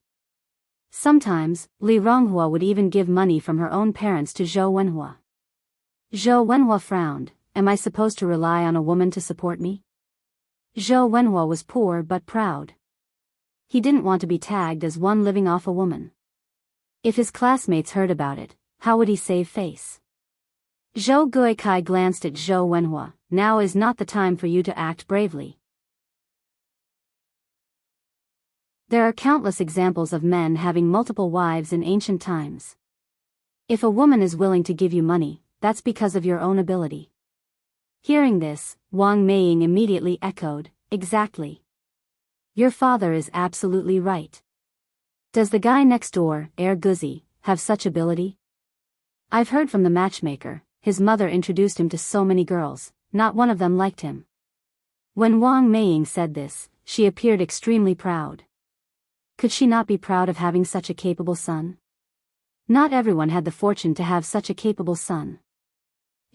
Sometimes, Li Ronghua would even give money from her own parents to Zhou Wenhua. Zhou Wenhua frowned, am I supposed to rely on a woman to support me? Zhou Wenhua was poor but proud. He didn't want to be tagged as one living off a woman. If his classmates heard about it, how would he save face? Zhou Guikai glanced at Zhou Wenhua, now is not the time for you to act bravely. There are countless examples of men having multiple wives in ancient times. If a woman is willing to give you money, that's because of your own ability. Hearing this, Wang Meiying immediately echoed, exactly. Your father is absolutely right. Does the guy next door, Guzi, have such ability? I've heard from the matchmaker, his mother introduced him to so many girls, not one of them liked him. When Wang Meiying said this, she appeared extremely proud. Could she not be proud of having such a capable son? Not everyone had the fortune to have such a capable son.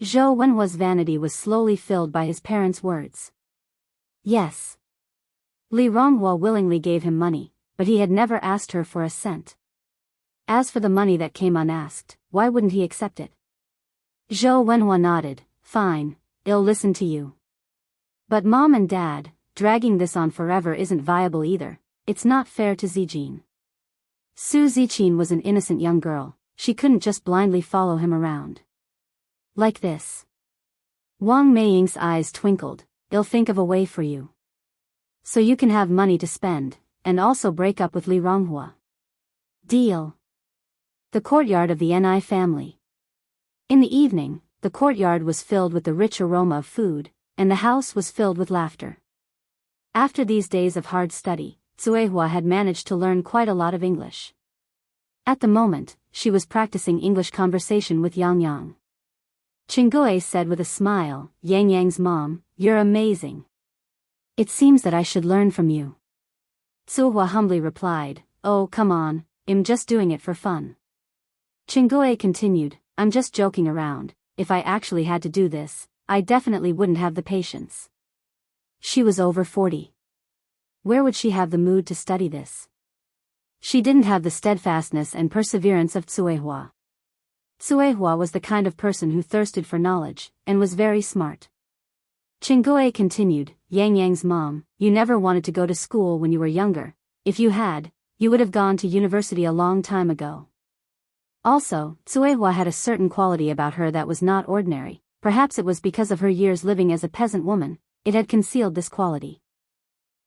Zhou Wenhua's vanity was slowly filled by his parents' words. Yes. Li Ronghua willingly gave him money, but he had never asked her for a cent. As for the money that came unasked, why wouldn't he accept it? Zhou Wenhua nodded, fine, I'll listen to you. But mom and dad, dragging this on forever isn't viable either, it's not fair to Zijin. Su Ziqin was an innocent young girl, she couldn't just blindly follow him around. Like this. Wang Meiying's eyes twinkled, I'll think of a way for you. So you can have money to spend, and also break up with Li Ronghua. Deal. The courtyard of the Ni family. In the evening, the courtyard was filled with the rich aroma of food, and the house was filled with laughter. After these days of hard study, Cuehua had managed to learn quite a lot of English. At the moment, she was practicing English conversation with Yang Yang. Chingue said with a smile, Yang Yang's mom, you're amazing. It seems that I should learn from you. Cuehua humbly replied, oh come on, I'm just doing it for fun. Chingue continued, I'm just joking around, if I actually had to do this, I definitely wouldn't have the patience. She was over 40. Where would she have the mood to study this? She didn't have the steadfastness and perseverance of Cuehua. Cuehua was the kind of person who thirsted for knowledge, and was very smart. Chingue continued, Yang Yang's mom, you never wanted to go to school when you were younger, if you had, you would have gone to university a long time ago. Also, Cuehua had a certain quality about her that was not ordinary, perhaps it was because of her years living as a peasant woman, it had concealed this quality.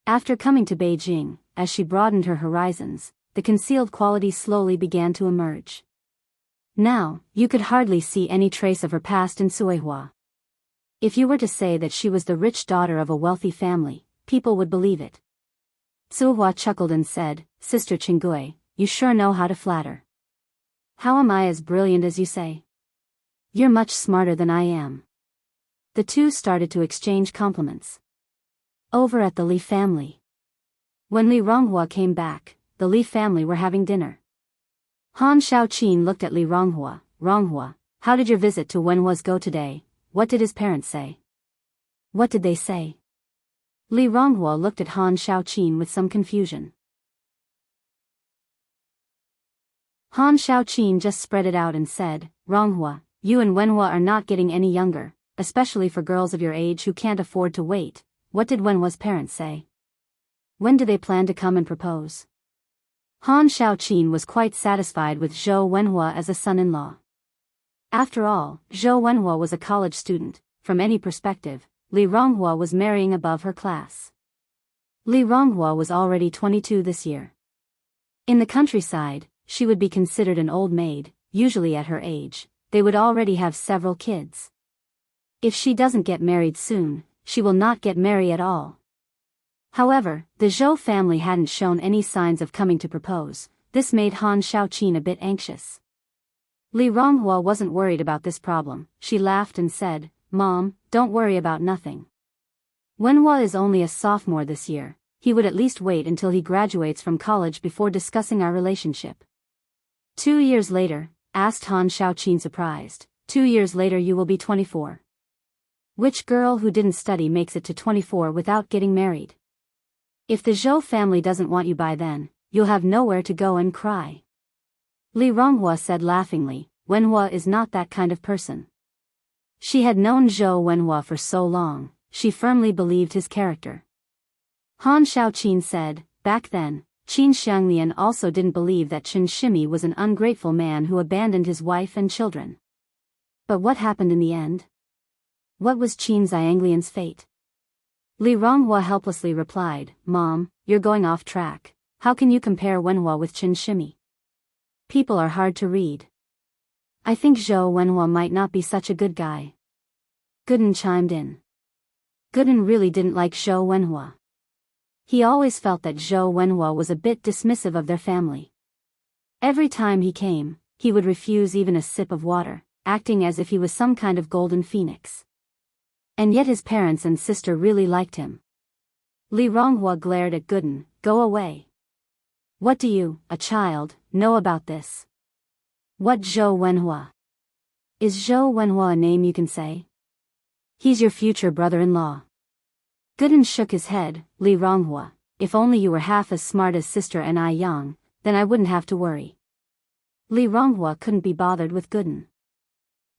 After coming to Beijing, as she broadened her horizons, the concealed quality slowly began to emerge. Now, you could hardly see any trace of her past in Cuehua. If you were to say that she was the rich daughter of a wealthy family, people would believe it. Cuehua chuckled and said, Sister Chingue, you sure know how to flatter. How am I as brilliant as you say? You're much smarter than I am. The two started to exchange compliments. Over at the Li family. When Li Ronghua came back, the Li family were having dinner. Han Shaoqin looked at Li Ronghua, Ronghua, how did your visit to Wenhua's go today? What did his parents say? What did they say? Li Ronghua looked at Han Shaoqin with some confusion. Han Shaoqin just spread it out and said, Ronghua, you and Wenhua are not getting any younger, especially for girls of your age who can't afford to wait. What did Wenhua's parents say? When do they plan to come and propose? Han Shaoqin was quite satisfied with Zhou Wenhua as a son-in-law. After all, Zhou Wenhua was a college student, from any perspective, Li Ronghua was marrying above her class. Li Ronghua was already 22 this year. In the countryside, she would be considered an old maid, usually at her age, they would already have several kids. If she doesn't get married soon, she will not get married at all. However, the Zhou family hadn't shown any signs of coming to propose, this made Han Shaoqin a bit anxious. Li Ronghua wasn't worried about this problem, she laughed and said, Mom, don't worry about nothing. Wenhua is only a sophomore this year, he would at least wait until he graduates from college before discussing our relationship. 2 years later, asked Han Shaoqin surprised, 2 years later you will be 24. Which girl who didn't study makes it to 24 without getting married? If the Zhou family doesn't want you by then, you'll have nowhere to go and cry. Li Ronghua said laughingly, Wenhua is not that kind of person. She had known Zhou Wenhua for so long, she firmly believed his character. Han Shaoqin said, back then, Qin Xianglian also didn't believe that Chen Shimi was an ungrateful man who abandoned his wife and children. But what happened in the end? What was Qin Xianglian's fate? Li Ronghua helplessly replied, Mom, you're going off track. How can you compare Wenhua with Chen Shimi? People are hard to read. I think Zhou Wenhua might not be such a good guy. Gooden chimed in. Gooden really didn't like Zhou Wenhua. He always felt that Zhou Wenhua was a bit dismissive of their family. Every time he came, he would refuse even a sip of water, acting as if he was some kind of golden phoenix. And yet his parents and sister really liked him. Li Ronghua glared at Gooden. Go away. What do you, a child, know about this? What Zhou Wenhua? Is Zhou Wenhua a name you can say? He's your future brother-in-law. Gooden shook his head. Li Ronghua, if only you were half as smart as sister and I Yang, then I wouldn't have to worry. Li Ronghua couldn't be bothered with Gooden.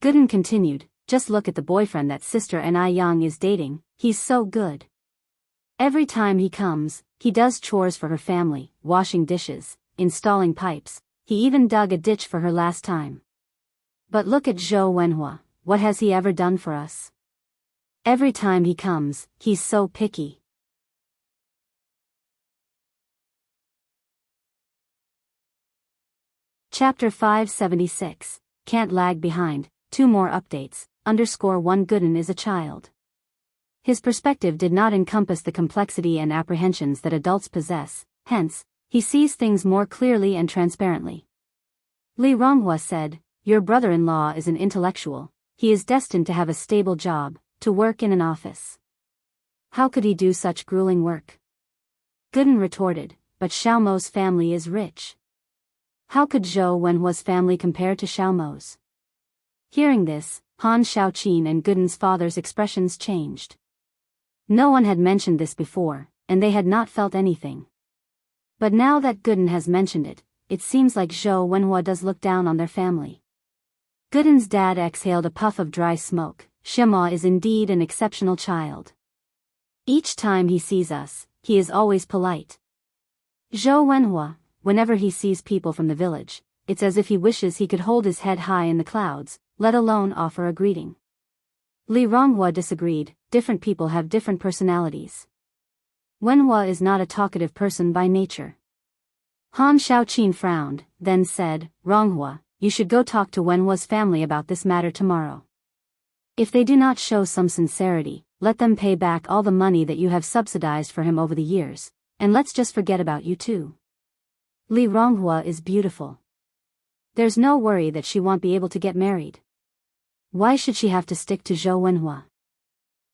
Gooden continued, just look at the boyfriend that sister and I Yang is dating, he's so good. Every time he comes, he does chores for her family, washing dishes, installing pipes, he even dug a ditch for her last time. But look at Zhou Wenhua, what has he ever done for us? Every time he comes, he's so picky. Chapter 576, Can't lag behind, 2 more updates, _1 Gooden is a child. His perspective did not encompass the complexity and apprehensions that adults possess, hence, he sees things more clearly and transparently. Li Ronghua said, your brother-in-law is an intellectual, he is destined to have a stable job, to work in an office. How could he do such grueling work? Gooden retorted, but Xiaomo's family is rich. How could Zhou Wenhua's family compare to Xiaomo's? Hearing this, Han Xiaoqin and Gooden's father's expressions changed. No one had mentioned this before, and they had not felt anything. But now that Gooden has mentioned it, it seems like Zhou Wenhua does look down on their family. Gooden's dad exhaled a puff of dry smoke. Shima is indeed an exceptional child. Each time he sees us, he is always polite. Zhou Wenhua, whenever he sees people from the village, it's as if he wishes he could hold his head high in the clouds, let alone offer a greeting. Li Ronghua disagreed, different people have different personalities. Wenhua is not a talkative person by nature. Han Xiaoqin frowned, then said, Ronghua, you should go talk to Wenhua's family about this matter tomorrow. If they do not show some sincerity, let them pay back all the money that you have subsidized for him over the years, and let's just forget about you too. Li Ronghua is beautiful. There's no worry that she won't be able to get married. Why should she have to stick to Zhou Wenhua?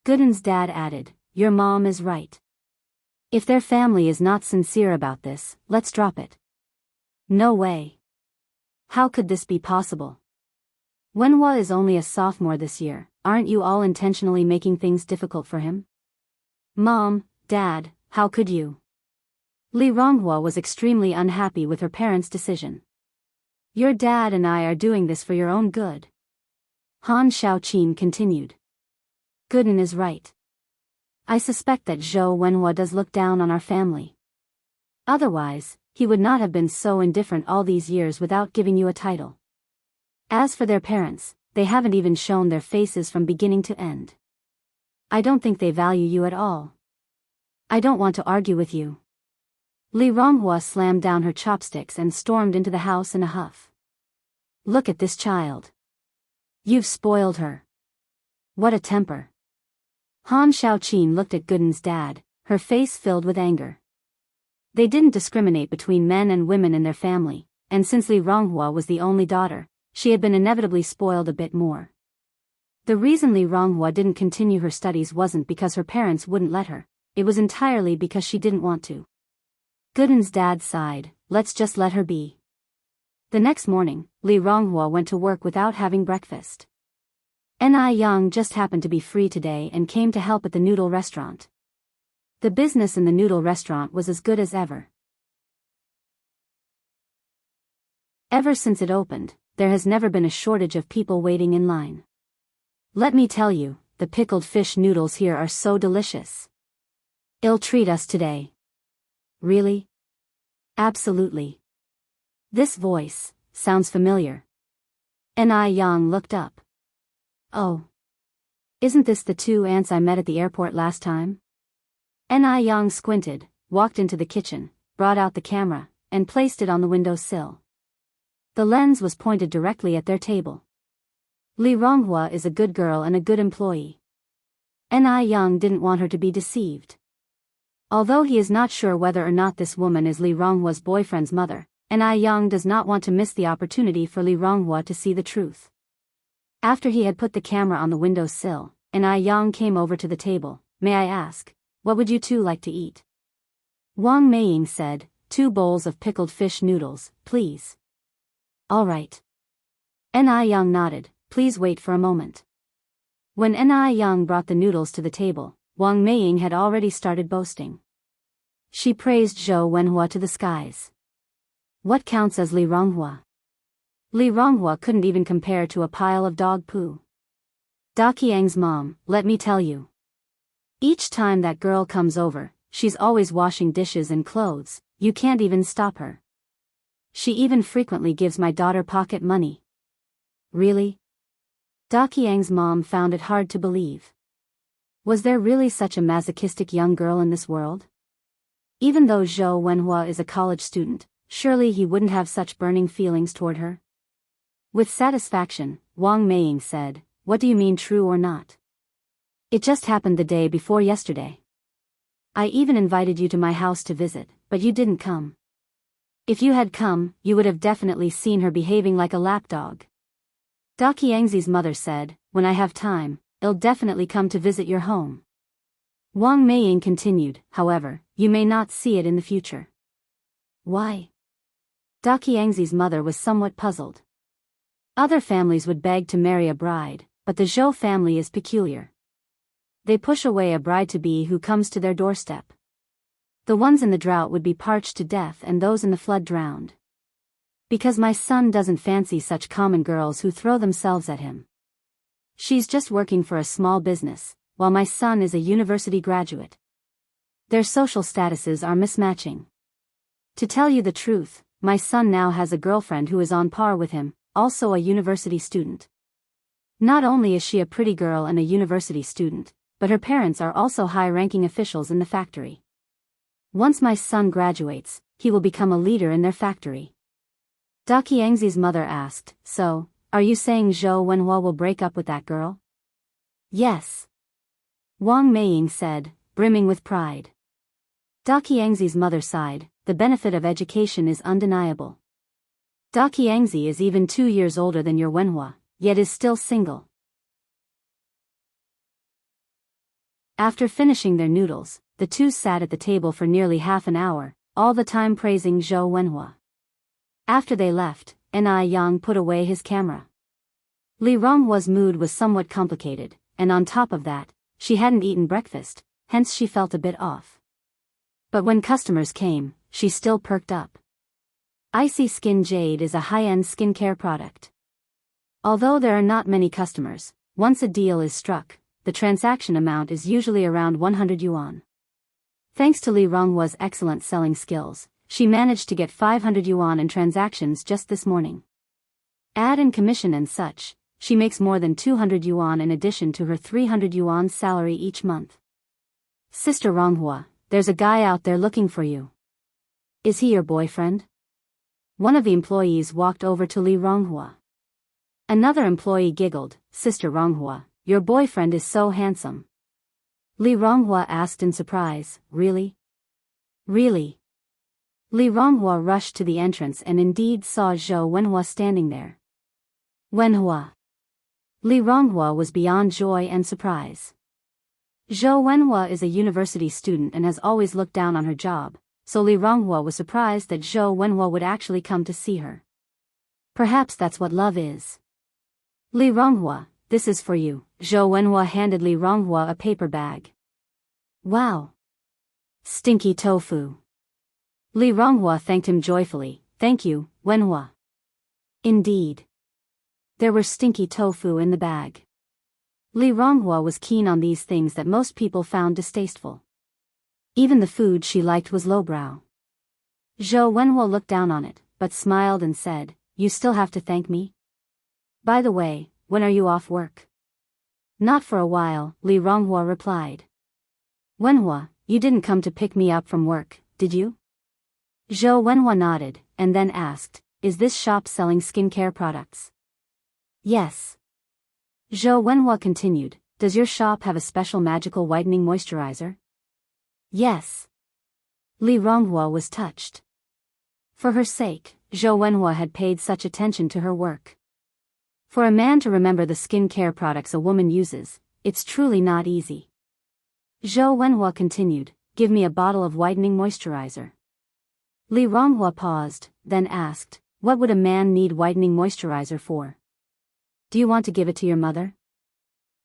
Gooden's dad added, your mom is right. If their family is not sincere about this, let's drop it. No way. How could this be possible? Wenhua is only a sophomore this year, aren't you all intentionally making things difficult for him? Mom, Dad, how could you? Li Ronghua was extremely unhappy with her parents' decision. Your dad and I are doing this for your own good. Han Xiaoqin continued. Gooden is right. I suspect that Zhou Wenhua does look down on our family. Otherwise, he would not have been so indifferent all these years without giving you a title. As for their parents, they haven't even shown their faces from beginning to end. I don't think they value you at all. I don't want to argue with you. Li Ronghua slammed down her chopsticks and stormed into the house in a huff. Look at this child. You've spoiled her. What a temper. Han Xiaoqin looked at Gooden's dad, her face filled with anger. They didn't discriminate between men and women in their family, and since Li Ronghua was the only daughter, she had been inevitably spoiled a bit more. The reason Li Ronghua didn't continue her studies wasn't because her parents wouldn't let her, it was entirely because she didn't want to. Gooden's dad sighed, let's just let her be. The next morning, Li Ronghua went to work without having breakfast. Ni Yang just happened to be free today and came to help at the noodle restaurant. The business in the noodle restaurant was as good as ever. Ever since it opened, there has never been a shortage of people waiting in line. Let me tell you, the pickled fish noodles here are so delicious. They'll treat us today. Really? Absolutely. This voice sounds familiar. Ni Yang looked up. Oh. Isn't this the 2 aunts I met at the airport last time? Ni Yang squinted, walked into the kitchen, brought out the camera, and placed it on the windowsill. The lens was pointed directly at their table. Li Ronghua is a good girl and a good employee. Ni Yang didn't want her to be deceived. Although he is not sure whether or not this woman is Li Ronghua's boyfriend's mother, Ni Yang does not want to miss the opportunity for Li Ronghua to see the truth. After he had put the camera on the windowsill, Ni Yang came over to the table. May I ask, what would you two like to eat? Wang Meiying said, 2 bowls of pickled fish noodles, please. All right. Ni Yang nodded, please wait for a moment. When Ni Yang brought the noodles to the table, Wang Meiying had already started boasting. She praised Zhou Wenhua to the skies. What counts as Li Ronghua? Li Ronghua couldn't even compare to a pile of dog poo. Da Qiang's mom, let me tell you. Each time that girl comes over, she's always washing dishes and clothes, you can't even stop her. She even frequently gives my daughter pocket money. Really? Da Qiang's mom found it hard to believe. Was there really such a masochistic young girl in this world? Even though Zhou Wenhua is a college student, surely he wouldn't have such burning feelings toward her? With satisfaction, Wang Meiying said, what do you mean, true or not? It just happened the day before yesterday. I even invited you to my house to visit, but you didn't come. If you had come, you would have definitely seen her behaving like a lapdog. Da Qiangzi's mother said, when I have time, I'll definitely come to visit your home. Wang Meiying continued, however, you may not see it in the future. Why? Da Qiangzi's mother was somewhat puzzled. Other families would beg to marry a bride, but the Zhou family is peculiar. They push away a bride-to-be who comes to their doorstep. The ones in the drought would be parched to death and those in the flood drowned. Because my son doesn't fancy such common girls who throw themselves at him. She's just working for a small business, while my son is a university graduate. Their social statuses are mismatching. To tell you the truth, my son now has a girlfriend who is on par with him, also a university student. Not only is she a pretty girl and a university student, but her parents are also high-ranking officials in the factory. Once my son graduates, he will become a leader in their factory. Da Qiangzi's mother asked, so, are you saying Zhou Wenhua will break up with that girl? Yes. Wang Meiying said, brimming with pride. Da Qiangzi's mother sighed, the benefit of education is undeniable. Da Qiangzi is even 2 years older than your Wenhua, yet is still single. After finishing their noodles, the two sat at the table for nearly half an hour, all the time praising Zhou Wenhua. After they left, Ni Yang put away his camera. Li Ronghua's mood was somewhat complicated, and on top of that, she hadn't eaten breakfast, hence she felt a bit off. But when customers came, she still perked up. Icy Skin Jade is a high-end skincare product. Although there are not many customers, once a deal is struck, the transaction amount is usually around 100 yuan. Thanks to Li Ronghua's excellent selling skills, she managed to get 500 yuan in transactions just this morning. Add in commission and such, she makes more than 200 yuan in addition to her 300 yuan salary each month. Sister Ronghua, there's a guy out there looking for you. Is he your boyfriend? One of the employees walked over to Li Ronghua. Another employee giggled, Sister Ronghua, your boyfriend is so handsome. Li Ronghua asked in surprise, really? Really? Li Ronghua rushed to the entrance and indeed saw Zhou Wenhua standing there. Wenhua. Li Ronghua was beyond joy and surprise. Zhou Wenhua is a university student and has always looked down on her job, so Li Ronghua was surprised that Zhou Wenhua would actually come to see her. Perhaps that's what love is. Li Ronghua, this is for you. Zhou Wenhua handed Li Ronghua a paper bag. Wow. Stinky tofu. Li Ronghua thanked him joyfully, thank you, Wenhua. Indeed. There were stinky tofu in the bag. Li Ronghua was keen on these things that most people found distasteful. Even the food she liked was lowbrow. Zhou Wenhua looked down on it, but smiled and said, you still have to thank me? By the way, when are you off work? Not for a while, Li Ronghua replied. Wenhua, you didn't come to pick me up from work, did you? Zhou Wenhua nodded, and then asked, is this shop selling skincare products? Yes. Zhou Wenhua continued, does your shop have a special magical whitening moisturizer? Yes. Li Ronghua was touched. For her sake, Zhou Wenhua had paid such attention to her work. For a man to remember the skincare products a woman uses, it's truly not easy. Zhou Wenhua continued, give me a bottle of whitening moisturizer. Li Ronghua paused, then asked, what would a man need whitening moisturizer for? Do you want to give it to your mother?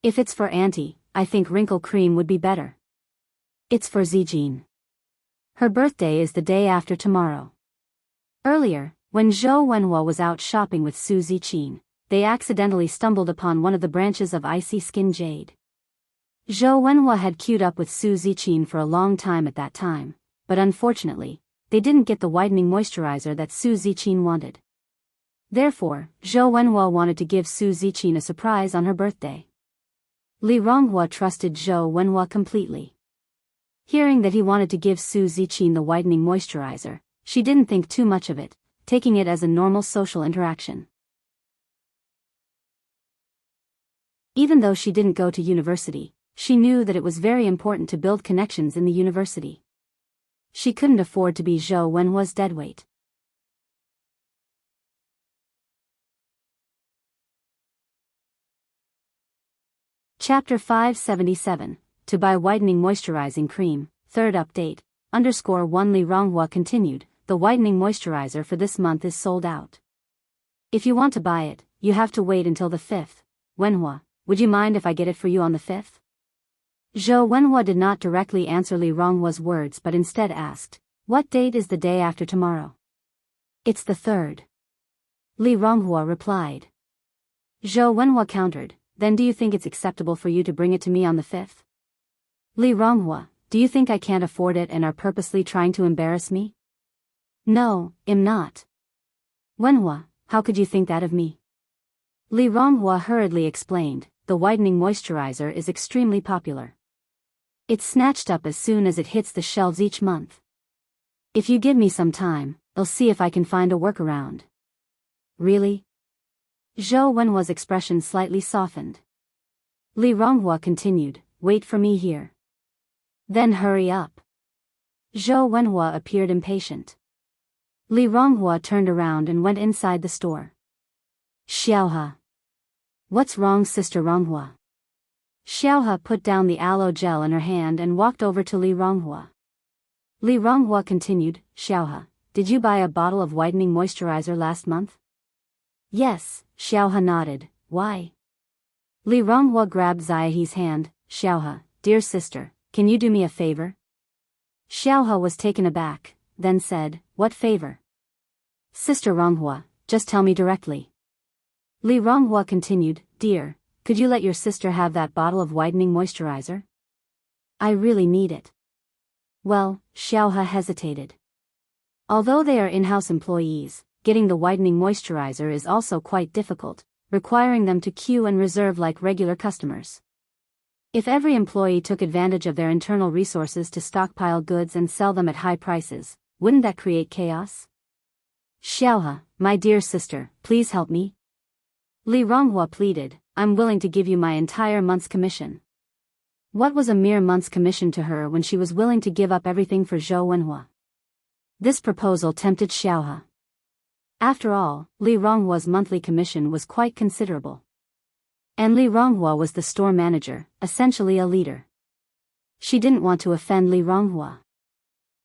If it's for Auntie, I think wrinkle cream would be better. It's for Zijin. Her birthday is the day after tomorrow. Earlier, when Zhou Wenhua was out shopping with Su Ziqin, they accidentally stumbled upon one of the branches of icy skin jade. Zhou Wenhua had queued up with Su Ziqin for a long time at that time, but unfortunately, they didn't get the whitening moisturizer that Su Ziqin wanted. Therefore, Zhou Wenhua wanted to give Su Ziqin a surprise on her birthday. Li Ronghua trusted Zhou Wenhua completely. Hearing that he wanted to give Su Ziqin the whitening moisturizer, she didn't think too much of it, taking it as a normal social interaction. Even though she didn't go to university, she knew that it was very important to build connections in the university. She couldn't afford to be Zhou Wenhua's deadweight. Chapter 577, To Buy Whitening Moisturizing Cream, Third Update, _1 Li Ronghua continued, the whitening moisturizer for this month is sold out. If you want to buy it, you have to wait until the 5th. Wenhua, would you mind if I get it for you on the 5th? Zhou Wenhua did not directly answer Li Ronghua's words but instead asked, what date is the day after tomorrow? It's the 3rd. Li Ronghua replied. Zhou Wenhua countered, then do you think it's acceptable for you to bring it to me on the 5th? Li Ronghua, do you think I can't afford it and are purposely trying to embarrass me? No, I'm not. Wenhua, how could you think that of me? Li Ronghua hurriedly explained, the whitening moisturizer is extremely popular. It's snatched up as soon as it hits the shelves each month. If you give me some time, I'll see if I can find a workaround. Really? Zhou Wenhua's expression slightly softened. Li Ronghua continued, wait for me here. Then hurry up. Zhou Wenhua appeared impatient. Li Ronghua turned around and went inside the store. Xiaohe. What's wrong, Sister Ronghua? Xiaohe put down the aloe gel in her hand and walked over to Li Ronghua. Li Ronghua continued, Xiaohe, did you buy a bottle of whitening moisturizer last month? Yes, Xiaohe nodded, why? Li Ronghua grabbed Ziahe's hand, Xiaohe, dear sister, can you do me a favor? Xiaohe was taken aback, then said, what favor? Sister Ronghua, just tell me directly. Li Ronghua continued, dear, could you let your sister have that bottle of whitening moisturizer? I really need it. Well, Xiaohe hesitated. Although they are in-house employees, getting the whitening moisturizer is also quite difficult, requiring them to queue and reserve like regular customers. If every employee took advantage of their internal resources to stockpile goods and sell them at high prices, wouldn't that create chaos? Xiaohe, my dear sister, please help me. Li Ronghua pleaded, I'm willing to give you my entire month's commission. What was a mere month's commission to her when she was willing to give up everything for Zhou Wenhua? This proposal tempted Xiaohe. After all, Li Ronghua's monthly commission was quite considerable. And Li Ronghua was the store manager, essentially a leader. She didn't want to offend Li Ronghua.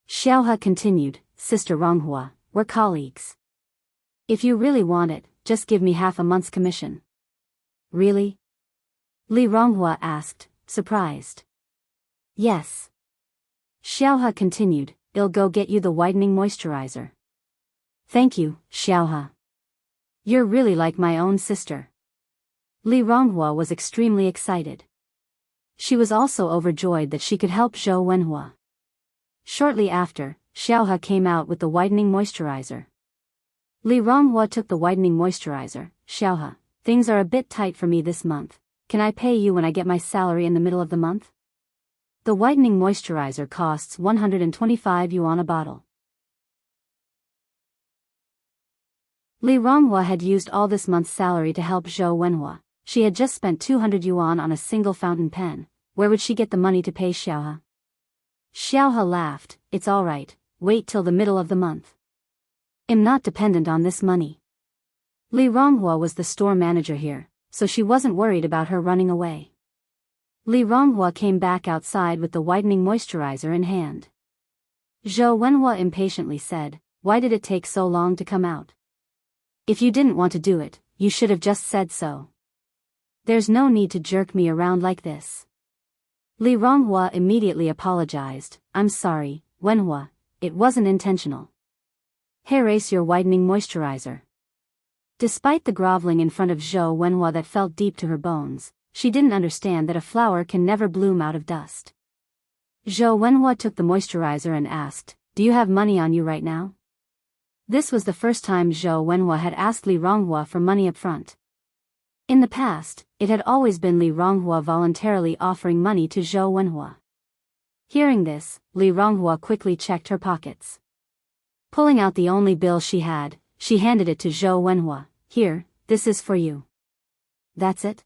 Xiaohe continued, Sister Ronghua, we're colleagues. If you really want it, just give me half a month's commission. Really? Li Ronghua asked, surprised. Yes. Xiaohe continued, I'll go get you the whitening moisturizer. Thank you, Xiaohe. You're really like my own sister. Li Ronghua was extremely excited. She was also overjoyed that she could help Zhou Wenhua. Shortly after, Xiaohe came out with the whitening moisturizer. Li Ronghua took the whitening moisturizer. Xiaohe, things are a bit tight for me this month. Can I pay you when I get my salary in the middle of the month? The whitening moisturizer costs 125 yuan a bottle. Li Ronghua had used all this month's salary to help Zhou Wenhua. She had just spent 200 yuan on a single fountain pen. Where would she get the money to pay Xiaohe? Xiaohe laughed. It's all right, wait till the middle of the month. I'm not dependent on this money. Li Ronghua was the store manager here, so she wasn't worried about her running away. Li Ronghua came back outside with the whitening moisturizer in hand. Zhou Wenhua impatiently said, "Why did it take so long to come out? If you didn't want to do it, you should have just said so. There's no need to jerk me around like this." Li Ronghua immediately apologized. "I'm sorry, Wenhua, it wasn't intentional. Here is your whitening moisturizer." Despite the groveling in front of Zhou Wenhua that felt deep to her bones, she didn't understand that a flower can never bloom out of dust. Zhou Wenhua took the moisturizer and asked, "Do you have money on you right now?" This was the first time Zhou Wenhua had asked Li Ronghua for money up front. In the past, it had always been Li Ronghua voluntarily offering money to Zhou Wenhua. Hearing this, Li Ronghua quickly checked her pockets. Pulling out the only bill she had, she handed it to Zhou Wenhua. "Here, this is for you." "That's it?"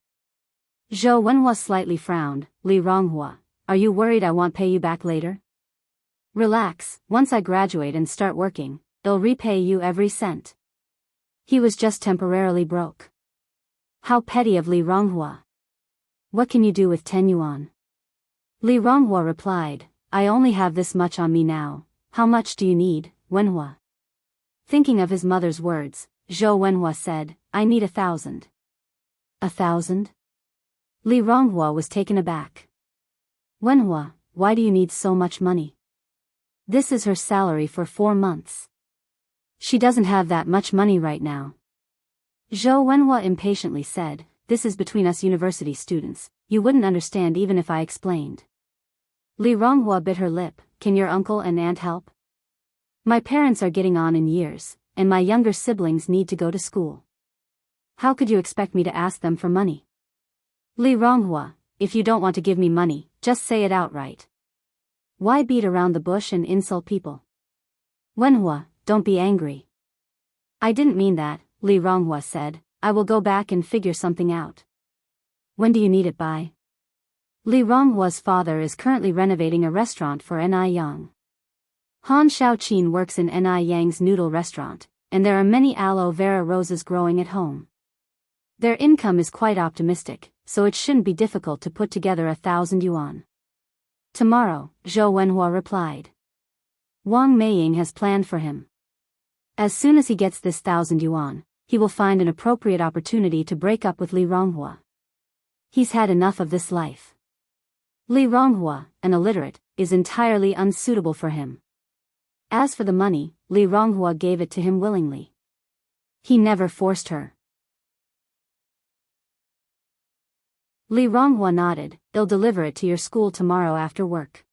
Zhou Wenhua slightly frowned. "Li Ronghua, are you worried I won't pay you back later?" "Relax, once I graduate and start working, I'll repay you every cent." He was just temporarily broke. How petty of Li Ronghua. "What can you do with 10 yuan? Li Ronghua replied, "I only have this much on me now. How much do you need, Wenhua?" Thinking of his mother's words, Zhou Wenhua said, "I need 1,000. 1,000? Li Ronghua was taken aback. "Wenhua, why do you need so much money? This is her salary for 4 months. She doesn't have that much money right now." Zhou Wenhua impatiently said, "This is between us university students, you wouldn't understand even if I explained." Li Ronghua bit her lip. "Can your uncle and aunt help? My parents are getting on in years, and my younger siblings need to go to school. How could you expect me to ask them for money?" "Li Ronghua, if you don't want to give me money, just say it outright. Why beat around the bush and insult people?" "Wenhua, don't be angry." "I didn't mean that," Li Ronghua said. "I will go back and figure something out." "When do you need it by?" Li Ronghua's father is currently renovating a restaurant for Ni Yang. Han Xiaoqin works in Ni Yang's noodle restaurant, and there are many aloe vera roses growing at home. Their income is quite optimistic, so it shouldn't be difficult to put together 1,000 yuan. "Tomorrow," Zhou Wenhua replied. "Wang Meiying has planned for him. As soon as he gets this 1,000 yuan, he will find an appropriate opportunity to break up with Li Ronghua. He's had enough of this life. Li Ronghua, an illiterate, is entirely unsuitable for him." As for the money, Li Ronghua gave it to him willingly. He never forced her. Li Ronghua nodded. "I'll deliver it to your school tomorrow after work."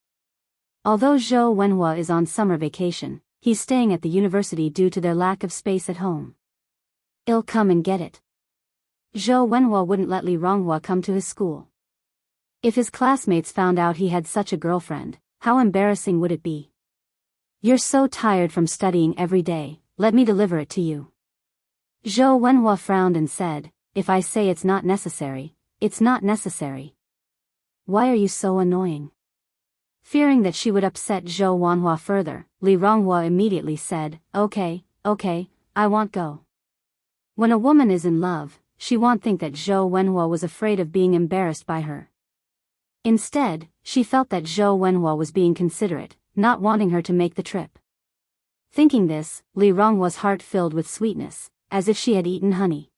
Although Zhou Wenhua is on summer vacation, he's staying at the university due to their lack of space at home. "I'll come and get it." Zhou Wenhua wouldn't let Li Ronghua come to his school. If his classmates found out he had such a girlfriend, how embarrassing would it be? "You're so tired from studying every day, let me deliver it to you." Zhou Wenhua frowned and said, "If I say it's not necessary, it's not necessary. Why are you so annoying?" Fearing that she would upset Zhou Wenhua further, Li Ronghua immediately said, Okay, I won't go." When a woman is in love, she won't think that Zhou Wenhua was afraid of being embarrassed by her. Instead, she felt that Zhou Wenhua was being considerate, not wanting her to make the trip. Thinking this, Li Ronghua's heart filled with sweetness, as if she had eaten honey.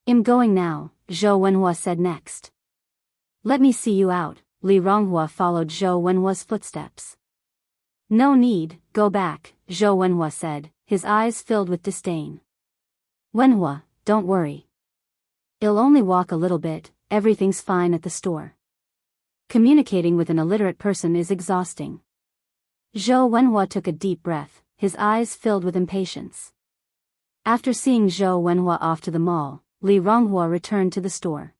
"I'm going now," Zhou Wenhua said next. "Let me see you out." Li Ronghua followed Zhou Wenhua's footsteps. "No need, go back," Zhou Wenhua said, his eyes filled with disdain. "Wenhua, don't worry. I'll only walk a little bit, everything's fine at the store." Communicating with an illiterate person is exhausting. Zhou Wenhua took a deep breath, his eyes filled with impatience. After seeing Zhou Wenhua off to the mall, Li Ronghua returned to the store.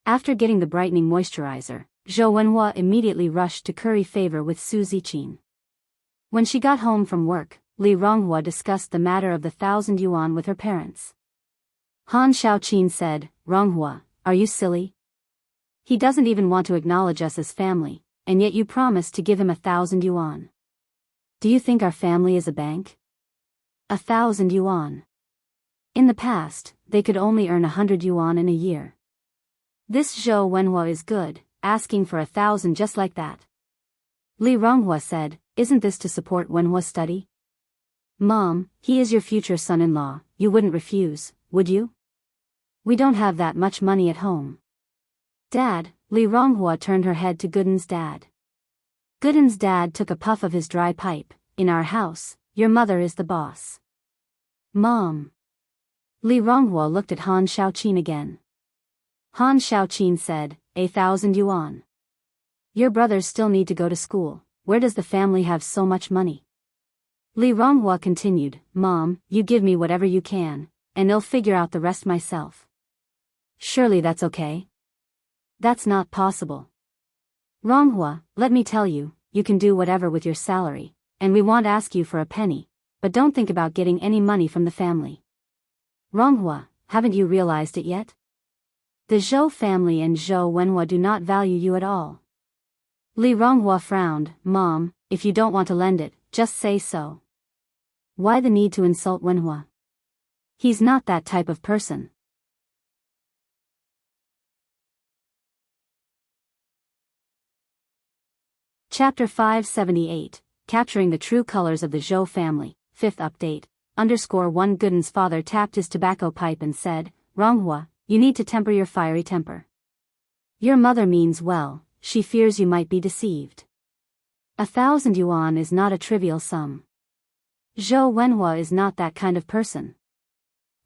After getting the brightening moisturizer, Zhou Wenhua immediately rushed to curry favor with Su Ziqin. When she got home from work, Li Ronghua discussed the matter of the 1,000 yuan with her parents. Han Xiaoqin said, "Ronghua, are you silly? He doesn't even want to acknowledge us as family, and yet you promised to give him 1,000 yuan. Do you think our family is a bank? 1,000 yuan. In the past, they could only earn 100 yuan in a year. This Zhou Wenhua is good, asking for 1,000 just like that." Li Ronghua said, "Isn't this to support Wenhua's study? Mom, he is your future son-in-law, you wouldn't refuse, would you? We don't have that much money at home." "Dad," Li Ronghua turned her head to Gooden's dad. Gooden's dad took a puff of his dry pipe. "In our house, your mother is the boss." "Mom." Li Ronghua looked at Han Xiaoqin again. Han Xiaoqin said, 1,000 yuan. Your brothers still need to go to school, where does the family have so much money? Li Ronghua continued, "Mom, you give me whatever you can, and I'll figure out the rest myself." "Surely that's okay?" "That's not possible. Ronghua, let me tell you, you can do whatever with your salary, and we won't ask you for a penny, but don't think about getting any money from the family. Ronghua, haven't you realized it yet? The Zhou family and Zhou Wenhua do not value you at all." Li Ronghua frowned. "Mom, if you don't want to lend it, just say so. Why the need to insult Wenhua? He's not that type of person." Chapter 578, Capturing the True Colors of the Zhou Family, 5th update, _1 Gooden's father tapped his tobacco pipe and said, "Ronghua, you need to temper your fiery temper. Your mother means well, she fears you might be deceived. 1,000 yuan is not a trivial sum. Zhou Wenhua is not that kind of person."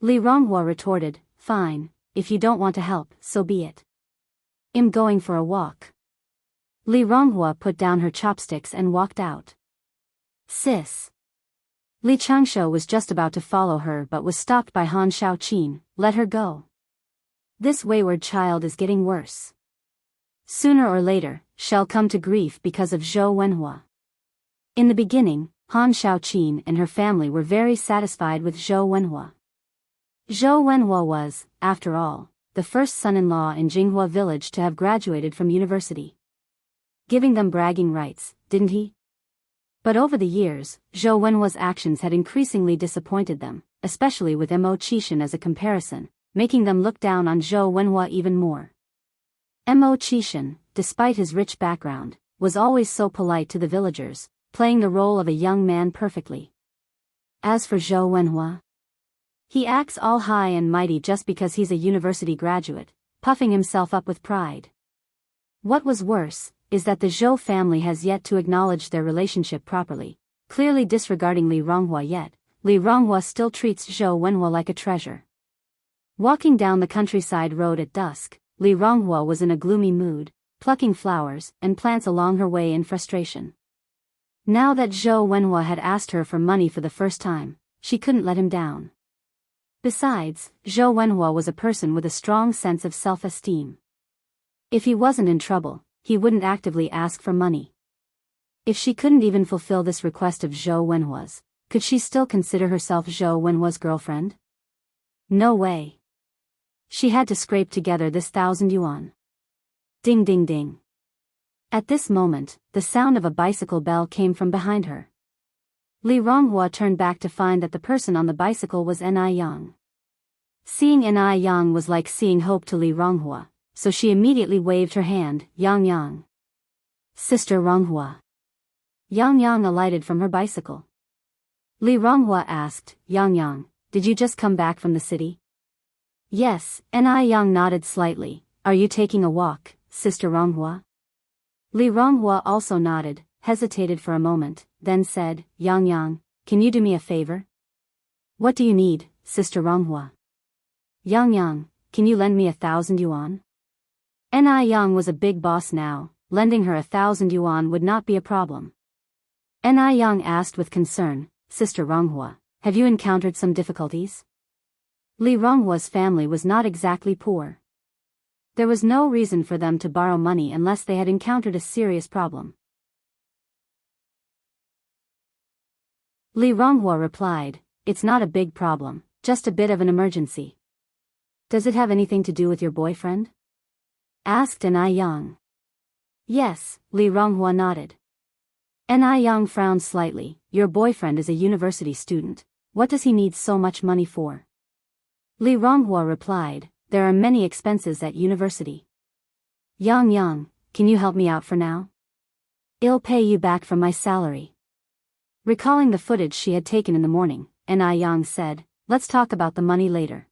Li Ronghua retorted, "Fine, if you don't want to help, so be it. I'm going for a walk." Li Ronghua put down her chopsticks and walked out. "Sis." Li Changsha was just about to follow her but was stopped by Han Xiaoqin. "Let her go. This wayward child is getting worse. Sooner or later, she'll come to grief because of Zhou Wenhua." In the beginning, Han Xiaoqin and her family were very satisfied with Zhou Wenhua. Zhou Wenhua was, after all, the first son-in-law in Jinghua village to have graduated from university. Giving them bragging rights, didn't he? But over the years, Zhou Wenhua's actions had increasingly disappointed them, especially with Mo Qishan as a comparison, making them look down on Zhou Wenhua even more. Mo Qishan, despite his rich background, was always so polite to the villagers, playing the role of a young man perfectly. As for Zhou Wenhua, he acts all high and mighty just because he's a university graduate, puffing himself up with pride. What was worse, is that the Zhou family has yet to acknowledge their relationship properly, clearly disregarding Li Ronghua yet. Li Ronghua still treats Zhou Wenhua like a treasure. Walking down the countryside road at dusk, Li Ronghua was in a gloomy mood, plucking flowers and plants along her way in frustration. Now that Zhou Wenhua had asked her for money for the first time, she couldn't let him down. Besides, Zhou Wenhua was a person with a strong sense of self-esteem. If he wasn't in trouble, he wouldn't actively ask for money. If she couldn't even fulfill this request of Zhou Wenhua's, could she still consider herself Zhou Wenhua's girlfriend? No way. She had to scrape together this 1,000 yuan. Ding ding ding. At this moment, the sound of a bicycle bell came from behind her. Li Ronghua turned back to find that the person on the bicycle was Ni Yang. Seeing Ni Yang was like seeing hope to Li Ronghua, so she immediately waved her hand. "Yang Yang." "Sister Ronghua." Yang Yang alighted from her bicycle. Li Ronghua asked, "Yang Yang, did you just come back from the city?" "Yes," Ni Yang nodded slightly. "Are you taking a walk, Sister Ronghua?" Li Ronghua also nodded, hesitated for a moment, then said, "Yang Yang, can you do me a favor?" "What do you need, Sister Ronghua?" "Yang Yang, can you lend me 1,000 yuan?" Ni Yang was a big boss now, lending her 1,000 yuan would not be a problem. Ni Yang asked with concern, "Sister Ronghua, have you encountered some difficulties?" Li Ronghua's family was not exactly poor. There was no reason for them to borrow money unless they had encountered a serious problem. Li Ronghua replied, "It's not a big problem, just a bit of an emergency." "Does it have anything to do with your boyfriend?" asked An Yang. "Yes," Li Ronghua nodded. An Yang frowned slightly. "Your boyfriend is a university student. What does he need so much money for?" Li Ronghua replied, "There are many expenses at university." Yang, can you help me out for now? I'll pay you back from my salary." Recalling the footage she had taken in the morning, An Yang said, "Let's talk about the money later.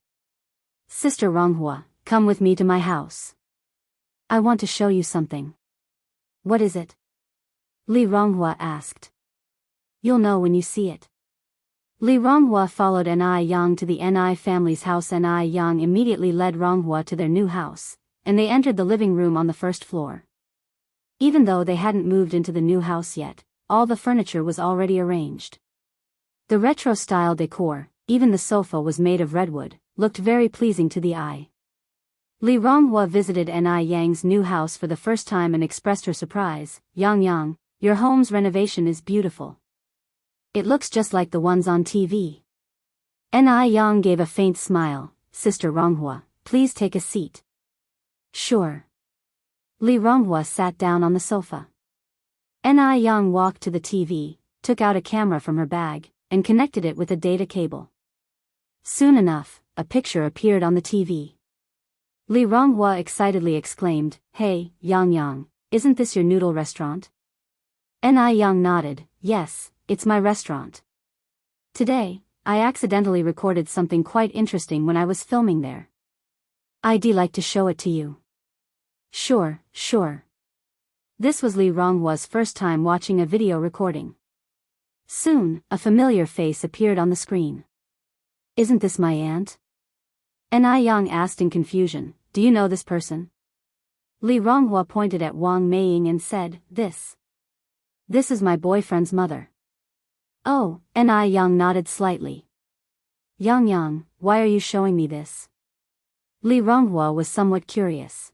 Sister Ronghua, come with me to my house. I want to show you something." "What is it?" Li Ronghua asked. "You'll know when you see it." Li Ronghua followed An Yang to the Ni family's house. An Yang immediately led Ronghua to their new house, and they entered the living room on the first floor. Even though they hadn't moved into the new house yet, all the furniture was already arranged. The retro-style decor, even the sofa was made of redwood, looked very pleasing to the eye. Li Ronghua visited An Yang's new house for the first time and expressed her surprise. Yang, your home's renovation is beautiful. It looks just like the ones on TV." An Yang gave a faint smile. "Sister Ronghua, please take a seat." "Sure." Li Ronghua sat down on the sofa. An Yang walked to the TV, took out a camera from her bag, and connected it with a data cable. Soon enough, a picture appeared on the TV. Li Ronghua excitedly exclaimed, "Hey, Yang, isn't this your noodle restaurant?" An Yang nodded, "Yes, it's my restaurant. Today, I accidentally recorded something quite interesting when I was filming there. I'd like to show it to you." Sure. This was Li Ronghua's first time watching a video recording. Soon, a familiar face appeared on the screen. "Isn't this my aunt?" An Yang asked in confusion, "Do you know this person?" Li Ronghua pointed at Wang Meiying and said, This is my boyfriend's mother." "Oh," An Yang nodded slightly. Yang, why are you showing me this?" Li Ronghua was somewhat curious.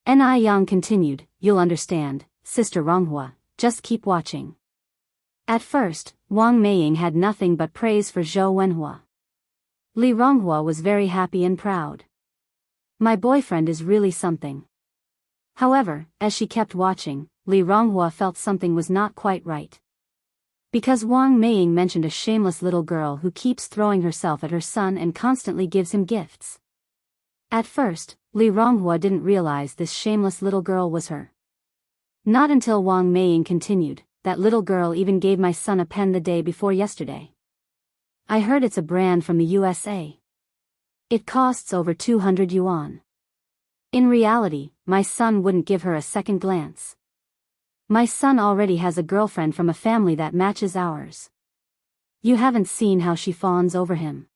An Yang continued, "You'll understand, Sister Ronghua, just keep watching." At first, Wang Meiying had nothing but praise for Zhou Wenhua. Li Ronghua was very happy and proud. "My boyfriend is really something." However, as she kept watching, Li Ronghua felt something was not quite right. Because Wang Meiying mentioned a shameless little girl who keeps throwing herself at her son and constantly gives him gifts. At first, Li Ronghua didn't realize this shameless little girl was her. Not until Wang Meiying continued, "That little girl even gave my son a pen the day before yesterday. I heard it's a brand from the USA. It costs over 200 yuan. In reality, my son wouldn't give her a second glance. My son already has a girlfriend from a family that matches ours. You haven't seen how she fawns over him."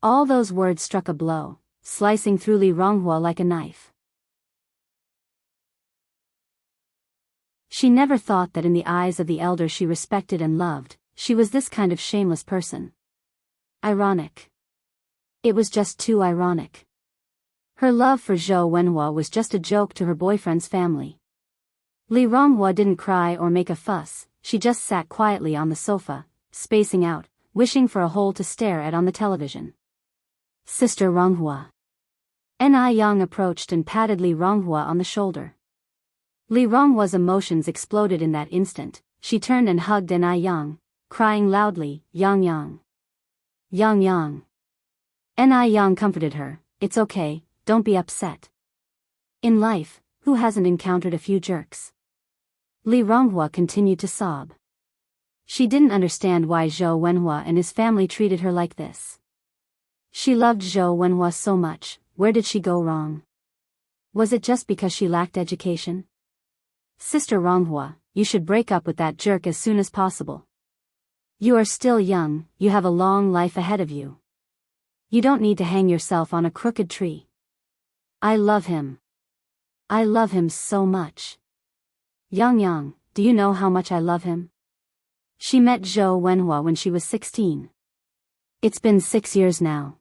All those words struck a blow, slicing through Li Ronghua like a knife. She never thought that in the eyes of the elder she respected and loved, she was this kind of shameless person. Ironic. It was just too ironic. Her love for Zhou Wenhua was just a joke to her boyfriend's family. Li Ronghua didn't cry or make a fuss, she just sat quietly on the sofa, spacing out, wishing for a hole to stare at on the television. "Sister Ronghua." An Yang approached and patted Li Ronghua on the shoulder. Li Ronghua's emotions exploded in that instant. She turned and hugged An Yang, crying loudly, Yang. Yang. An Yang comforted her, "It's okay, don't be upset. In life, who hasn't encountered a few jerks?" Li Ronghua continued to sob. She didn't understand why Zhou Wenhua and his family treated her like this. She loved Zhou Wenhua so much, where did she go wrong? Was it just because she lacked education? "Sister Ronghua, you should break up with that jerk as soon as possible. You are still young, you have a long life ahead of you. You don't need to hang yourself on a crooked tree. I love him. I love him so much. Yang, do you know how much I love him? She met Zhou Wenhua when she was 16. It's been 6 years now.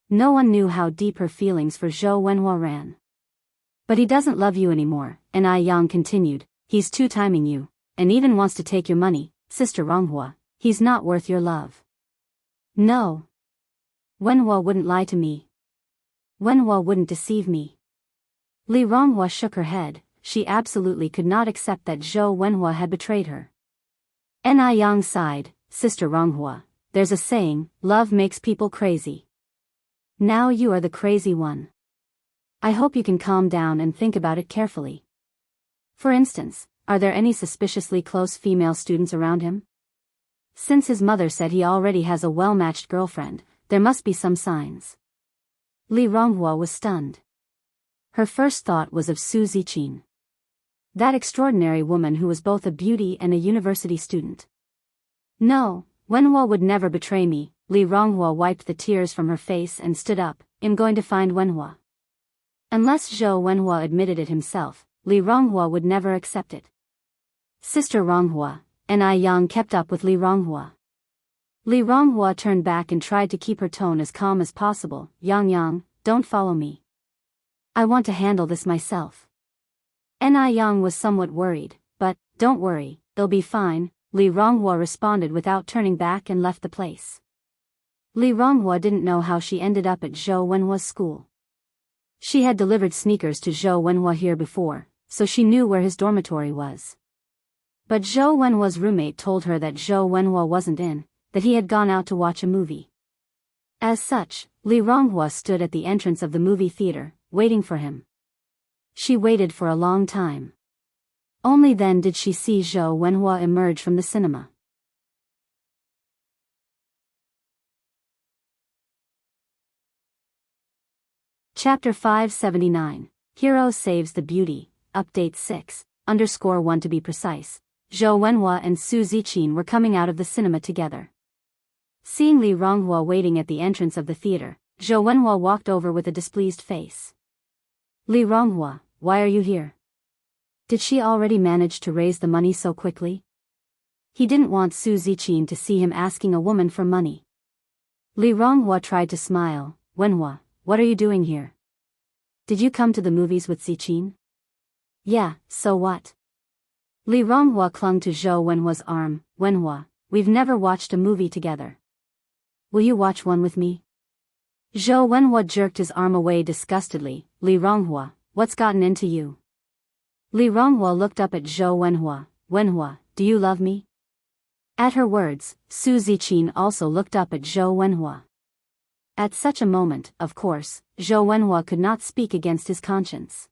No one knew how deep her feelings for Zhou Wenhua ran. But he doesn't love you anymore," An Yang continued. "He's two-timing you, and even wants to take your money. Sister Ronghua, He's not worth your love. No. Wenhua wouldn't lie to me. Wenhua wouldn't deceive me. Li Ronghua shook her head. She absolutely could not accept that Zhou Wenhua had betrayed her. Ni Yang sighed. Sister Ronghua, there's a saying, love makes people crazy. Now you are the crazy one. I hope you can calm down and think about it carefully. For instance, are there any suspiciously close female students around him? Since his mother said he already has a well-matched girlfriend, there must be some signs. Li Ronghua was stunned. Her first thought was of Su Ziqin. That extraordinary woman who was both a beauty and a university student. No, Wenhua would never betray me. Li Ronghua wiped the tears from her face and stood up. I'm going to find Wenhua. Unless Zhou Wenhua admitted it himself, Li Ronghua would never accept it. Sister Ronghua, Ni Yang kept up with Li Ronghua. Li Ronghua turned back and tried to keep her tone as calm as possible. Yang, don't follow me. I want to handle this myself. Ni Yang was somewhat worried, but, don't worry, it'll be fine, Li Ronghua responded without turning back and left the place. Li Ronghua didn't know how she ended up at Zhou Wenhua's school. She had delivered sneakers to Zhou Wenhua here before, so she knew where his dormitory was. But Zhou Wenhua's roommate told her that Zhou Wenhua wasn't in, that he had gone out to watch a movie. As such, Li Ronghua stood at the entrance of the movie theater, waiting for him. She waited for a long time. Only then did she see Zhou Wenhua emerge from the cinema. Chapter 579, Hero Saves the Beauty, Update 6_1 to be precise. Zhou Wenhua and Su Ziqin were coming out of the cinema together. Seeing Li Ronghua waiting at the entrance of the theater, Zhou Wenhua walked over with a displeased face. Li Ronghua, why are you here? Did she already manage to raise the money so quickly? He didn't want Su Ziqin to see him asking a woman for money. Li Ronghua tried to smile. Wenhua, what are you doing here? Did you come to the movies with Ziqin? Yeah, so what? Li Ronghua clung to Zhou Wenhua's arm. Wenhua, we've never watched a movie together. Will you watch one with me? Zhou Wenhua jerked his arm away disgustedly. Li Ronghua, what's gotten into you? Li Ronghua looked up at Zhou Wenhua. Wenhua, do you love me? At her words, Su Ziqin also looked up at Zhou Wenhua. At such a moment, of course, Zhou Wenhua could not speak against his conscience.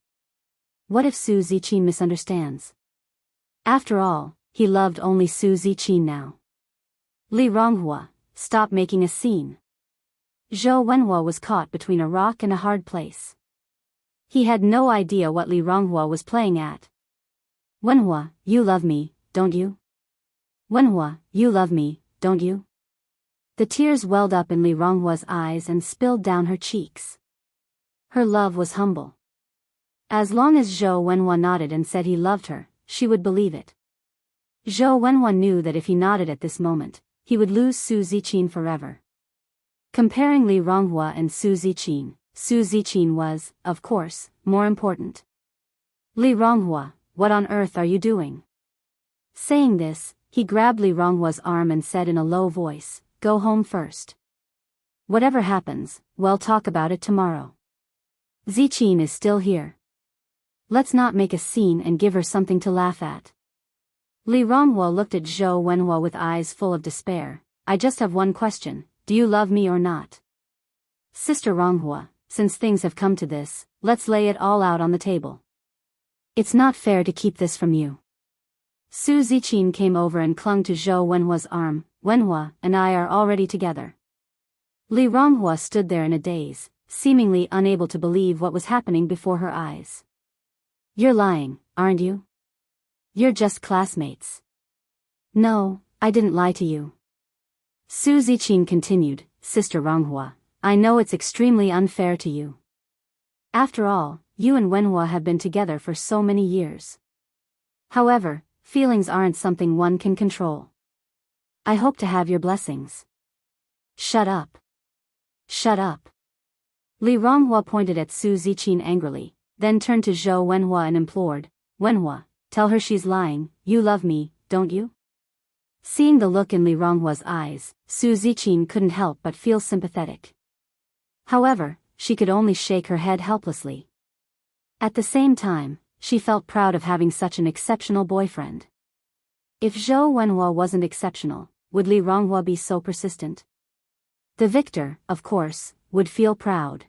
What if Su Ziqin misunderstands? After all, he loved only Su Ziqin now. Li Ronghua, stop making a scene. Zhou Wenhua was caught between a rock and a hard place. He had no idea what Li Ronghua was playing at. Wenhua, you love me, don't you? Wenhua, you love me, don't you? The tears welled up in Li Ronghua's eyes and spilled down her cheeks. Her love was humble. As long as Zhou Wenhua nodded and said he loved her, she would believe it. Zhou Wenhua knew that if he nodded at this moment, he would lose Su Ziqin forever. Comparing Li Ronghua and Su Ziqin was, of course, more important. Li Ronghua, what on earth are you doing? Saying this, he grabbed Li Ronghua's arm and said in a low voice, go home first. Whatever happens, we'll talk about it tomorrow. Ziqin is still here. Let's not make a scene and give her something to laugh at. Li Ronghua looked at Zhou Wenhua with eyes full of despair. I just have one question, do you love me or not? Sister Ronghua, since things have come to this, let's lay it all out on the table. It's not fair to keep this from you. Su Ziqin came over and clung to Zhou Wenhua's arm. Wenhua and I are already together. Li Ronghua stood there in a daze, seemingly unable to believe what was happening before her eyes. You're lying, aren't you? You're just classmates. No, I didn't lie to you. Su Ziqin continued, Sister Ronghua, I know it's extremely unfair to you. After all, you and Wenhua have been together for so many years. However, feelings aren't something one can control. I hope to have your blessings. Shut up. Shut up. Li Ronghua pointed at Su Ziqin angrily, then turned to Zhou Wenhua and implored, Wenhua, tell her she's lying, you love me, don't you? Seeing the look in Li Ronghua's eyes, Su Ziqin couldn't help but feel sympathetic. However, she could only shake her head helplessly. At the same time, she felt proud of having such an exceptional boyfriend. If Zhou Wenhua wasn't exceptional, would Li Ronghua be so persistent? The victor, of course, would feel proud.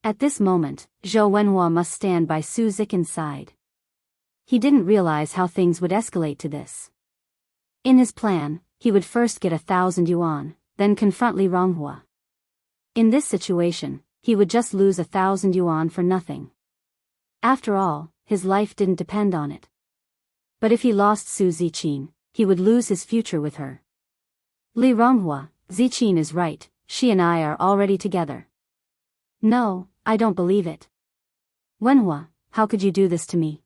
At this moment, Zhou Wenhua must stand by Su Ziqin's side. He didn't realize how things would escalate to this. In his plan, he would first get 1,000 yuan, then confront Li Ronghua. In this situation, he would just lose 1,000 yuan for nothing. After all, his life didn't depend on it. But if he lost Su Ziqin, he would lose his future with her. Li Ronghua, Ziqin is right, she and I are already together. No, I don't believe it. Wenhua, how could you do this to me?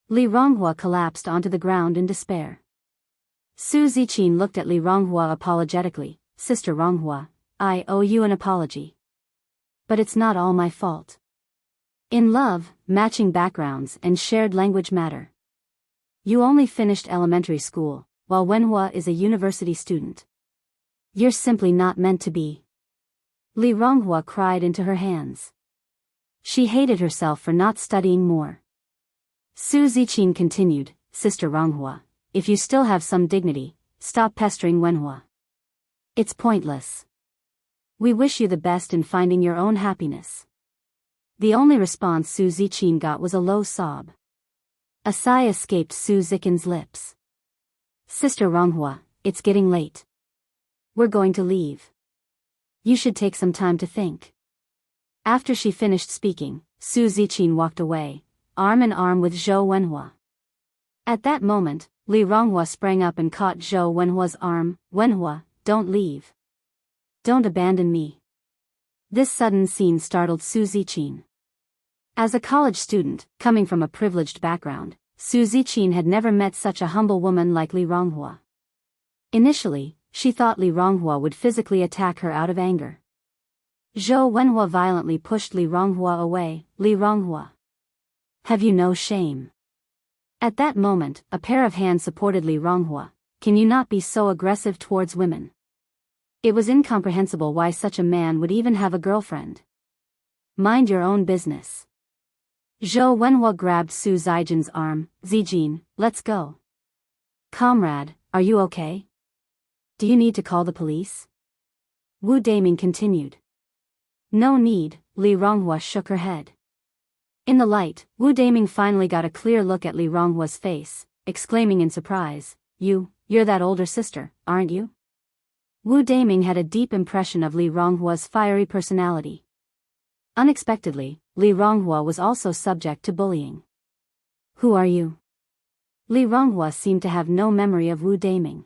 Li Ronghua collapsed onto the ground in despair. Su Ziqin looked at Li Ronghua apologetically. Sister Ronghua, I owe you an apology. But it's not all my fault. In love, matching backgrounds and shared language matter. You only finished elementary school, while Wenhua is a university student. You're simply not meant to be. Li Ronghua cried into her hands. She hated herself for not studying more. Su Ziqin continued, Sister Ronghua, if you still have some dignity, stop pestering Wenhua. It's pointless. We wish you the best in finding your own happiness. The only response Su Ziqin got was a low sob. A sigh escaped Su Ziqin's lips. Sister Ronghua, it's getting late. We're going to leave. You should take some time to think. After she finished speaking, Su Ziqin walked away, arm in arm with Zhou Wenhua. At that moment, Li Ronghua sprang up and caught Zhou Wenhua's arm. Wenhua, don't leave. Don't abandon me. This sudden scene startled Su Ziqin. As a college student, coming from a privileged background, Su Ziqin had never met such a humble woman like Li Ronghua. Initially, she thought Li Ronghua would physically attack her out of anger. Zhou Wenhua violently pushed Li Ronghua away. Li Ronghua, have you no shame? At that moment, a pair of hands supported Li Ronghua. Can you not be so aggressive towards women? It was incomprehensible why such a man would even have a girlfriend. Mind your own business. Zhou Wenhua grabbed Su Ziqin's arm. Zijin, let's go. Comrade, are you okay? Do you need to call the police? Wu Daming continued. No need, Li Ronghua shook her head. In the light, Wu Daming finally got a clear look at Li Ronghua's face, exclaiming in surprise, You're that older sister, aren't you? Wu Daming had a deep impression of Li Ronghua's fiery personality. Unexpectedly, Li Ronghua was also subject to bullying. Who are you? Li Ronghua seemed to have no memory of Wu Daming.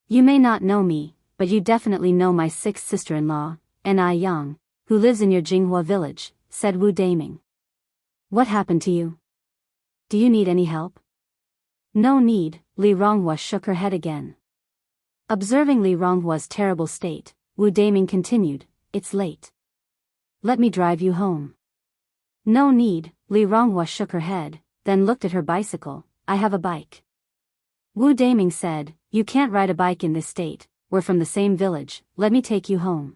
You may not know me, but you definitely know my sixth sister-in-law, Ni Yang, who lives in your Jinghua village, said Wu Daming. What happened to you? Do you need any help? No need, Li Ronghua shook her head again. Observing Li Ronghua's terrible state, Wu Daming continued, It's late. Let me drive you home. No need, Li Ronghua shook her head, then looked at her bicycle. I have a bike. Wu Daming said, You can't ride a bike in this state, we're from the same village, let me take you home.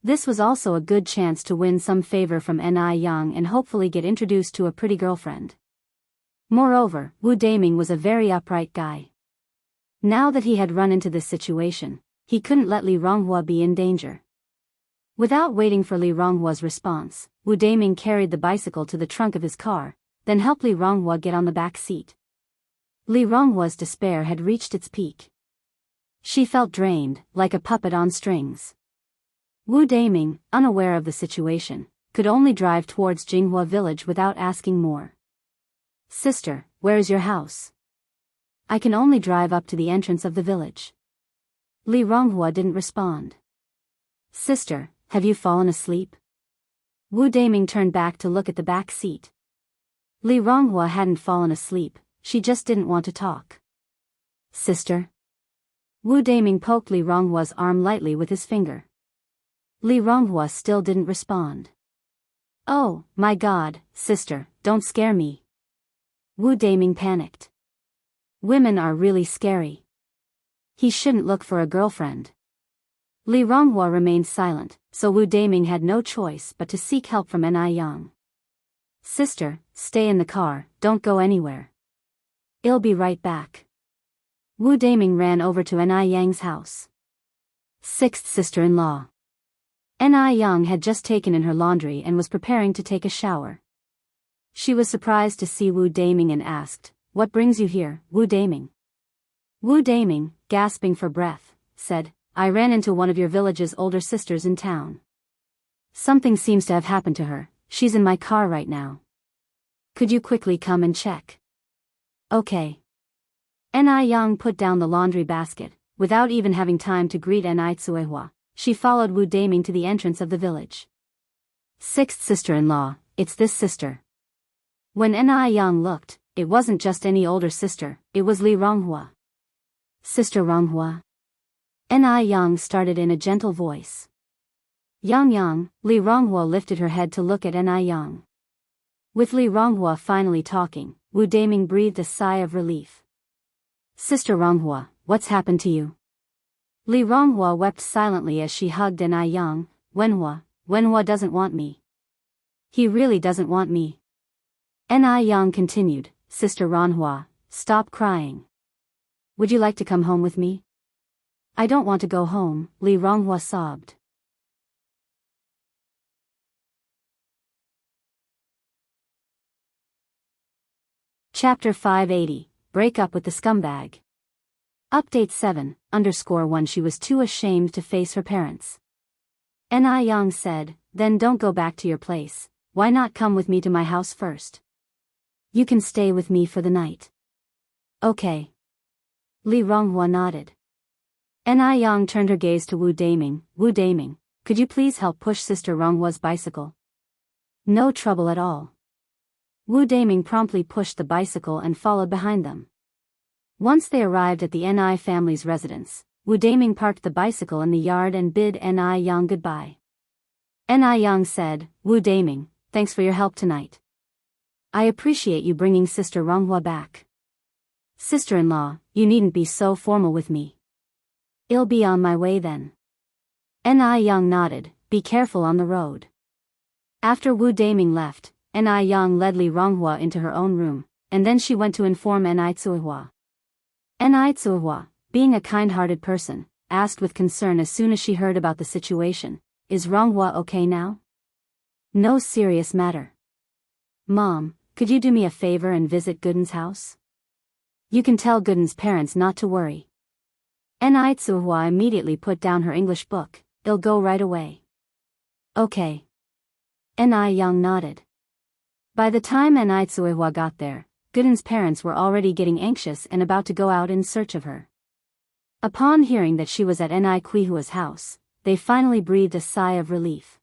This was also a good chance to win some favor from Ni Yang and hopefully get introduced to a pretty girlfriend. Moreover, Wu Daming was a very upright guy. Now that he had run into this situation, he couldn't let Li Ronghua be in danger. Without waiting for Li Ronghua's response, Wu Daming carried the bicycle to the trunk of his car, then helped Li Ronghua get on the back seat. Li Ronghua's despair had reached its peak. She felt drained, like a puppet on strings. Wu Daming, unaware of the situation, could only drive towards Jinghua village without asking more. Sister, where is your house? I can only drive up to the entrance of the village. Li Ronghua didn't respond. Sister, have you fallen asleep? Wu Daming turned back to look at the back seat. Li Ronghua hadn't fallen asleep, she just didn't want to talk. Sister? Wu Daming poked Li Ronghua's arm lightly with his finger. Li Ronghua still didn't respond. Oh, my God, sister, don't scare me. Wu Daming panicked. Women are really scary. He shouldn't look for a girlfriend. Li Ronghua remained silent, so Wu Daming had no choice but to seek help from Ni Yang. Sister, stay in the car, don't go anywhere. I'll be right back. Wu Daming ran over to Ni Yang's house. Sixth sister-in-law. Ni Yang had just taken in her laundry and was preparing to take a shower. She was surprised to see Wu Daming and asked, "What brings you here, Wu Daming?" Wu Daming, gasping for breath, said, "I ran into one of your village's older sisters in town. Something seems to have happened to her, she's in my car right now. Could you quickly come and check?" Okay. Ni Yang put down the laundry basket, without even having time to greet Ni Tsuehua. She followed Wu Daming to the entrance of the village. Sixth sister-in-law, it's this sister. When Ni Yang looked, it wasn't just any older sister, it was Li Ronghua. Sister Ronghua? Ni Yang started in a gentle voice. Yang, Li Ronghua lifted her head to look at Ni Yang. With Li Ronghua finally talking, Wu Daming breathed a sigh of relief. Sister Ronghua, what's happened to you? Li Ronghua wept silently as she hugged Ni Yang. Wenhua doesn't want me. He really doesn't want me. Ni Yang continued, Sister Ronghua, stop crying. Would you like to come home with me? I don't want to go home, Li Ronghua sobbed. Chapter 580, Break Up with the Scumbag. Update 7_1 She was too ashamed to face her parents. Ni Yang said, then don't go back to your place, why not come with me to my house first? You can stay with me for the night. Okay. Li Ronghua nodded. Ni Yang turned her gaze to Wu Daming. Wu Daming, could you please help push Sister Ronghua's bicycle? No trouble at all. Wu Daming promptly pushed the bicycle and followed behind them. Once they arrived at the Ni family's residence, Wu Daming parked the bicycle in the yard and bid Ni Yang goodbye. Ni Yang said, Wu Daming, thanks for your help tonight. I appreciate you bringing Sister Ronghua back. Sister-in-law, you needn't be so formal with me. I'll be on my way then. Ni Yang nodded, be careful on the road. After Wu Daming left, Ni Yang led Li Ronghua into her own room, and then she went to inform Ni Tsuehua. Ni Tsuehua, being a kind-hearted person, asked with concern as soon as she heard about the situation, is Ronghua okay now? No serious matter. Mom, could you do me a favor and visit Gooden's house? You can tell Gooden's parents not to worry. Ni Tsuehua immediately put down her English book, I'll go right away. Okay. Ni Yang nodded. By the time Ni Tsuehua got there, Gooden's parents were already getting anxious and about to go out in search of her. Upon hearing that she was at Ni Kuihua's house, they finally breathed a sigh of relief.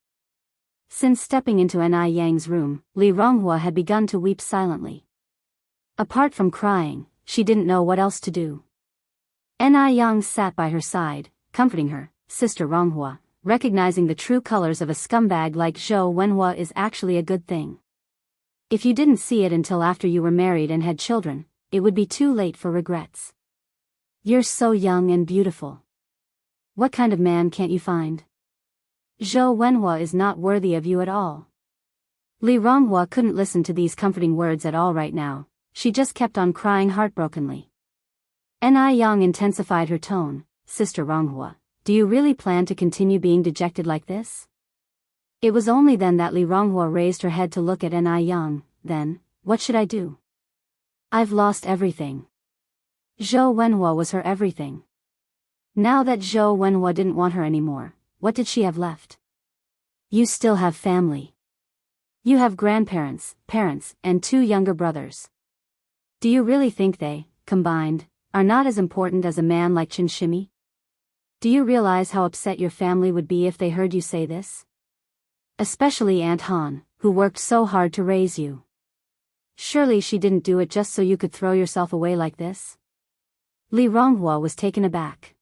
Since stepping into Ni Yang's room, Li Ronghua had begun to weep silently. Apart from crying, she didn't know what else to do. Ni Yang sat by her side, comforting her. Sister Ronghua, recognizing the true colors of a scumbag like Zhou Wenhua is actually a good thing. If you didn't see it until after you were married and had children, it would be too late for regrets. You're so young and beautiful. What kind of man can't you find? Zhou Wenhua is not worthy of you at all. Li Ronghua couldn't listen to these comforting words at all right now, she just kept on crying heartbrokenly. Ni Yang intensified her tone, Sister Ronghua, do you really plan to continue being dejected like this? It was only then that Li Ronghua raised her head to look at Ni Yang. Then, what should I do? I've lost everything. Zhou Wenhua was her everything. Now that Zhou Wenhua didn't want her anymore, what did she have left? You still have family. You have grandparents, parents, and 2 younger brothers. Do you really think they, combined, are not as important as a man like Chen Shimi? Do you realize how upset your family would be if they heard you say this? Especially Aunt Han, who worked so hard to raise you. Surely she didn't do it just so you could throw yourself away like this? Li Ronghua was taken aback.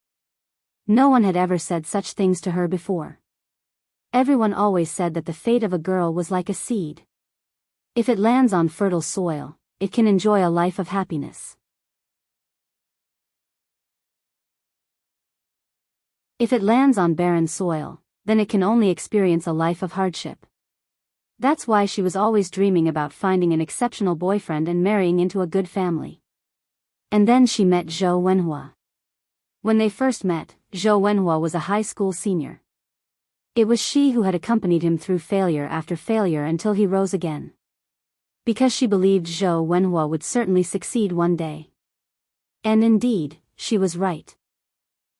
No one had ever said such things to her before. Everyone always said that the fate of a girl was like a seed. If it lands on fertile soil, it can enjoy a life of happiness. If it lands on barren soil, then it can only experience a life of hardship. That's why she was always dreaming about finding an exceptional boyfriend and marrying into a good family. And then she met Zhou Wenhua. When they first met, Zhou Wenhua was a high school senior. It was she who had accompanied him through failure after failure until he rose again. Because she believed Zhou Wenhua would certainly succeed one day. And indeed, she was right.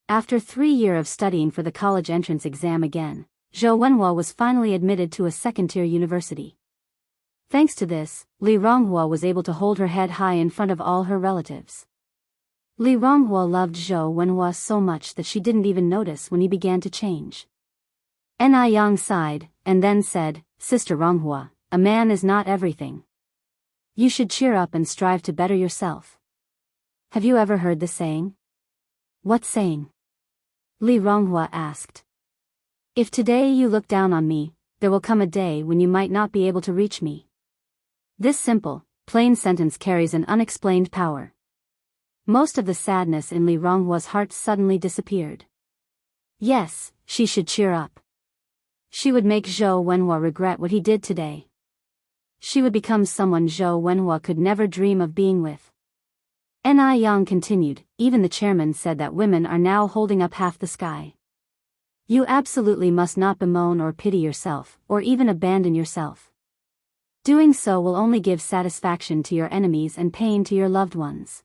After 3 years of studying for the college entrance exam again, Zhou Wenhua was finally admitted to a second-tier university. Thanks to this, Li Ronghua was able to hold her head high in front of all her relatives. Li Ronghua loved Zhou Wenhua so much that she didn't even notice when he began to change. Ni Yang sighed, and then said, "Sister Ronghua, a man is not everything. You should cheer up and strive to better yourself." Have you ever heard the saying? What saying? Li Ronghua asked. If today you look down on me, there will come a day when you might not be able to reach me. This simple, plain sentence carries an unexplained power. Most of the sadness in Li Ronghua's heart suddenly disappeared. Yes, she should cheer up. She would make Zhou Wenhua regret what he did today. She would become someone Zhou Wenhua could never dream of being with. Ni Yang continued, even the chairman said that women are now holding up half the sky. You absolutely must not bemoan or pity yourself, or even abandon yourself. Doing so will only give satisfaction to your enemies and pain to your loved ones.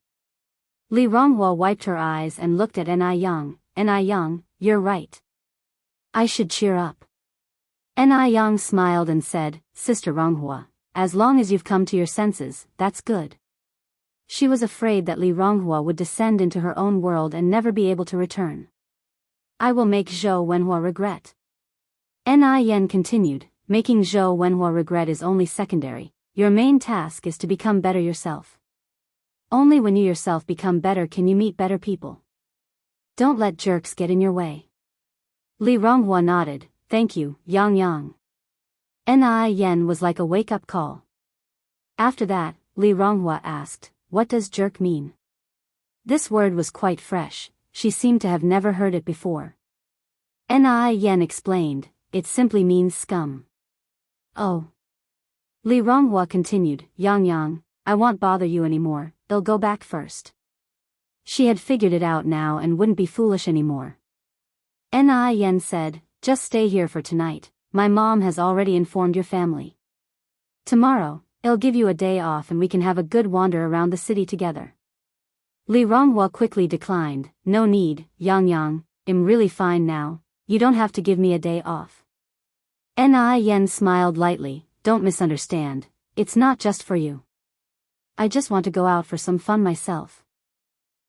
Li Ronghua wiped her eyes and looked at Ni Yang. Ni Yang, you're right. I should cheer up. Ni Yang smiled and said, Sister Ronghua, as long as you've come to your senses, that's good. She was afraid that Li Ronghua would descend into her own world and never be able to return. I will make Zhou Wenhua regret. Ni Yan continued, making Zhou Wenhua regret is only secondary. Your main task is to become better yourself. Only when you yourself become better can you meet better people. Don't let jerks get in your way. Li Ronghua nodded, thank you, Yang Yang. Ni Yan was like a wake-up call. After that, Li Ronghua asked, what does jerk mean? This word was quite fresh, she seemed to have never heard it before. Ni Yan explained, it simply means scum. Oh. Li Ronghua continued, Yang Yang, I won't bother you anymore, they'll go back first. She had figured it out now and wouldn't be foolish anymore. Ni Yan said, just stay here for tonight, my mom has already informed your family. Tomorrow, I'll give you a day off and we can have a good wander around the city together. Li Ronghua quickly declined, no need, Yang Yang, I'm really fine now, you don't have to give me a day off. Ni Yan smiled lightly, don't misunderstand, it's not just for you. I just want to go out for some fun myself.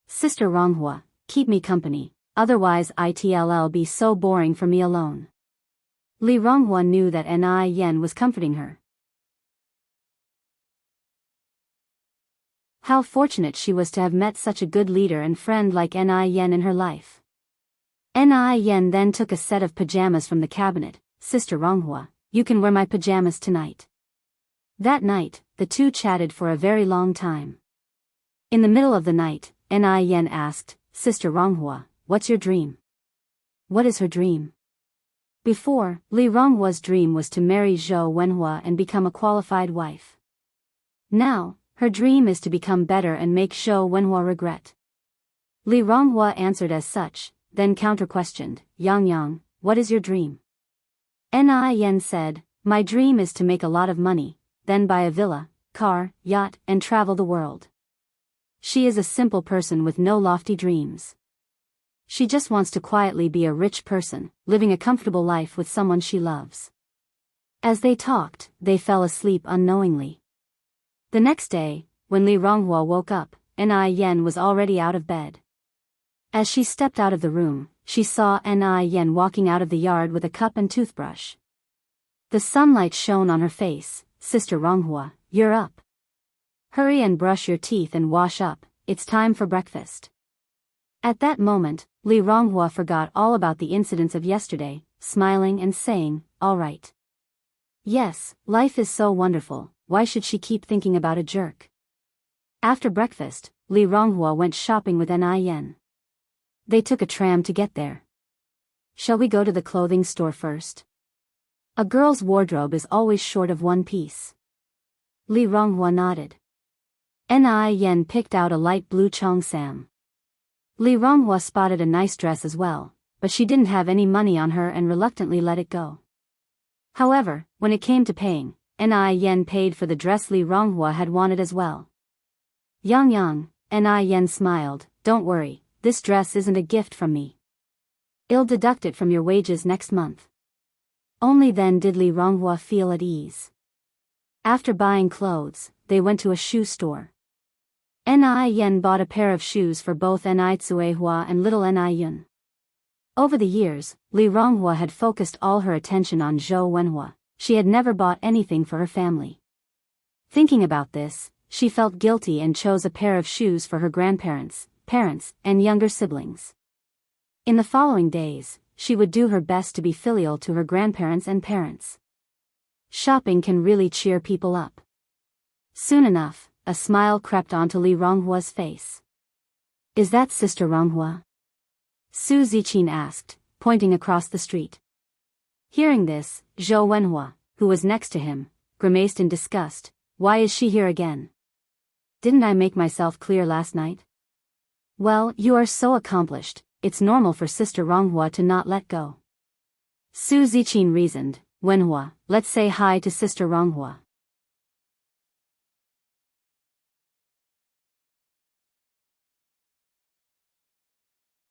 Sister Ronghua, keep me company, otherwise it'll be so boring for me alone. Li Ronghua knew that Ni Yan was comforting her. How fortunate she was to have met such a good leader and friend like Ni Yan in her life. Ni Yan then took a set of pajamas from the cabinet. Sister Ronghua, you can wear my pajamas tonight. That night, the two chatted for a very long time. In the middle of the night, Ni Yan asked, Sister Ronghua, what's your dream? What is her dream? Before, Li Ronghua's dream was to marry Zhou Wenhua and become a qualified wife. Now, her dream is to become better and make Zhou Wenhua regret. Li Ronghua answered as such, then counter-questioned, Yang Yang, what is your dream? Ni Yan said, my dream is to make a lot of money, then buy a villa, car, yacht, and travel the world. She is a simple person with no lofty dreams. She just wants to quietly be a rich person, living a comfortable life with someone she loves. As they talked, they fell asleep unknowingly. The next day, when Li Ronghua woke up, Ni Yan was already out of bed. As she stepped out of the room, she saw Ni Yan walking out of the yard with a cup and toothbrush. The sunlight shone on her face. Sister Ronghua, you're up. Hurry and brush your teeth and wash up, it's time for breakfast. At that moment, Li Ronghua forgot all about the incidents of yesterday, smiling and saying, "All right. Yes, life is so wonderful, why should she keep thinking about a jerk?" After breakfast, Li Ronghua went shopping with Yen. They took a tram to get there. "Shall we go to the clothing store first? A girl's wardrobe is always short of one piece." Li Ronghua nodded. Yen picked out a light blue cheongsam. Li Ronghua spotted a nice dress as well, but she didn't have any money on her and reluctantly let it go. However, when it came to paying, Yen paid for the dress Li Ronghua had wanted as well. Yang, Yen smiled, "Don't worry, this dress isn't a gift from me. I'll deduct it from your wages next month." Only then did Li Ronghua feel at ease. After buying clothes, they went to a shoe store. Yen bought a pair of shoes for both Tsuehua and little Yun. Over the years, Li Ronghua had focused all her attention on Zhou Wenhua. She had never bought anything for her family. Thinking about this, she felt guilty and chose a pair of shoes for her grandparents, parents, and younger siblings. In the following days, she would do her best to be filial to her grandparents and parents. Shopping can really cheer people up. Soon enough, a smile crept onto Li Ronghua's face. "Is that Sister Ronghua?" Su Ziqin asked, pointing across the street. Hearing this, Zhou Wenhua, who was next to him, grimaced in disgust. "Why is she here again? Didn't I make myself clear last night?" "Well, you are so accomplished, it's normal for Sister Ronghua to not let go." Su Ziqin reasoned, "Wenhua, let's say hi to Sister Ronghua."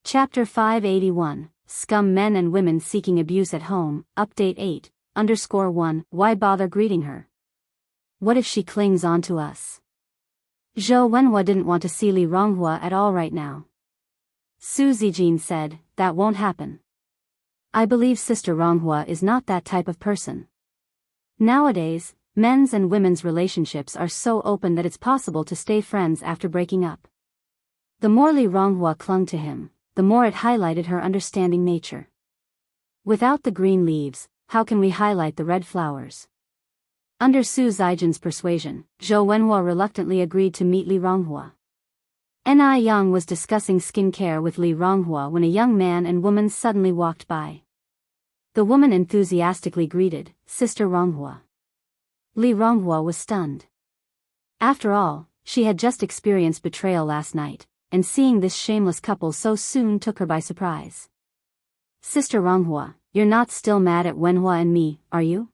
Chapter 581, Scum Men and Women Seeking Abuse at Home, Update 8_1, Why bother greeting her? What if she clings on to us? Zhou Wenhua didn't want to see Li Ronghua at all right now. Su Zijin said, "That won't happen. I believe Sister Ronghua is not that type of person. Nowadays, men's and women's relationships are so open that it's possible to stay friends after breaking up." The more Li Ronghua clung to him, the more it highlighted her understanding nature. Without the green leaves, how can we highlight the red flowers? Under Su Zijin's persuasion, Zhou Wenhua reluctantly agreed to meet Li Ronghua. Yang was discussing skincare with Li Ronghua when a young man and woman suddenly walked by. The woman enthusiastically greeted, "Sister Ronghua." Li Ronghua was stunned. After all, she had just experienced betrayal last night, and seeing this shameless couple so soon took her by surprise. "Sister Ronghua, you're not still mad at Wenhua and me, are you?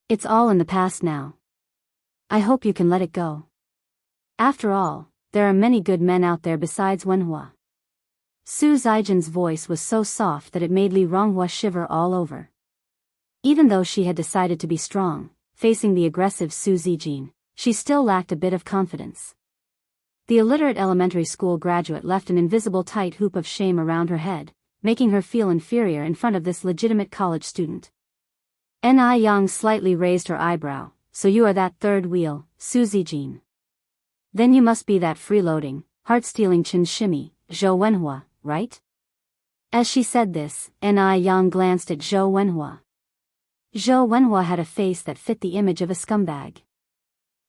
It's all in the past now. I hope you can let it go. After all, there are many good men out there besides Wenhua." Su Zijin's voice was so soft that it made Li Ronghua shiver all over. Even though she had decided to be strong, facing the aggressive Su Zijin, she still lacked a bit of confidence. The illiterate elementary school graduate left an invisible tight hoop of shame around her head, making her feel inferior in front of this legitimate college student. Yang slightly raised her eyebrow. "So you are that third wheel, Su Zijin. Then you must be that freeloading, heart-stealing Chen Shimi, Zhou Wenhua, right?" As she said this, Yang glanced at Zhou Wenhua. Zhou Wenhua had a face that fit the image of a scumbag.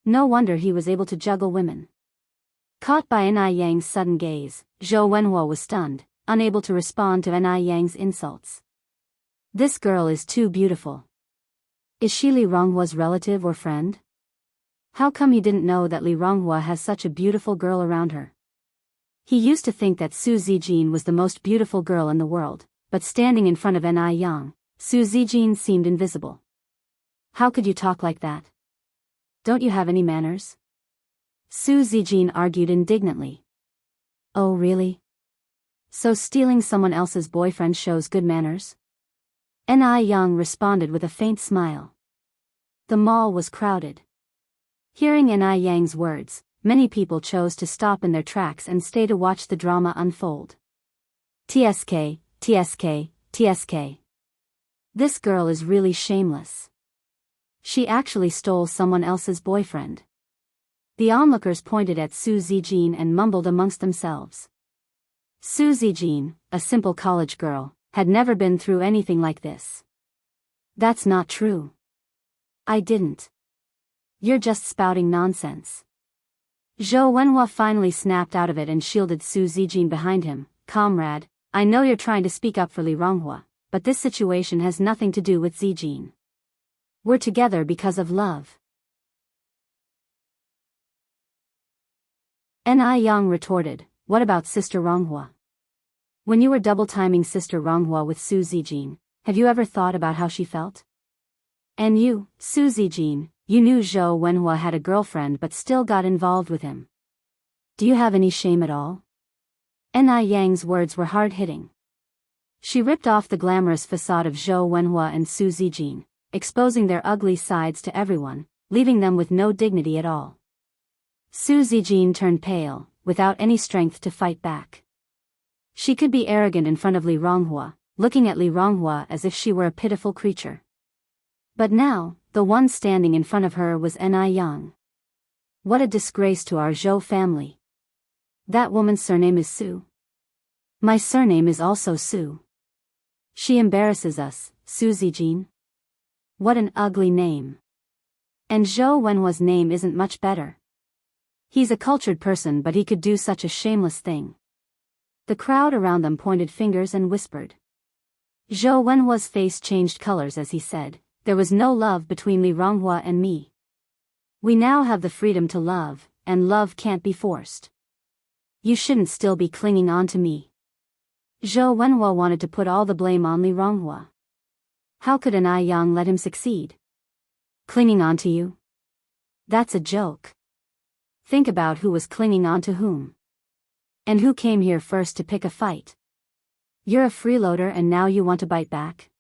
No wonder he was able to juggle women. Caught by Yang's sudden gaze, Zhou Wenhua was stunned, unable to respond to Yang's insults. This girl is too beautiful. Is she Li Ronghua's relative or friend? How come he didn't know that Li Ronghua has such a beautiful girl around her? He used to think that Su Zijin was the most beautiful girl in the world, but standing in front of Yang, Su Zijin seemed invisible. "How could you talk like that? Don't you have any manners?" Su Zijin argued indignantly. "Oh really? So stealing someone else's boyfriend shows good manners?" Yang responded with a faint smile. The mall was crowded. Hearing Yang's words, many people chose to stop in their tracks and stay to watch the drama unfold. TSK, TSK, TSK. This girl is really shameless. She actually stole someone else's boyfriend. The onlookers pointed at Su Zijin and mumbled amongst themselves. Su Zijin, a simple college girl, had never been through anything like this. That's not true. I didn't. You're just spouting nonsense. Zhou Wenhua finally snapped out of it and shielded Su Zijin behind him. Comrade, I know you're trying to speak up for Li Ronghua, but this situation has nothing to do with Zijin. We're together because of love. Ni Yang retorted, what about Sister Ronghua? When you were double-timing Sister Ronghua with Su Zijin, have you ever thought about how she felt? And you, Su Zijin, you knew Zhou Wenhua had a girlfriend but still got involved with him. Do you have any shame at all? Ni Yang's words were hard-hitting. She ripped off the glamorous facade of Zhou Wenhua and Su Zijin, exposing their ugly sides to everyone, leaving them with no dignity at all. Su Zijin turned pale, without any strength to fight back. She could be arrogant in front of Li Ronghua, looking at Li Ronghua as if she were a pitiful creature. But now, the one standing in front of her was Ni Yang. What a disgrace to our Zhou family. That woman's surname is Su. My surname is also Su. She embarrasses us, Su Zijin. What an ugly name. And Zhou Wenhua's name isn't much better. He's a cultured person, but he could do such a shameless thing. The crowd around them pointed fingers and whispered. Zhou Wenhua's face changed colors as he said, there was no love between Li Ronghua and me. We now have the freedom to love, and love can't be forced. You shouldn't still be clinging on to me. Zhou Wenhua wanted to put all the blame on Li Ronghua. How could Ni Yang let him succeed? Clinging on to you? That's a joke. Think about who was clinging on to whom. And who came here first to pick a fight? You're a freeloader and now you want to bite back?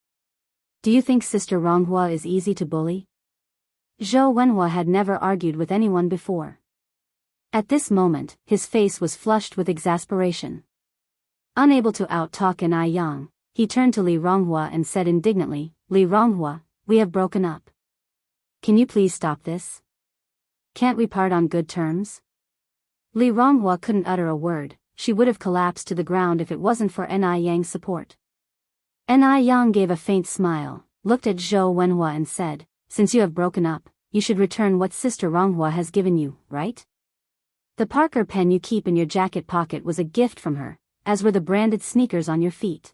Do you think Sister Ronghua is easy to bully? Zhou Wenhua had never argued with anyone before. At this moment, his face was flushed with exasperation. Unable to out-talk Ni Yang, he turned to Li Ronghua and said indignantly, Li Ronghua, we have broken up. Can you please stop this? Can't we part on good terms? Li Ronghua couldn't utter a word. She would have collapsed to the ground if it wasn't for Ni Yang's support. Ni Yang gave a faint smile, looked at Zhou Wenhua and said, since you have broken up, you should return what Sister Ronghua has given you, right? The Parker pen you keep in your jacket pocket was a gift from her, as were the branded sneakers on your feet.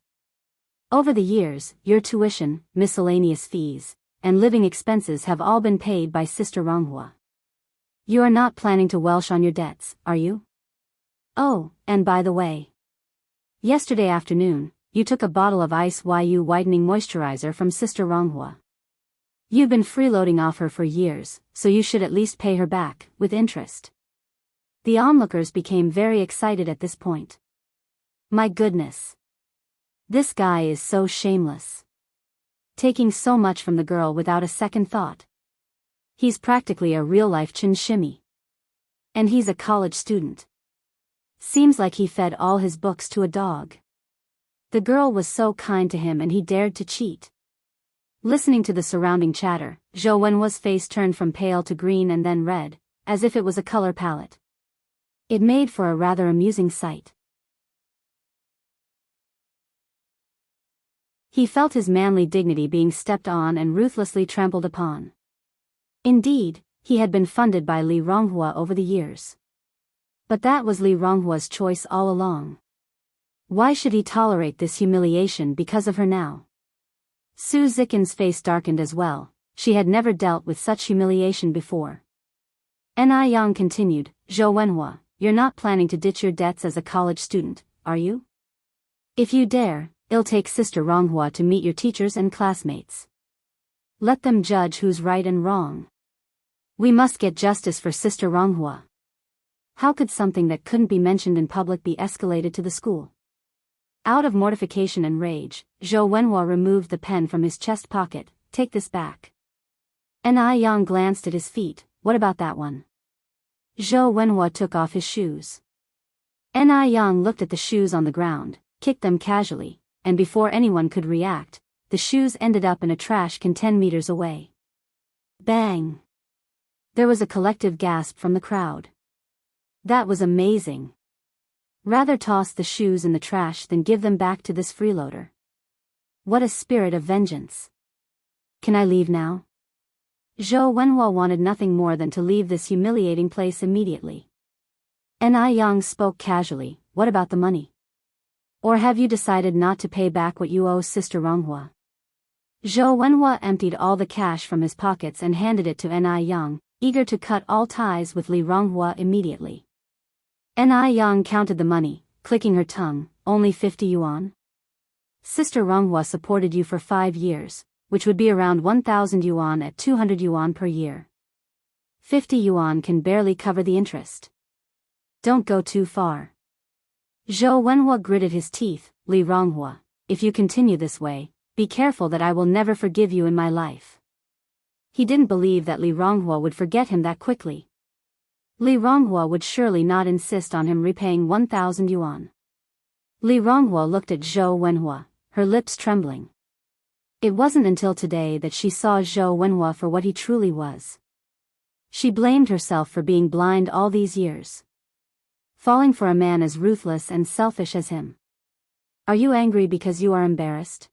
Over the years, your tuition, miscellaneous fees, and living expenses have all been paid by Sister Ronghua. You are not planning to welsh on your debts, are you? Oh, and by the way. Yesterday afternoon, you took a bottle of Ice YU Whitening Moisturizer from Sister Ronghua. You've been freeloading off her for years, so you should at least pay her back, with interest. The onlookers became very excited at this point. My goodness. This guy is so shameless. Taking so much from the girl without a second thought. He's practically a real-life chinshimi. And he's a college student. Seems like he fed all his books to a dog. The girl was so kind to him and he dared to cheat. Listening to the surrounding chatter, Zhou Wenhua's face turned from pale to green and then red, as if it was a color palette. It made for a rather amusing sight. He felt his manly dignity being stepped on and ruthlessly trampled upon. Indeed, he had been funded by Li Ronghua over the years. But that was Li Ronghua's choice all along. Why should he tolerate this humiliation because of her now? Su Zikin's face darkened as well. She had never dealt with such humiliation before. Ni Yang continued, Zhou Wenhua, you're not planning to ditch your debts as a college student, are you? If you dare, it'll take Sister Ronghua to meet your teachers and classmates. Let them judge who's right and wrong. We must get justice for Sister Ronghua. How could something that couldn't be mentioned in public be escalated to the school? Out of mortification and rage, Zhou Wenhua removed the pen from his chest pocket. Take this back. Ni Yang glanced at his feet. What about that one? Zhou Wenhua took off his shoes. Ni Yang looked at the shoes on the ground, kicked them casually, and before anyone could react, the shoes ended up in a trash can 10 meters away. Bang! There was a collective gasp from the crowd. That was amazing. Rather toss the shoes in the trash than give them back to this freeloader. What a spirit of vengeance. Can I leave now? Zhou Wenhua wanted nothing more than to leave this humiliating place immediately. Yang spoke casually, what about the money? Or have you decided not to pay back what you owe Sister Ronghua? Zhou Wenhua emptied all the cash from his pockets and handed it to Yang, eager to cut all ties with Li Ronghua immediately. Yang counted the money, clicking her tongue, only 50 yuan? Sister Ronghua supported you for 5 years, which would be around 1,000 yuan at 200 yuan per year. 50 yuan can barely cover the interest. Don't go too far. Zhou Wenhua gritted his teeth, Li Ronghua, if you continue this way, be careful that I will never forgive you in my life. He didn't believe that Li Ronghua would forget him that quickly. Li Ronghua would surely not insist on him repaying 1,000 yuan. Li Ronghua looked at Zhou Wenhua, her lips trembling. It wasn't until today that she saw Zhou Wenhua for what he truly was. She blamed herself for being blind all these years. Falling for a man as ruthless and selfish as him. Are you angry because you are embarrassed?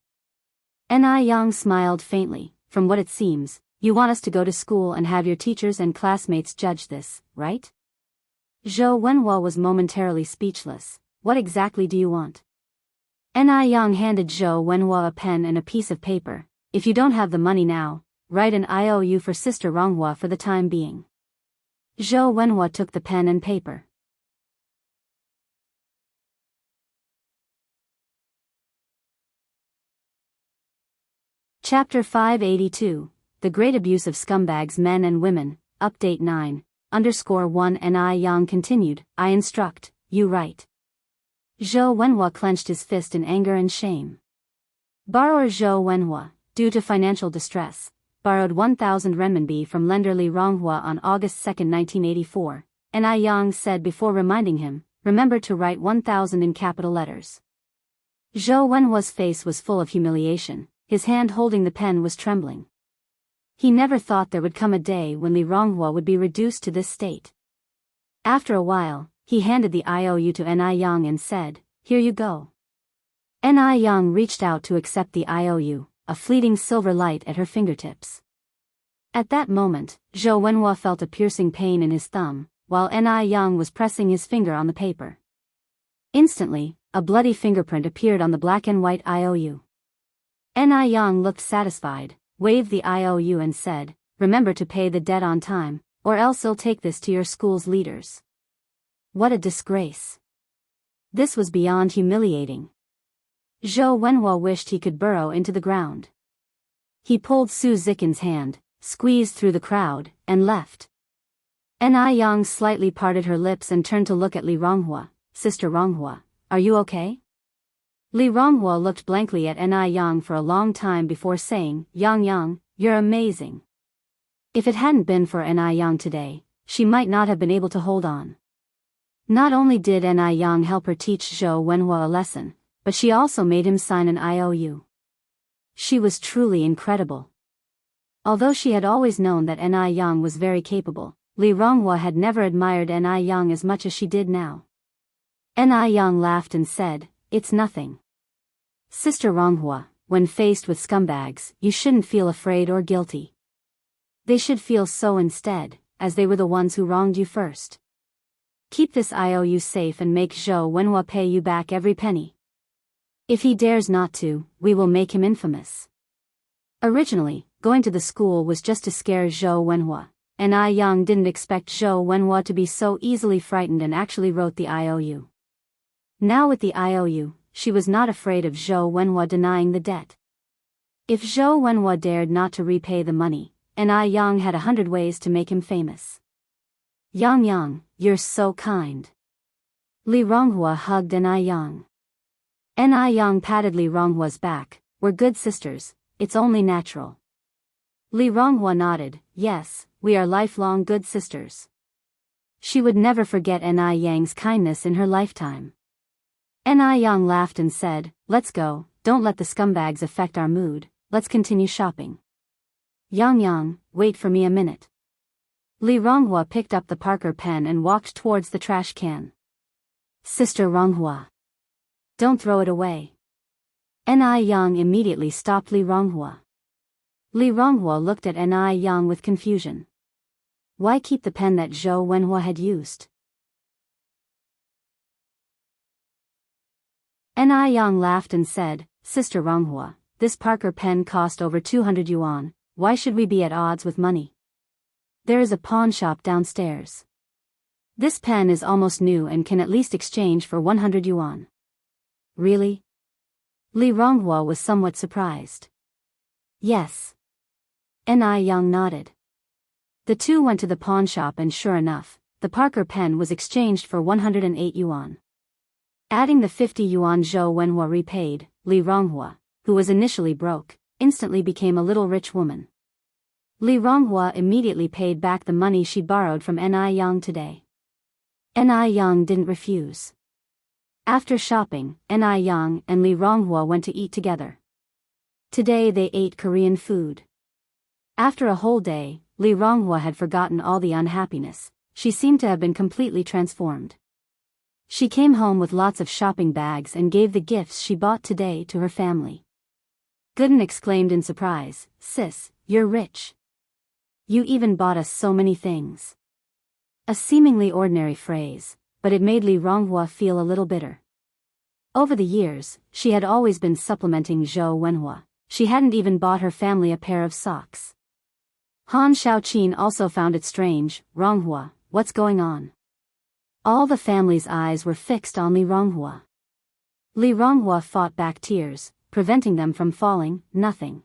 Yang smiled faintly, from what it seems, you want us to go to school and have your teachers and classmates judge this, right? Zhou Wenhua was momentarily speechless. What exactly do you want? Yang handed Zhou Wenhua a pen and a piece of paper. If you don't have the money now, write an IOU for Sister Ronghua for the time being. Zhou Wenhua took the pen and paper. Chapter 582, The Great Abuse of Scumbags Men and Women, Update 9_1 Yang continued, I instruct, you write. Zhou Wenhua clenched his fist in anger and shame. Borrower Zhou Wenhua, due to financial distress, borrowed 1,000 renminbi from lender Li Ronghua on August 2, 1984, Yang said before reminding him, remember to write 1,000 in capital letters. Zhou Wenhua's face was full of humiliation. His hand holding the pen was trembling. He never thought there would come a day when Li Ronghua would be reduced to this state. After a while, he handed the IOU to Yang and said, here you go. Yang reached out to accept the IOU, a fleeting silver light at her fingertips. At that moment, Zhou Wenhua felt a piercing pain in his thumb, while Yang was pressing his finger on the paper. Instantly, a bloody fingerprint appeared on the black and white IOU. Yang looked satisfied, waved the IOU and said, remember to pay the debt on time, or else you'll take this to your school's leaders. What a disgrace. This was beyond humiliating. Zhou Wenhua wished he could burrow into the ground. He pulled Su Zikin's hand, squeezed through the crowd, and left. Yang slightly parted her lips and turned to look at Li Ronghua. Sister Ronghua, are you okay? Li Ronghua looked blankly at Yang for a long time before saying, Yang, you're amazing. If it hadn't been for Yang today, she might not have been able to hold on. Not only did Yang help her teach Zhou Wenhua a lesson, but she also made him sign an IOU. She was truly incredible. Although she had always known that Yang was very capable, Li Ronghua had never admired Yang as much as she did now. Yang laughed and said, it's nothing. Sister Ronghua, when faced with scumbags, you shouldn't feel afraid or guilty. They should feel so instead, as they were the ones who wronged you first. Keep this IOU safe and make Zhou Wenhua pay you back every penny. If he dares not to, we will make him infamous. Originally, going to the school was just to scare Zhou Wenhua, Yang didn't expect Zhou Wenhua to be so easily frightened and actually wrote the IOU. Now with the IOU, she was not afraid of Zhou Wenhua denying the debt. If Zhou Wenhua dared not to repay the money, Yang had 100 ways to make him famous. Yang, you're so kind. Li Ronghua hugged Yang. Yang patted Li Ronghua's back. We're good sisters, it's only natural. Li Ronghua nodded, yes, we are lifelong good sisters. She would never forget Yang's kindness in her lifetime. Yang laughed and said, let's go, don't let the scumbags affect our mood, let's continue shopping. Yang, wait for me a minute. Li Ronghua picked up the Parker pen and walked towards the trash can. Sister Ronghua. Don't throw it away. Ni Yang immediately stopped Li Ronghua. Li Ronghua looked at Ni Yang with confusion. Why keep the pen that Zhou Wenhua had used? Ni Yang laughed and said, Sister Ronghua, this Parker pen cost over 200 yuan, why should we be at odds with money? There is a pawn shop downstairs. This pen is almost new and can at least exchange for 100 yuan. Really? Li Ronghua was somewhat surprised. Yes. Ni Yang nodded. The two went to the pawn shop and sure enough, the Parker pen was exchanged for 108 yuan. Adding the 50 yuan Zhou Wenhua repaid, Li Ronghua, who was initially broke, instantly became a little rich woman. Li Ronghua immediately paid back the money she borrowed from Ni Yang today. Ni Yang didn't refuse. After shopping, Ni Yang and Li Ronghua went to eat together. Today they ate Korean food. After a whole day, Li Ronghua had forgotten all the unhappiness. She seemed to have been completely transformed. She came home with lots of shopping bags and gave the gifts she bought today to her family. Gooden exclaimed in surprise, Sis, you're rich. You even bought us so many things. A seemingly ordinary phrase, but it made Li Ronghua feel a little bitter. Over the years, she had always been supplementing Zhou Wenhua. She hadn't even bought her family a pair of socks. Han Xiaoqin also found it strange. Ronghua, what's going on? All the family's eyes were fixed on Li Ronghua. Li Ronghua fought back tears, preventing them from falling. Nothing.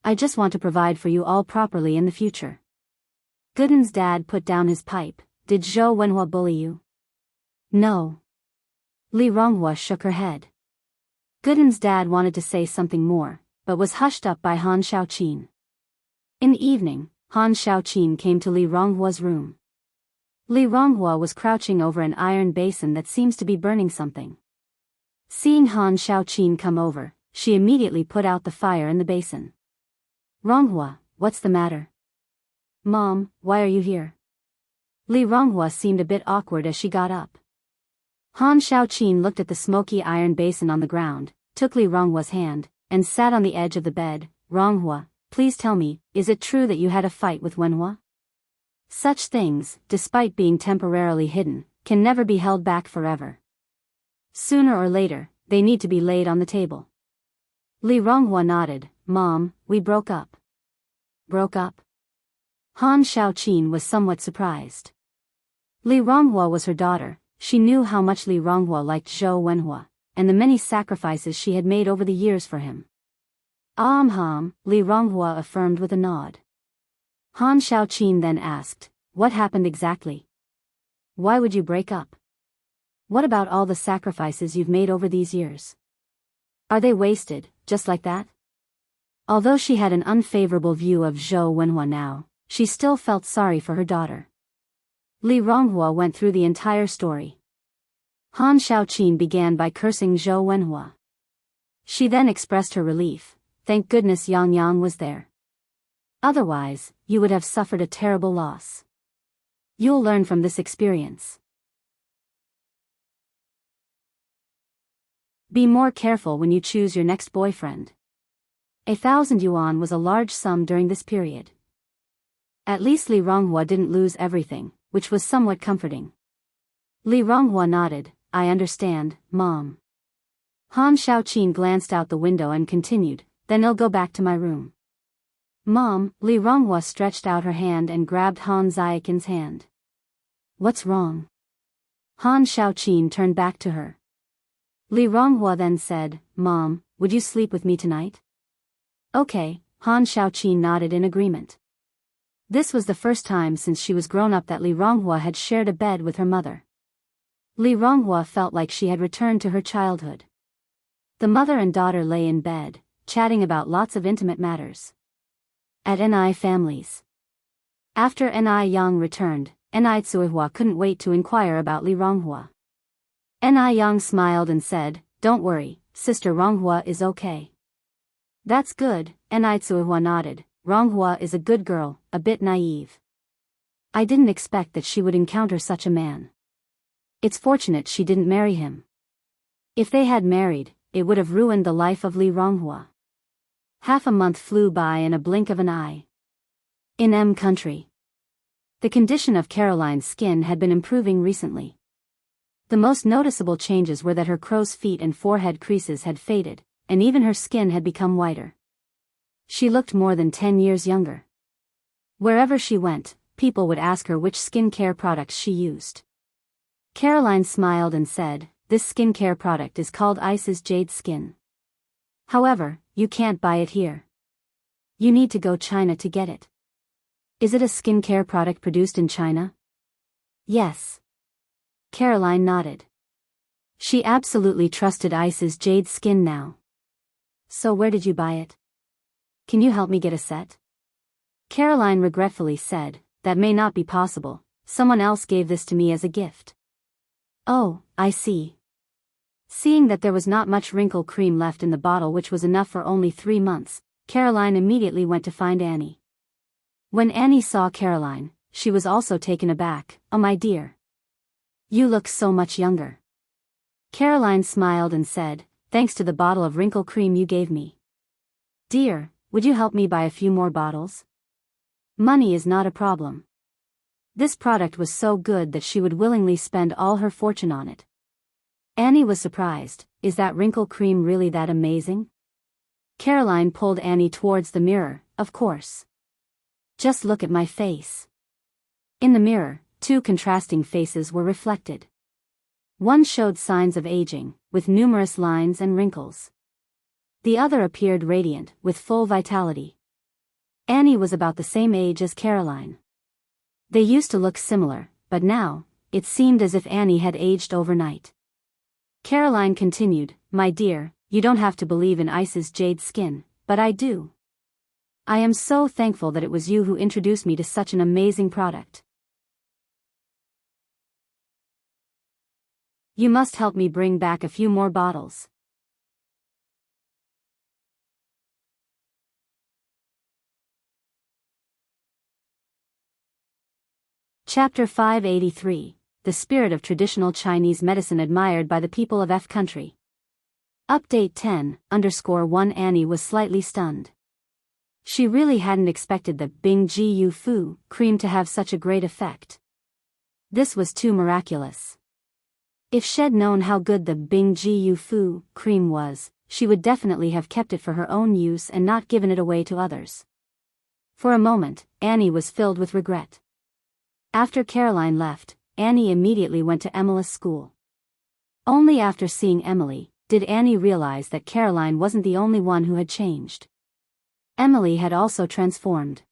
I just want to provide for you all properly in the future. Gooden's dad put down his pipe. Did Zhou Wenhua bully you? No. Li Ronghua shook her head. Gooden's dad wanted to say something more, but was hushed up by Han Xiaoqin. In the evening, Han Xiaoqin came to Li Ronghua's room. Li Ronghua was crouching over an iron basin that seems to be burning something. Seeing Han Xiaoqin come over, she immediately put out the fire in the basin. Ronghua, what's the matter? Mom, why are you here? Li Ronghua seemed a bit awkward as she got up. Han Xiaoqin looked at the smoky iron basin on the ground, took Li Ronghua's hand, and sat on the edge of the bed. Ronghua, please tell me, is it true that you had a fight with Wenhua? Such things, despite being temporarily hidden, can never be held back forever. Sooner or later, they need to be laid on the table. Li Ronghua nodded. Mom, we broke up. Broke up? Han Xiaoqin was somewhat surprised. Li Ronghua was her daughter. She knew how much Li Ronghua liked Zhou Wenhua, and the many sacrifices she had made over the years for him. Li Ronghua affirmed with a nod. Han Xiaoqin then asked, what happened exactly? Why would you break up? What about all the sacrifices you've made over these years? Are they wasted, just like that? Although she had an unfavorable view of Zhou Wenhua now, she still felt sorry for her daughter. Li Ronghua went through the entire story. Han Xiaoqin began by cursing Zhou Wenhua. She then expressed her relief. Thank goodness Yang Yang was there. Otherwise, you would have suffered a terrible loss. You'll learn from this experience. Be more careful when you choose your next boyfriend. 1,000 yuan was a large sum during this period. At least Li Ronghua didn't lose everything, which was somewhat comforting. Li Ronghua nodded. I understand, Mom. Han Xiaoqin glanced out the window and continued, then I'll go back to my room. Mom, Li Ronghua stretched out her hand and grabbed Han Xiaoqin's hand. What's wrong? Han Xiaoqin turned back to her. Li Ronghua then said, Mom, would you sleep with me tonight? Okay, Han Xiaoqin nodded in agreement. This was the first time since she was grown up that Li Ronghua had shared a bed with her mother. Li Ronghua felt like she had returned to her childhood. The mother and daughter lay in bed, chatting about lots of intimate matters. At Ni families. After Ni Yang returned, Ni Tsuihua couldn't wait to inquire about Li Ronghua. Ni Yang smiled and said, Don't worry, Sister Ronghua is okay. That's good, Ni Tsuihua nodded. Ronghua is a good girl, a bit naive. I didn't expect that she would encounter such a man. It's fortunate she didn't marry him. If they had married, it would have ruined the life of Li Ronghua. Half a month flew by in a blink of an eye. In M country, the condition of Caroline's skin had been improving recently. The most noticeable changes were that her crow's feet and forehead creases had faded, and even her skin had become whiter. She looked more than 10 years younger. Wherever she went, people would ask her which skincare products she used. Caroline smiled and said, "This skincare product is called Ice's Jade Skin. However, you can't buy it here. You need to go China to get it." "Is it a skincare product produced in China?" "Yes." Caroline nodded. She absolutely trusted Ice's Jade Skin now. "So where did you buy it? Can you help me get a set?" Caroline regretfully said, "That may not be possible. Someone else gave this to me as a gift." "Oh, I see." Seeing that there was not much wrinkle cream left in the bottle, which was enough for only 3 months, Caroline immediately went to find Annie. When Annie saw Caroline, she was also taken aback. "Oh, my dear. You look so much younger." Caroline smiled and said, "Thanks to the bottle of wrinkle cream you gave me." "Dear, would you help me buy a few more bottles?" Money is not a problem. This product was so good that she would willingly spend all her fortune on it. Annie was surprised. "Is that wrinkle cream really that amazing?" Caroline pulled Annie towards the mirror. "Of course. Just look at my face." In the mirror, 2 contrasting faces were reflected. One showed signs of aging, with numerous lines and wrinkles. The other appeared radiant, with full vitality. Annie was about the same age as Caroline. They used to look similar, but now, it seemed as if Annie had aged overnight. Caroline continued, "My dear, you don't have to believe in Ice's Jade Skin, but I do. I am so thankful that it was you who introduced me to such an amazing product. You must help me bring back a few more bottles." Chapter 583, The Spirit of Traditional Chinese Medicine Admired by the People of F Country. Update 10_1 Annie was slightly stunned. She really hadn't expected the Bing Ji Yu Fu cream to have such a great effect. This was too miraculous. If she'd known how good the Bing Ji Yu Fu cream was, she would definitely have kept it for her own use and not given it away to others. For a moment, Annie was filled with regret. After Caroline left, Annie immediately went to Emily's school. Only after seeing Emily, did Annie realize that Caroline wasn't the only one who had changed. Emily had also transformed.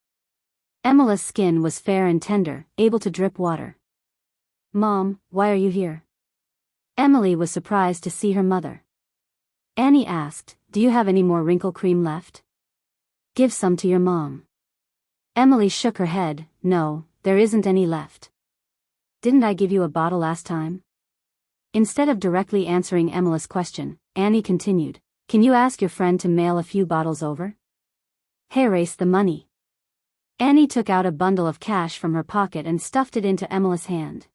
Emily's skin was fair and tender, able to drip water. "Mom, why are you here?" Emily was surprised to see her mother. Annie asked, "Do you have any more wrinkle cream left? Give some to your mom." Emily shook her head. "No, there isn't any left." "Didn't I give you a bottle last time?" Instead of directly answering Emily's question, Annie continued, "Can you ask your friend to mail a few bottles over? Here is the money." Annie took out a bundle of cash from her pocket and stuffed it into Emily's hand.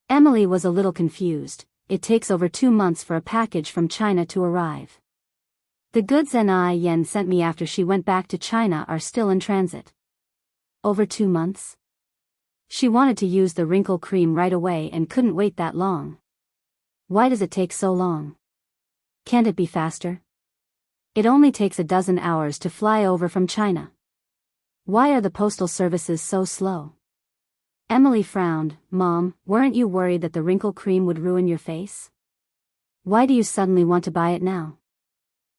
Emily was a little confused. It takes over 2 months for a package from China to arrive. The goods Yen sent me after she went back to China are still in transit. Over 2 months? She wanted to use the wrinkle cream right away and couldn't wait that long. Why does it take so long? Can't it be faster? It only takes a dozen hours to fly over from China. Why are the postal services so slow? Emily frowned. "Mom, weren't you worried that the wrinkle cream would ruin your face? Why do you suddenly want to buy it now?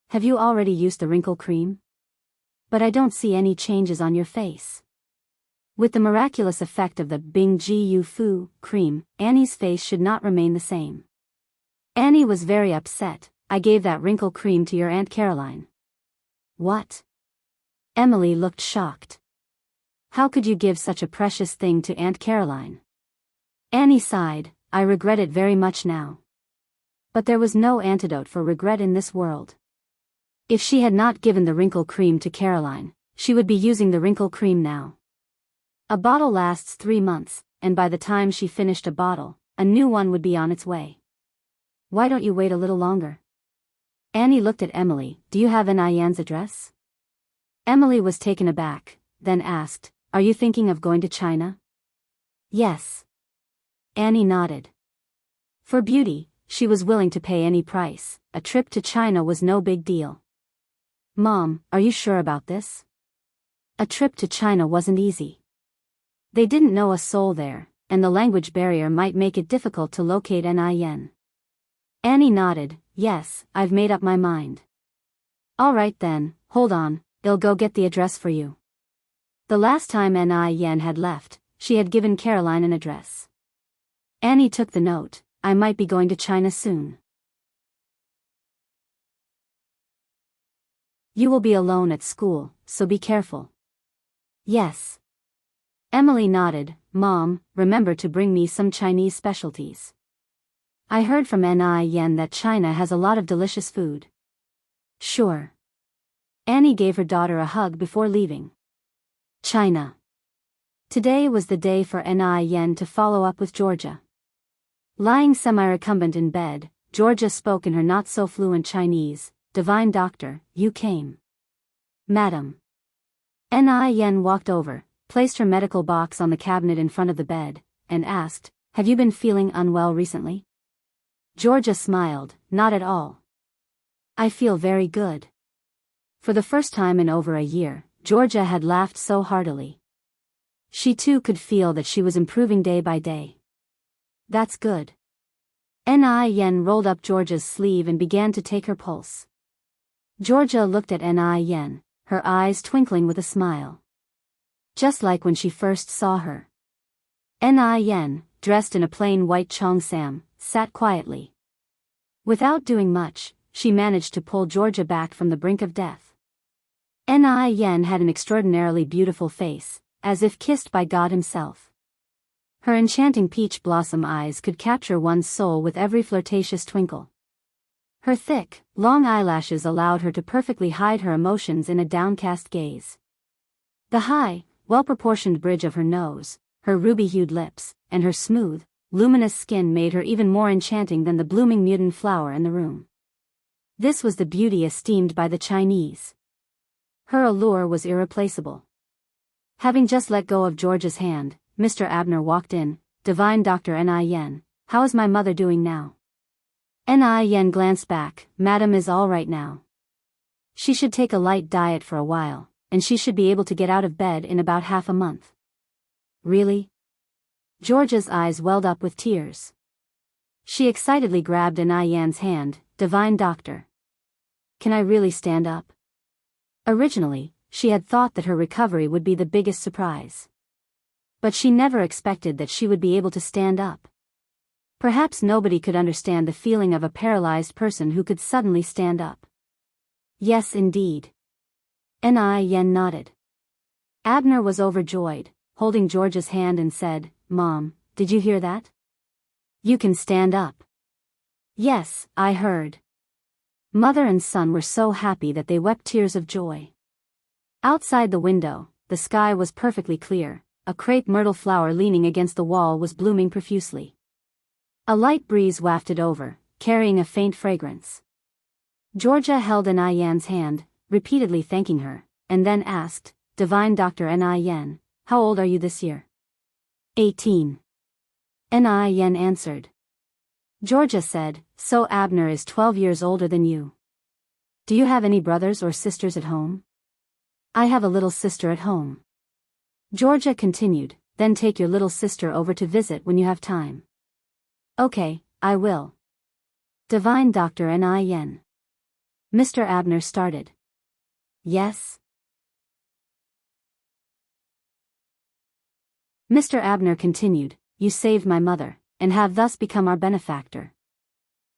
Have you already used the wrinkle cream? But I don't see any changes on your face." With the miraculous effect of the Bing Ji Yu Fu cream, Annie's face should not remain the same. Annie was very upset. "I gave that wrinkle cream to your Aunt Caroline." "What?" Emily looked shocked. "How could you give such a precious thing to Aunt Caroline?" Annie sighed. "I regret it very much now. But there was no antidote for regret in this world. If she had not given the wrinkle cream to Caroline, she would be using the wrinkle cream now. A bottle lasts 3 months, and by the time she finished a bottle, a new one would be on its way. Why don't you wait a little longer?" Annie looked at Emily. Do you have Yan's address? Emily was taken aback, then asked, Are you thinking of going to China? Yes. Annie nodded. For beauty, she was willing to pay any price. A trip to China was no big deal. Mom, are you sure about this? A trip to China wasn't easy. They didn't know a soul there, and the language barrier might make it difficult to locate Nin. Annie nodded. Yes, I've made up my mind. All right then, hold on, I'll go get the address for you. The last time Nin had left, she had given Caroline an address. Annie took the note. I might be going to China soon. You will be alone at school, so be careful. Yes. Emily nodded. Mom, remember to bring me some Chinese specialties. I heard from Nin that China has a lot of delicious food. Sure. Annie gave her daughter a hug before leaving. China. Today was the day for Nin to follow up with Georgia. Lying semi-recumbent in bed, Georgia spoke in her not-so-fluent Chinese. Divine Doctor, you came. Madam. Nin walked over, placed her medical box on the cabinet in front of the bed, and asked, Have you been feeling unwell recently? Georgia smiled. Not at all. I feel very good. For the first time in over a year, Georgia had laughed so heartily. She too could feel that she was improving day by day. That's good. Nin rolled up Georgia's sleeve and began to take her pulse. Georgia looked at Nin, her eyes twinkling with a smile. Just like when she first saw her. Nin, dressed in a plain white cheongsam, sat quietly. Without doing much, she managed to pull Georgia back from the brink of death. Nin had an extraordinarily beautiful face, as if kissed by God himself. Her enchanting peach blossom eyes could capture one's soul with every flirtatious twinkle. Her thick, long eyelashes allowed her to perfectly hide her emotions in a downcast gaze. The high, well-proportioned bridge of her nose, her ruby-hued lips, and her smooth, luminous skin made her even more enchanting than the blooming mutant flower in the room. This was the beauty esteemed by the Chinese. Her allure was irreplaceable. Having just let go of George's hand, Mr. Abner walked in. Divine Dr. Nin, how is my mother doing now? Nin glanced back. Madam is all right now. She should take a light diet for a while, and she should be able to get out of bed in about half a month. Really? Georgia's eyes welled up with tears. She excitedly grabbed Nin's hand. Divine Doctor. Can I really stand up? Originally, she had thought that her recovery would be the biggest surprise. But she never expected that she would be able to stand up. Perhaps nobody could understand the feeling of a paralyzed person who could suddenly stand up. Yes, indeed. Nin nodded. Abner was overjoyed, holding Georgia's hand and said, Mom, did you hear that? You can stand up. Yes, I heard. Mother and son were so happy that they wept tears of joy. Outside the window, the sky was perfectly clear. A crepe myrtle flower leaning against the wall was blooming profusely. A light breeze wafted over, carrying a faint fragrance. Georgia held Nin's hand, repeatedly thanking her, and then asked, Divine Dr. Nin, how old are you this year? 18. Nin answered. Georgia said, So Abner is 12 years older than you. Do you have any brothers or sisters at home? I have a little sister at home. Georgia continued, Then take your little sister over to visit when you have time. Okay, I will. Divine Dr. Nin. Mr. Abner started. Yes? Mr. Abner continued, You saved my mother, and have thus become our benefactor.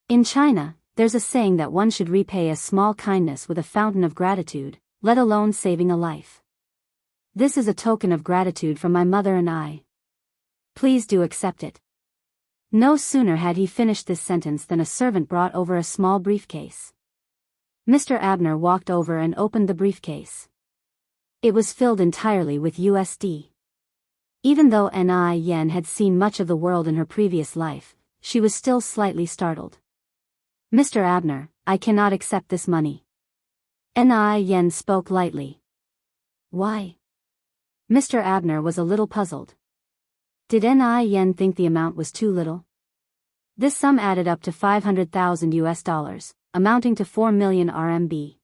In China, there's a saying that one should repay a small kindness with a fountain of gratitude, let alone saving a life. This is a token of gratitude from my mother and I. Please do accept it. No sooner had he finished this sentence than a servant brought over a small briefcase. Mr. Abner walked over and opened the briefcase. It was filled entirely with USD. Even though Nin had seen much of the world in her previous life, she was still slightly startled. Mr. Abner, I cannot accept this money. Ni Yen spoke lightly. Why? Mr. Abner was a little puzzled. Did Ni Yen think the amount was too little? This sum added up to 500,000 US dollars, amounting to 4 million RMB.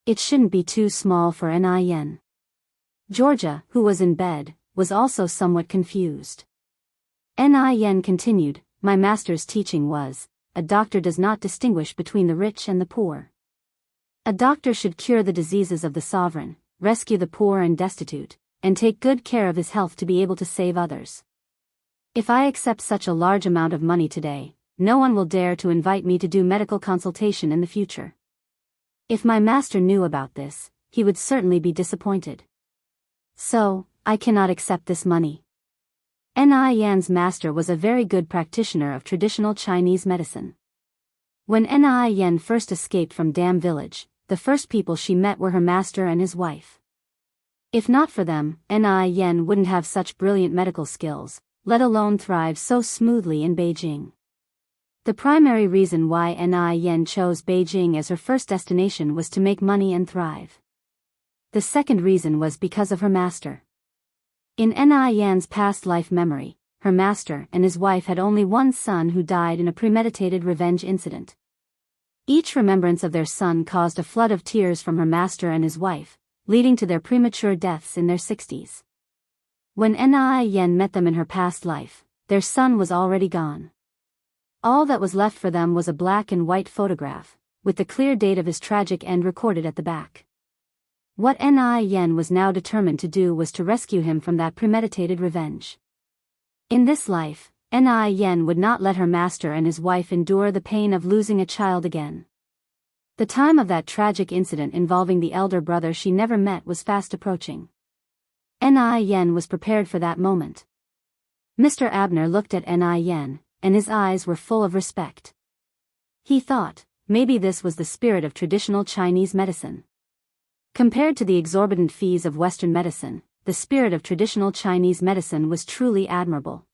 It shouldn't be too small for Ni Yen. Georgia, who was in bed, was also somewhat confused. Ni Yen continued, my master's teaching was, a doctor does not distinguish between the rich and the poor. A doctor should cure the diseases of the sovereign, rescue the poor and destitute, and take good care of his health to be able to save others. If I accept such a large amount of money today, no one will dare to invite me to do medical consultation in the future. If my master knew about this, he would certainly be disappointed. So, I cannot accept this money. Ni Yan's master was a very good practitioner of traditional Chinese medicine. When Ni Yan first escaped from Dam Village, the first people she met were her master and his wife. If not for them, Ni Yan wouldn't have such brilliant medical skills, let alone thrive so smoothly in Beijing. The primary reason why Ni Yan chose Beijing as her first destination was to make money and thrive. The second reason was because of her master. In Ni Yan's past life memory, her master and his wife had only one son who died in a premeditated revenge incident. Each remembrance of their son caused a flood of tears from her master and his wife, leading to their premature deaths in their 60s. When Ni Yan met them in her past life, their son was already gone. All that was left for them was a black and white photograph, with the clear date of his tragic end recorded at the back. What Ni Yan was now determined to do was to rescue him from that premeditated revenge. In this life, Ni Yan would not let her master and his wife endure the pain of losing a child again. The time of that tragic incident involving the elder brother she never met was fast approaching. Ni Yan was prepared for that moment. Mr. Abner looked at Ni Yan, and his eyes were full of respect. He thought, maybe this was the spirit of traditional Chinese medicine. Compared to the exorbitant fees of Western medicine, the spirit of traditional Chinese medicine was truly admirable.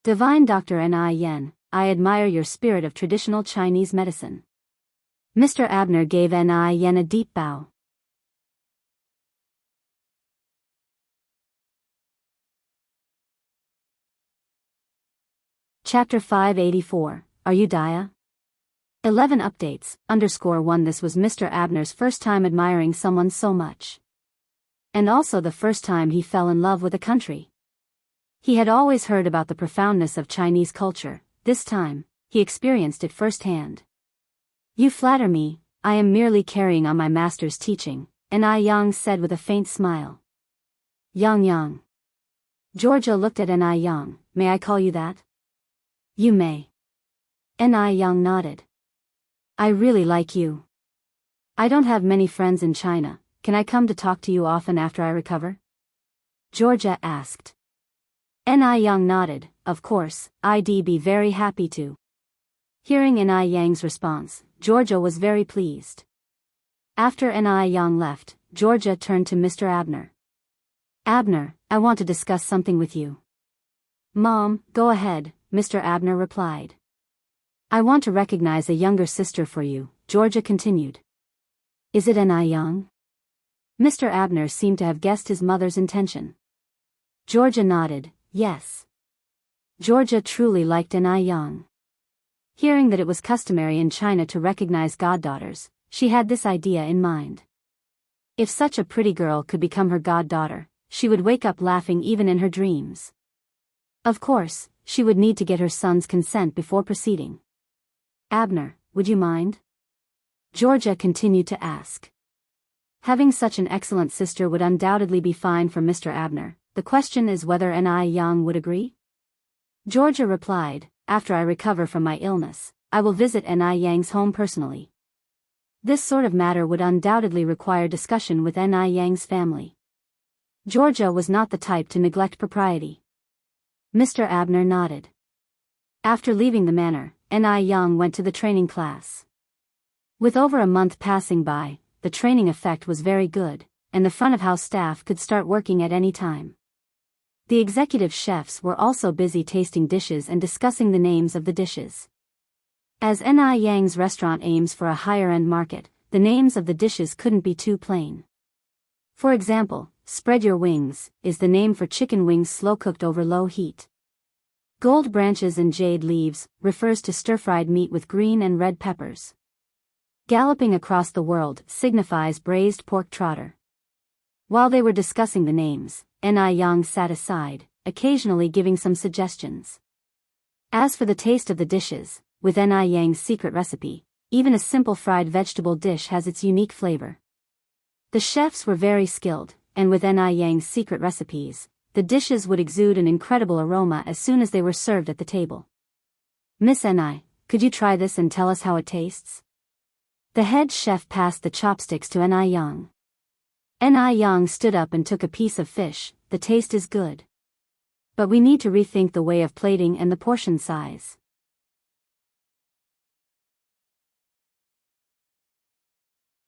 Divine Dr. Ni Yan, I admire your spirit of traditional Chinese medicine. Mr. Abner gave Ni Yan a deep bow. Chapter 584, Are You Dia? 11 updates, _1 This was Mr. Abner's first time admiring someone so much. And also the first time he fell in love with a country. He had always heard about the profoundness of Chinese culture, this time, he experienced it firsthand. You flatter me, I am merely carrying on my master's teaching, Ni Yang said with a faint smile. Yang. Georgia looked at Ni Yang, may I call you that? You may. Ni Yang nodded. I really like you. I don't have many friends in China, can I come to talk to you often after I recover? Georgia asked. Ni Yang nodded, of course, I'd be very happy to. Hearing Ni Yang's response, Georgia was very pleased. After Ni Yang left, Georgia turned to Mr. Abner. Abner, I want to discuss something with you. Mom, go ahead, Mr. Abner replied. I want to recognize a younger sister for you, Georgia continued. Is it Ni Yang? Mr. Abner seemed to have guessed his mother's intention. Georgia nodded, yes. Georgia truly liked Ni Yang. Hearing that it was customary in China to recognize goddaughters, she had this idea in mind. If such a pretty girl could become her goddaughter, she would wake up laughing even in her dreams. Of course, she would need to get her son's consent before proceeding. Abner, would you mind? Georgia continued to ask. Having such an excellent sister would undoubtedly be fine for Mr. Abner, the question is whether Ni Yang would agree? Georgia replied, after I recover from my illness, I will visit Ni Yang's home personally. This sort of matter would undoubtedly require discussion with Ni Yang's family. Georgia was not the type to neglect propriety. Mr. Abner nodded. After leaving the manor, Ni Yang went to the training class. With over a month passing by, the training effect was very good, and the front-of-house staff could start working at any time. The executive chefs were also busy tasting dishes and discussing the names of the dishes. As Ni Yang's restaurant aims for a higher-end market, the names of the dishes couldn't be too plain. For example, spread your wings is the name for chicken wings slow-cooked over low heat. Gold branches and jade leaves refers to stir-fried meat with green and red peppers. Galloping across the world signifies braised pork trotter. While they were discussing the names, Ni Yang sat aside, occasionally giving some suggestions. As for the taste of the dishes, with Ni Yang's secret recipe, even a simple fried vegetable dish has its unique flavor. The chefs were very skilled, and with Ni Yang's secret recipes, the dishes would exude an incredible aroma as soon as they were served at the table. Miss Ni, could you try this and tell us how it tastes? The head chef passed the chopsticks to Ni Yang. Ni Yang stood up and took a piece of fish. The taste is good. But we need to rethink the way of plating and the portion size.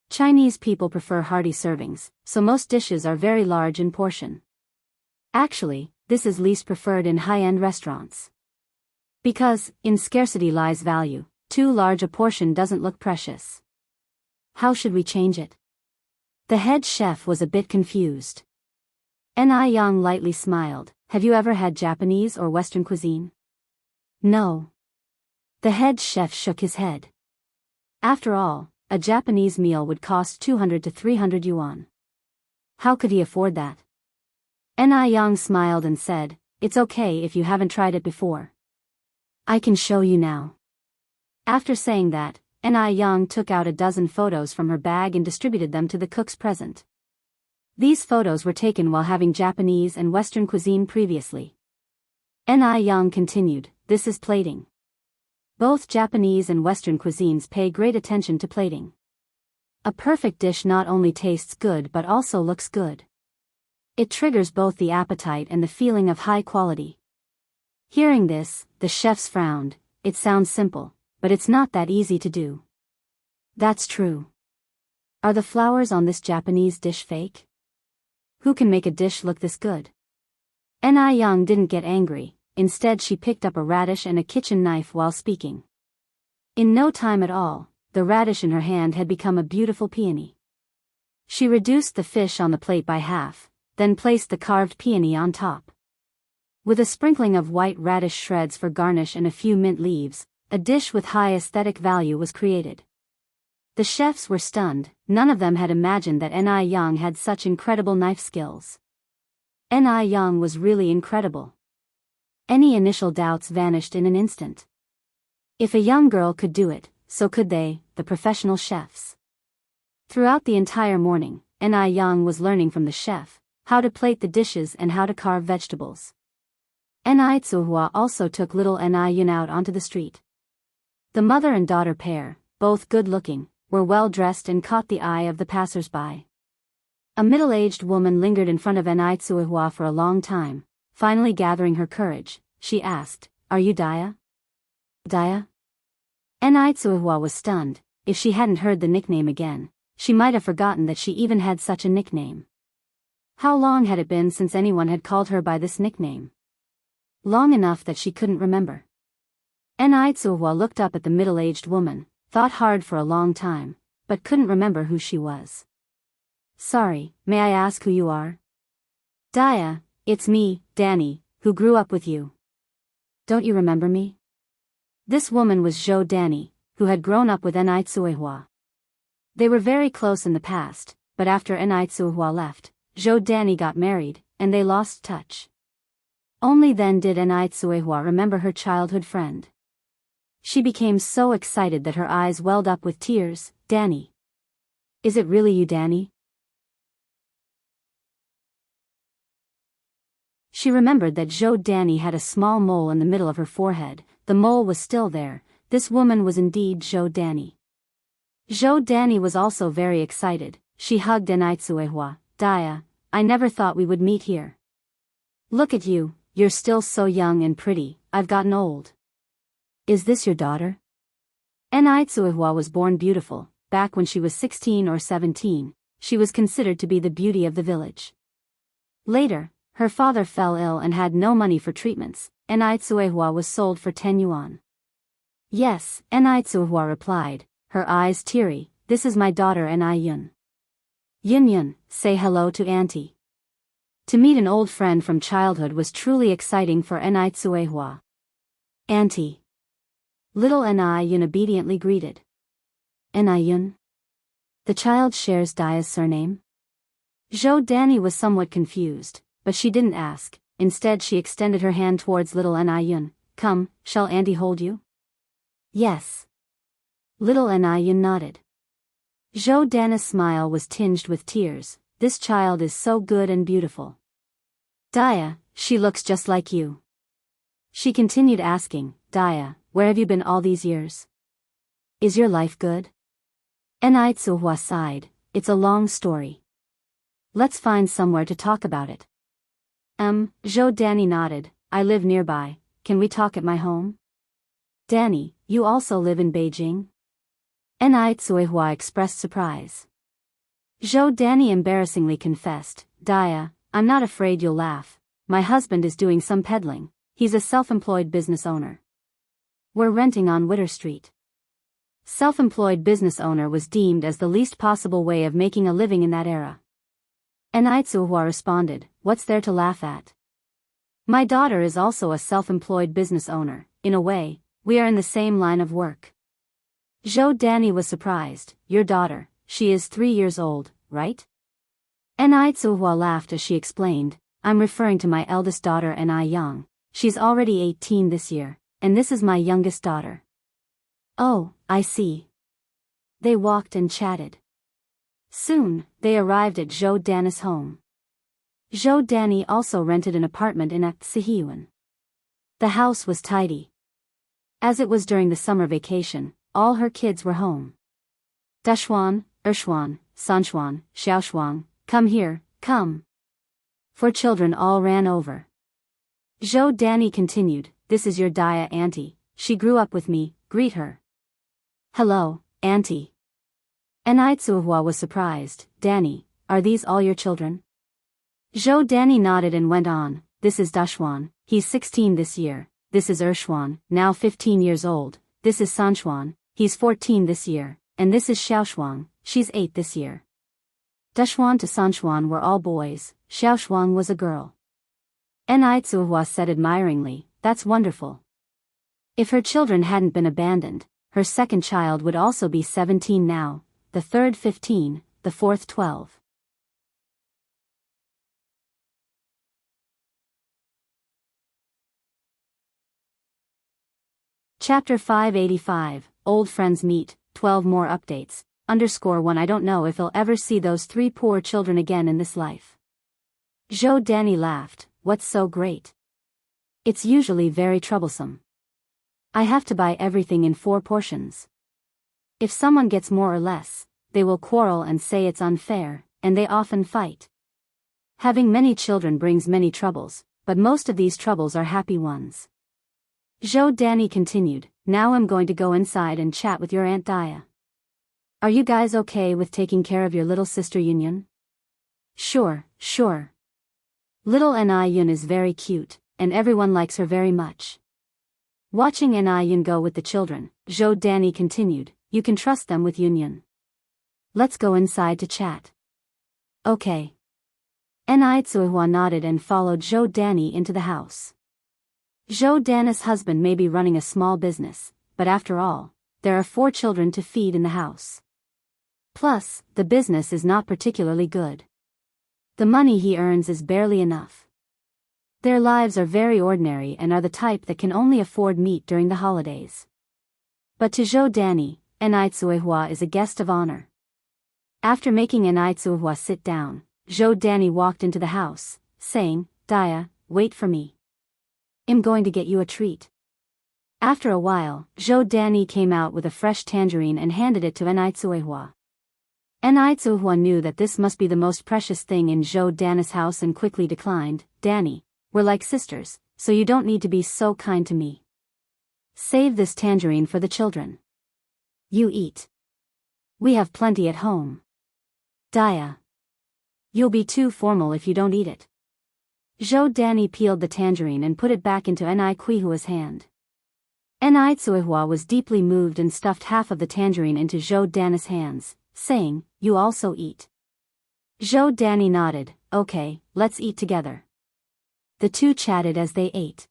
Chinese people prefer hearty servings, so most dishes are very large in portion. Actually, this is least preferred in high-end restaurants. Because, in scarcity lies value, too large a portion doesn't look precious. How should we change it? The head chef was a bit confused. Ni Yang lightly smiled. Have you ever had Japanese or Western cuisine? No. The head chef shook his head. After all, a Japanese meal would cost 200 to 300 yuan. How could he afford that? Ni Yang smiled and said, it's okay if you haven't tried it before. I can show you now. After saying that, Ni Yang took out a dozen photos from her bag and distributed them to the cooks present. These photos were taken while having Japanese and Western cuisine previously. Ni Yang continued, this is plating. Both Japanese and Western cuisines pay great attention to plating. A perfect dish not only tastes good but also looks good. It triggers both the appetite and the feeling of high quality. Hearing this, the chefs frowned. It sounds simple, but it's not that easy to do. That's true. Are the flowers on this Japanese dish fake? Who can make a dish look this good? Ni Yang didn't get angry, instead she picked up a radish and a kitchen knife while speaking. In no time at all, the radish in her hand had become a beautiful peony. She reduced the fish on the plate by half, then placed the carved peony on top. With a sprinkling of white radish shreds for garnish and a few mint leaves, a dish with high aesthetic value was created. The chefs were stunned. None of them had imagined that Ni Yang had such incredible knife skills. Ni Yang was really incredible. Any initial doubts vanished in an instant. If a young girl could do it, so could they, the professional chefs. Throughout the entire morning, Ni Yang was learning from the chef how to plate the dishes and how to carve vegetables. Ni Tsuhua also took little Ni Yun out onto the street. The mother and daughter pair, both good-looking, were well-dressed and caught the eye of the passers-by. A middle-aged woman lingered in front of Ni Tsuhua for a long time. Finally gathering her courage, she asked, are you Daya? Daya? Ni Tsuhua was stunned. If she hadn't heard the nickname again, she might have forgotten that she even had such a nickname. How long had it been since anyone had called her by this nickname? Long enough that she couldn't remember. Ni Tsuhua looked up at the middle-aged woman, thought hard for a long time, but couldn't remember who she was. Sorry, may I ask who you are? Daya, it's me, Danny, who grew up with you. Don't you remember me? This woman was Zhou Danny, who had grown up with Ni Tsuhua. They were very close in the past, but after Ni Tsuhua left, Zhou Danny got married, and they lost touch. Only then did Ni Tsuhua remember her childhood friend. She became so excited that her eyes welled up with tears. Danny. Is it really you, Danny? She remembered that Zhou Danny had a small mole in the middle of her forehead. The mole was still there. This woman was indeed Zhou Danny. Zhou Danny was also very excited. She hugged Ni Tsuhua. Daya, I never thought we would meet here. Look at you, you're still so young and pretty. I've gotten old. Is this your daughter? Ni Tsuhua was born beautiful. Back when she was 16 or 17, she was considered to be the beauty of the village. Later, her father fell ill and had no money for treatments. Ni Tsuhua was sold for 10 yuan. Yes, Enai Tsuhua replied, her eyes teary, this is my daughter Enai Yun. Yun Yun, say hello to Auntie. To meet an old friend from childhood was truly exciting for Enai Tsuehua. Auntie. Little Enai Yun obediently greeted. Enai Yun? The child shares Daya's surname? Zhou Danny was somewhat confused, but she didn't ask. Instead she extended her hand towards little Enai Yun. Come, shall Auntie hold you? Yes. Little Enai Yun nodded. Zhou Danny's smile was tinged with tears. This child is so good and beautiful. Daya, she looks just like you. She continued asking, Daya, where have you been all these years? Is your life good? Enai Tsuhua sighed, it's a long story. Let's find somewhere to talk about it. Zhou Danny nodded, I live nearby, can we talk at my home? Danny, you also live in Beijing? Enai Tsuehua expressed surprise. Zhou Danny embarrassingly confessed, Daya, I'm not afraid you'll laugh. My husband is doing some peddling, he's a self-employed business owner. We're renting on Witter Street. Self-employed business owner was deemed as the least possible way of making a living in that era. Enai Tsuhua responded, what's there to laugh at? My daughter is also a self-employed business owner, in a way, we are in the same line of work. Zhou Danny was surprised, your daughter, she is 3 years old, right? Enai Tsuhua laughed as she explained, I'm referring to my eldest daughter Enai Yang, she's already 18 this year, and this is my youngest daughter. Oh, I see. They walked and chatted. Soon, they arrived at Zhou Danny's home. Zhou Danny also rented an apartment in Xihyuan. The house was tidy. As it was during the summer vacation, all her kids were home. Dashuan, Ershuan, Sanchuan, Xiaoshuang, come here, come. For children all ran over. Zhou Danny continued, this is your Daya auntie, she grew up with me, greet her. Hello, auntie. Enai Tsuhua was surprised, Danny, are these all your children? Zhou Danny nodded and went on, this is Dashuan, he's 16 this year, this is Ershuan, now 15 years old, this is Sanchuan, he's 14 this year, and this is Xiaoshuang, she's 8 this year. Dashuan to Sanchuan were all boys, Xiaoshuang was a girl. Enai Tsuhua said admiringly, that's wonderful. If her children hadn't been abandoned, her second child would also be 17 now, the third 15, the fourth 12. Chapter 585, Old Friends Meet, 12 more updates, _1 I don't know if I'll ever see those 3 poor children again in this life. Zhou Danny laughed, what's so great? It's usually very troublesome. I have to buy everything in 4 portions. If someone gets more or less, they will quarrel and say it's unfair, and they often fight. Having many children brings many troubles, but most of these troubles are happy ones. Zhou Danny continued, now I'm going to go inside and chat with your Aunt Daya. Are you guys okay with taking care of your little sister Yun? Sure, sure. Little Enai Yun is very cute, and everyone likes her very much. Watching Enai Yun go with the children, Zhou Danny continued, you can trust them with Yun. Let's go inside to chat. Okay. Enai Tsuehua nodded and followed Zhou Danny into the house. Zhou Danny's husband may be running a small business, but after all, there are 4 children to feed in the house. Plus, the business is not particularly good. The money he earns is barely enough. Their lives are very ordinary and are the type that can only afford meat during the holidays. But to Zhou Danny, Enai Tsuehua is a guest of honor. After making Enai Tsuehua sit down, Zhou Danny walked into the house, saying, Daya, wait for me. I'm going to get you a treat. After a while, Zhou Danny came out with a fresh tangerine and handed it to Enai Tsuehua. Enai Tsuehua knew that this must be the most precious thing in Zhou Danny's house and quickly declined, Danny, we're like sisters, so you don't need to be so kind to me. Save this tangerine for the children. You eat. We have plenty at home. Daya. You'll be too formal if you don't eat it. Zhou Danny peeled the tangerine and put it back into Enai Tsuehua's hand. Enrich was deeply moved and stuffed half of the tangerine into Zhou Danny's hands, saying, "You also eat." Zhou Danny nodded. "Okay, let's eat together." The two chatted as they ate.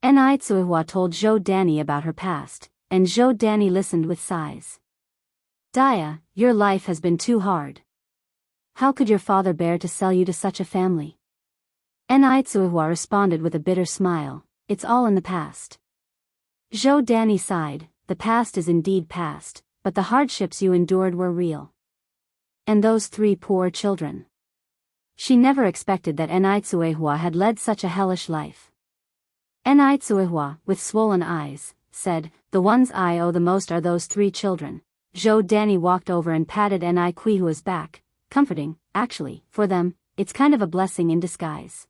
Enrich told Zhou Danny about her past, and Zhou Danny listened with sighs. "Dia, your life has been too hard. How could your father bear to sell you to such a family?" Enrich responded with a bitter smile, "It's all in the past." Zhou Danny sighed, "The past is indeed past, but the hardships you endured were real. And those 3 poor children." She never expected that Enrich had led such a hellish life. Enrich, with swollen eyes, said, "The ones I owe the most are those 3 children." Zhou Danny walked over and patted Enrich's back, comforting, "Actually, for them, it's kind of a blessing in disguise.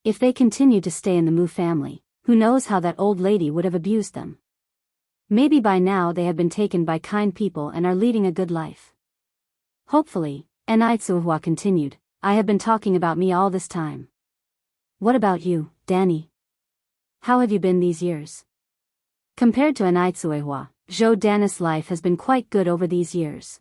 If they continue to stay in the Mu family, who knows how that old lady would have abused them. Maybe by now they have been taken by kind people and are leading a good life. Hopefully," Enrich continued, "I have been talking about me all this time. What about you, Danny? How have you been these years?" Compared to Enrich, Zhou Danny's life has been quite good over these years.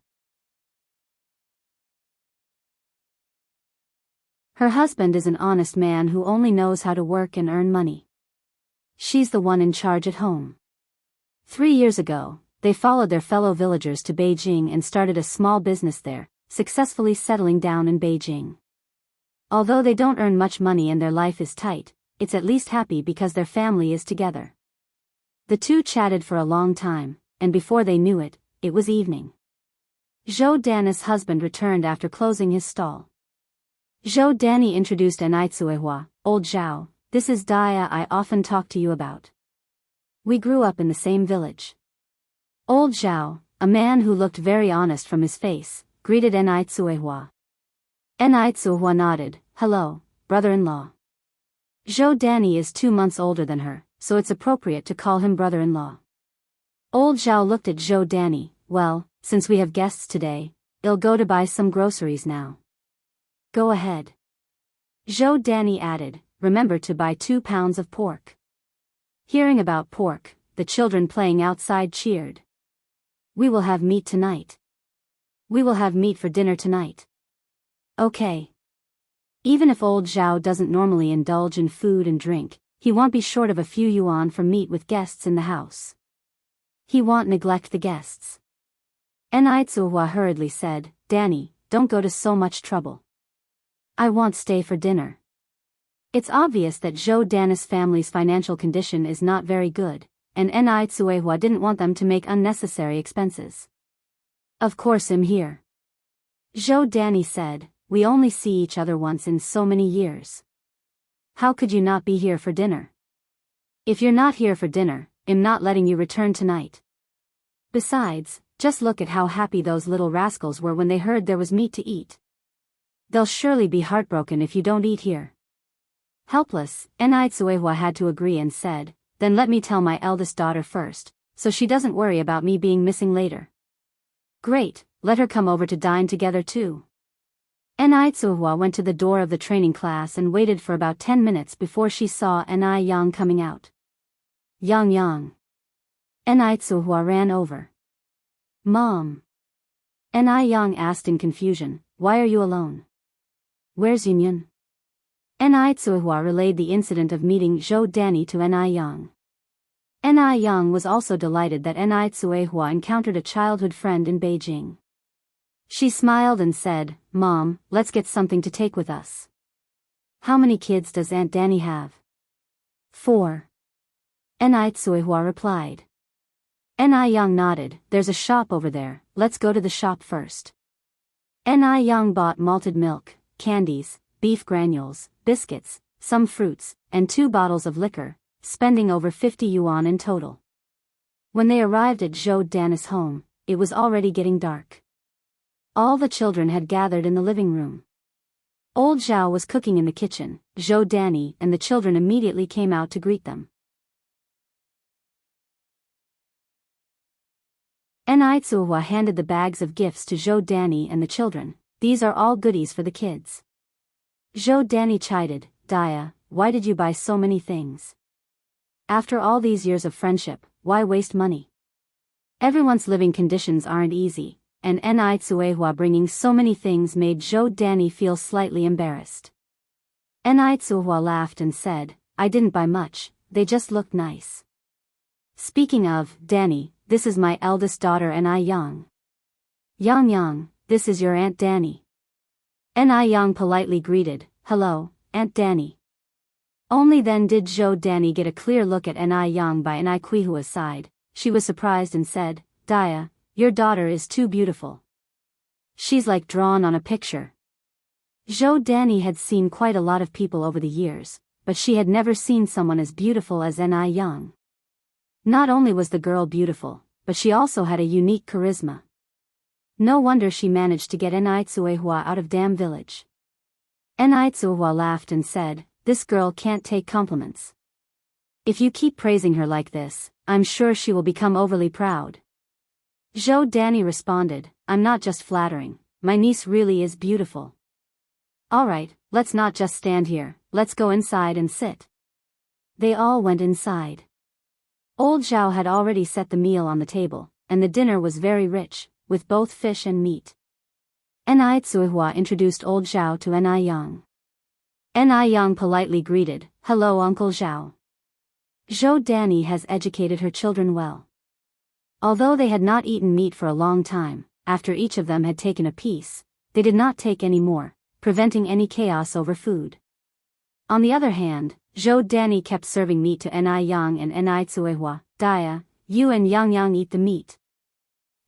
Her husband is an honest man who only knows how to work and earn money. She's the one in charge at home. 3 years ago, they followed their fellow villagers to Beijing and started a small business there, successfully settling down in Beijing. Although they don't earn much money and their life is tight, it's at least happy because their family is together. The two chatted for a long time, and before they knew it, it was evening. Zhou Danny's husband returned after closing his stall. Zhou Danny introduced Enrich, "Old Zhao, this is Dia I often talk to you about. We grew up in the same village." Old Zhao, a man who looked very honest from his face, greeted Enrich. Enrich nodded, "Hello, brother-in-law." Zhou Danny is 2 months older than her, so it's appropriate to call him brother-in-law. Old Zhao looked at Zhou Danny, "Well, since we have guests today, I'll go to buy some groceries now." "Go ahead." Zhou Danny added, "Remember to buy 2 pounds of pork." Hearing about pork, the children playing outside cheered. "We will have meat tonight." "We will have meat for dinner tonight." "Okay." Even if old Zhao doesn't normally indulge in food and drink, he won't be short of a few yuan for meat with guests in the house. He won't neglect the guests. Enrich hurriedly said, "Danny, don't go to so much trouble. I won't stay for dinner." It's obvious that Zhou Danny's family's financial condition is not very good, and Enrich didn't want them to make unnecessary expenses. "Of course I'm here." Zhou Danny said, "We only see each other once in so many years. How could you not be here for dinner? If you're not here for dinner, I'm not letting you return tonight. Besides, just look at how happy those little rascals were when they heard there was meat to eat. They'll surely be heartbroken if you don't eat here." Helpless, Enrich had to agree and said, "Then let me tell my eldest daughter first, so she doesn't worry about me being missing later." "Great, let her come over to dine together too." Enrich went to the door of the training class and waited for about 10 minutes before she saw Yang coming out. Yang. Enrich ran over. "Mom." Yang asked in confusion, "Why are you alone? Where's Yunyan?" Enrich relayed the incident of meeting Zhou Danny to Yang. Yang was also delighted that Enrich encountered a childhood friend in Beijing. She smiled and said, "Mom, let's get something to take with us." "How many kids does Aunt Danny have?" "4. Enrich replied. Yang nodded, "There's a shop over there, let's go to the shop first." Yang bought malted milk, candies, beef granules, biscuits, some fruits, and 2 bottles of liquor, spending over 50 yuan in total. When they arrived at Zhou Danny's home, it was already getting dark. All the children had gathered in the living room. Old Zhao was cooking in the kitchen. Zhou Danny and the children immediately came out to greet them. Enrich handed the bags of gifts to Zhou Danny and the children. "These are all goodies for the kids." Zhou Danny chided, "Dia, why did you buy so many things? After all these years of friendship, why waste money? Everyone's living conditions aren't easy, and Ni Tsuehua bringing so many things made Zhou Danny feel slightly embarrassed. Ni Tsuehua laughed and said, I didn't buy much, they just looked nice. Speaking of, Danny, this is my eldest daughter Ni Yang. Yang Yang, this is your Aunt Danny. Ni Yang politely greeted, hello, Aunt Danny. Only then did Zhou Danny get a clear look at Ni Yang by Ni Kuihua's side. She was surprised and said, Dia, your daughter is too beautiful. She's like drawn on a picture. Zhou Danny had seen quite a lot of people over the years, but she had never seen someone as beautiful as Ni Yang. Not only was the girl beautiful, but she also had a unique charisma. No wonder she managed to get Ni Tsuehua out of Dam Village. Ni Tsuehua laughed and said, this girl can't take compliments. If you keep praising her like this, I'm sure she will become overly proud. Zhou Danny responded, I'm not just flattering, my niece really is beautiful. Alright, let's not just stand here, let's go inside and sit. They all went inside. Old Zhao had already set the meal on the table, and the dinner was very rich, with both fish and meat. Ni Tsuehua introduced Old Zhao to Ni Yang. Ni Yang politely greeted, hello Uncle Zhao. Zhou Danny has educated her children well. Although they had not eaten meat for a long time, after each of them had taken a piece, they did not take any more, preventing any chaos over food. On the other hand, Zhou Danny kept serving meat to Ni Yang and Ni Tsuehua. Dia, you and Yang Yang eat the meat.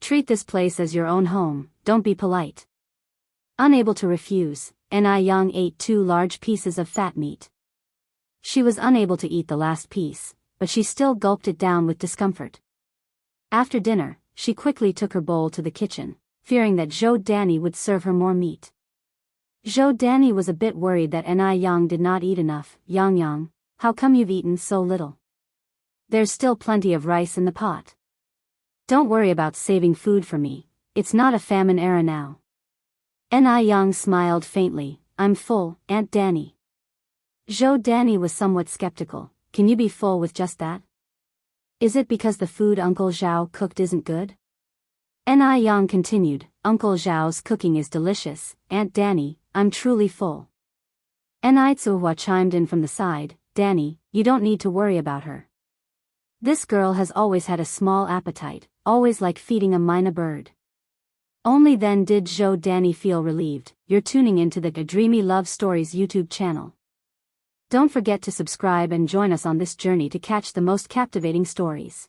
Treat this place as your own home, don't be polite. Unable to refuse, Ni Yang ate 2 large pieces of fat meat. She was unable to eat the last piece, but she still gulped it down with discomfort. After dinner, she quickly took her bowl to the kitchen, fearing that Zhou Danny would serve her more meat. Zhou Danny was a bit worried that Ni Yang did not eat enough. Yang Yang, how come you've eaten so little? There's still plenty of rice in the pot. Don't worry about saving food for me, it's not a famine era now. Ni Yang smiled faintly, I'm full, Aunt Danny. Zhou Danny was somewhat skeptical, can you be full with just that? Is it because the food Uncle Zhao cooked isn't good? Ni Yang continued, Uncle Zhao's cooking is delicious, Aunt Danny, I'm truly full. Ni Tsuehua chimed in from the side, Danny, you don't need to worry about her. This girl has always had a small appetite, always like feeding a mina bird. Only then did Zhou Danny feel relieved. You're tuning into the Dreamy Love Stories YouTube channel. Don't forget to subscribe and join us on this journey to catch the most captivating stories.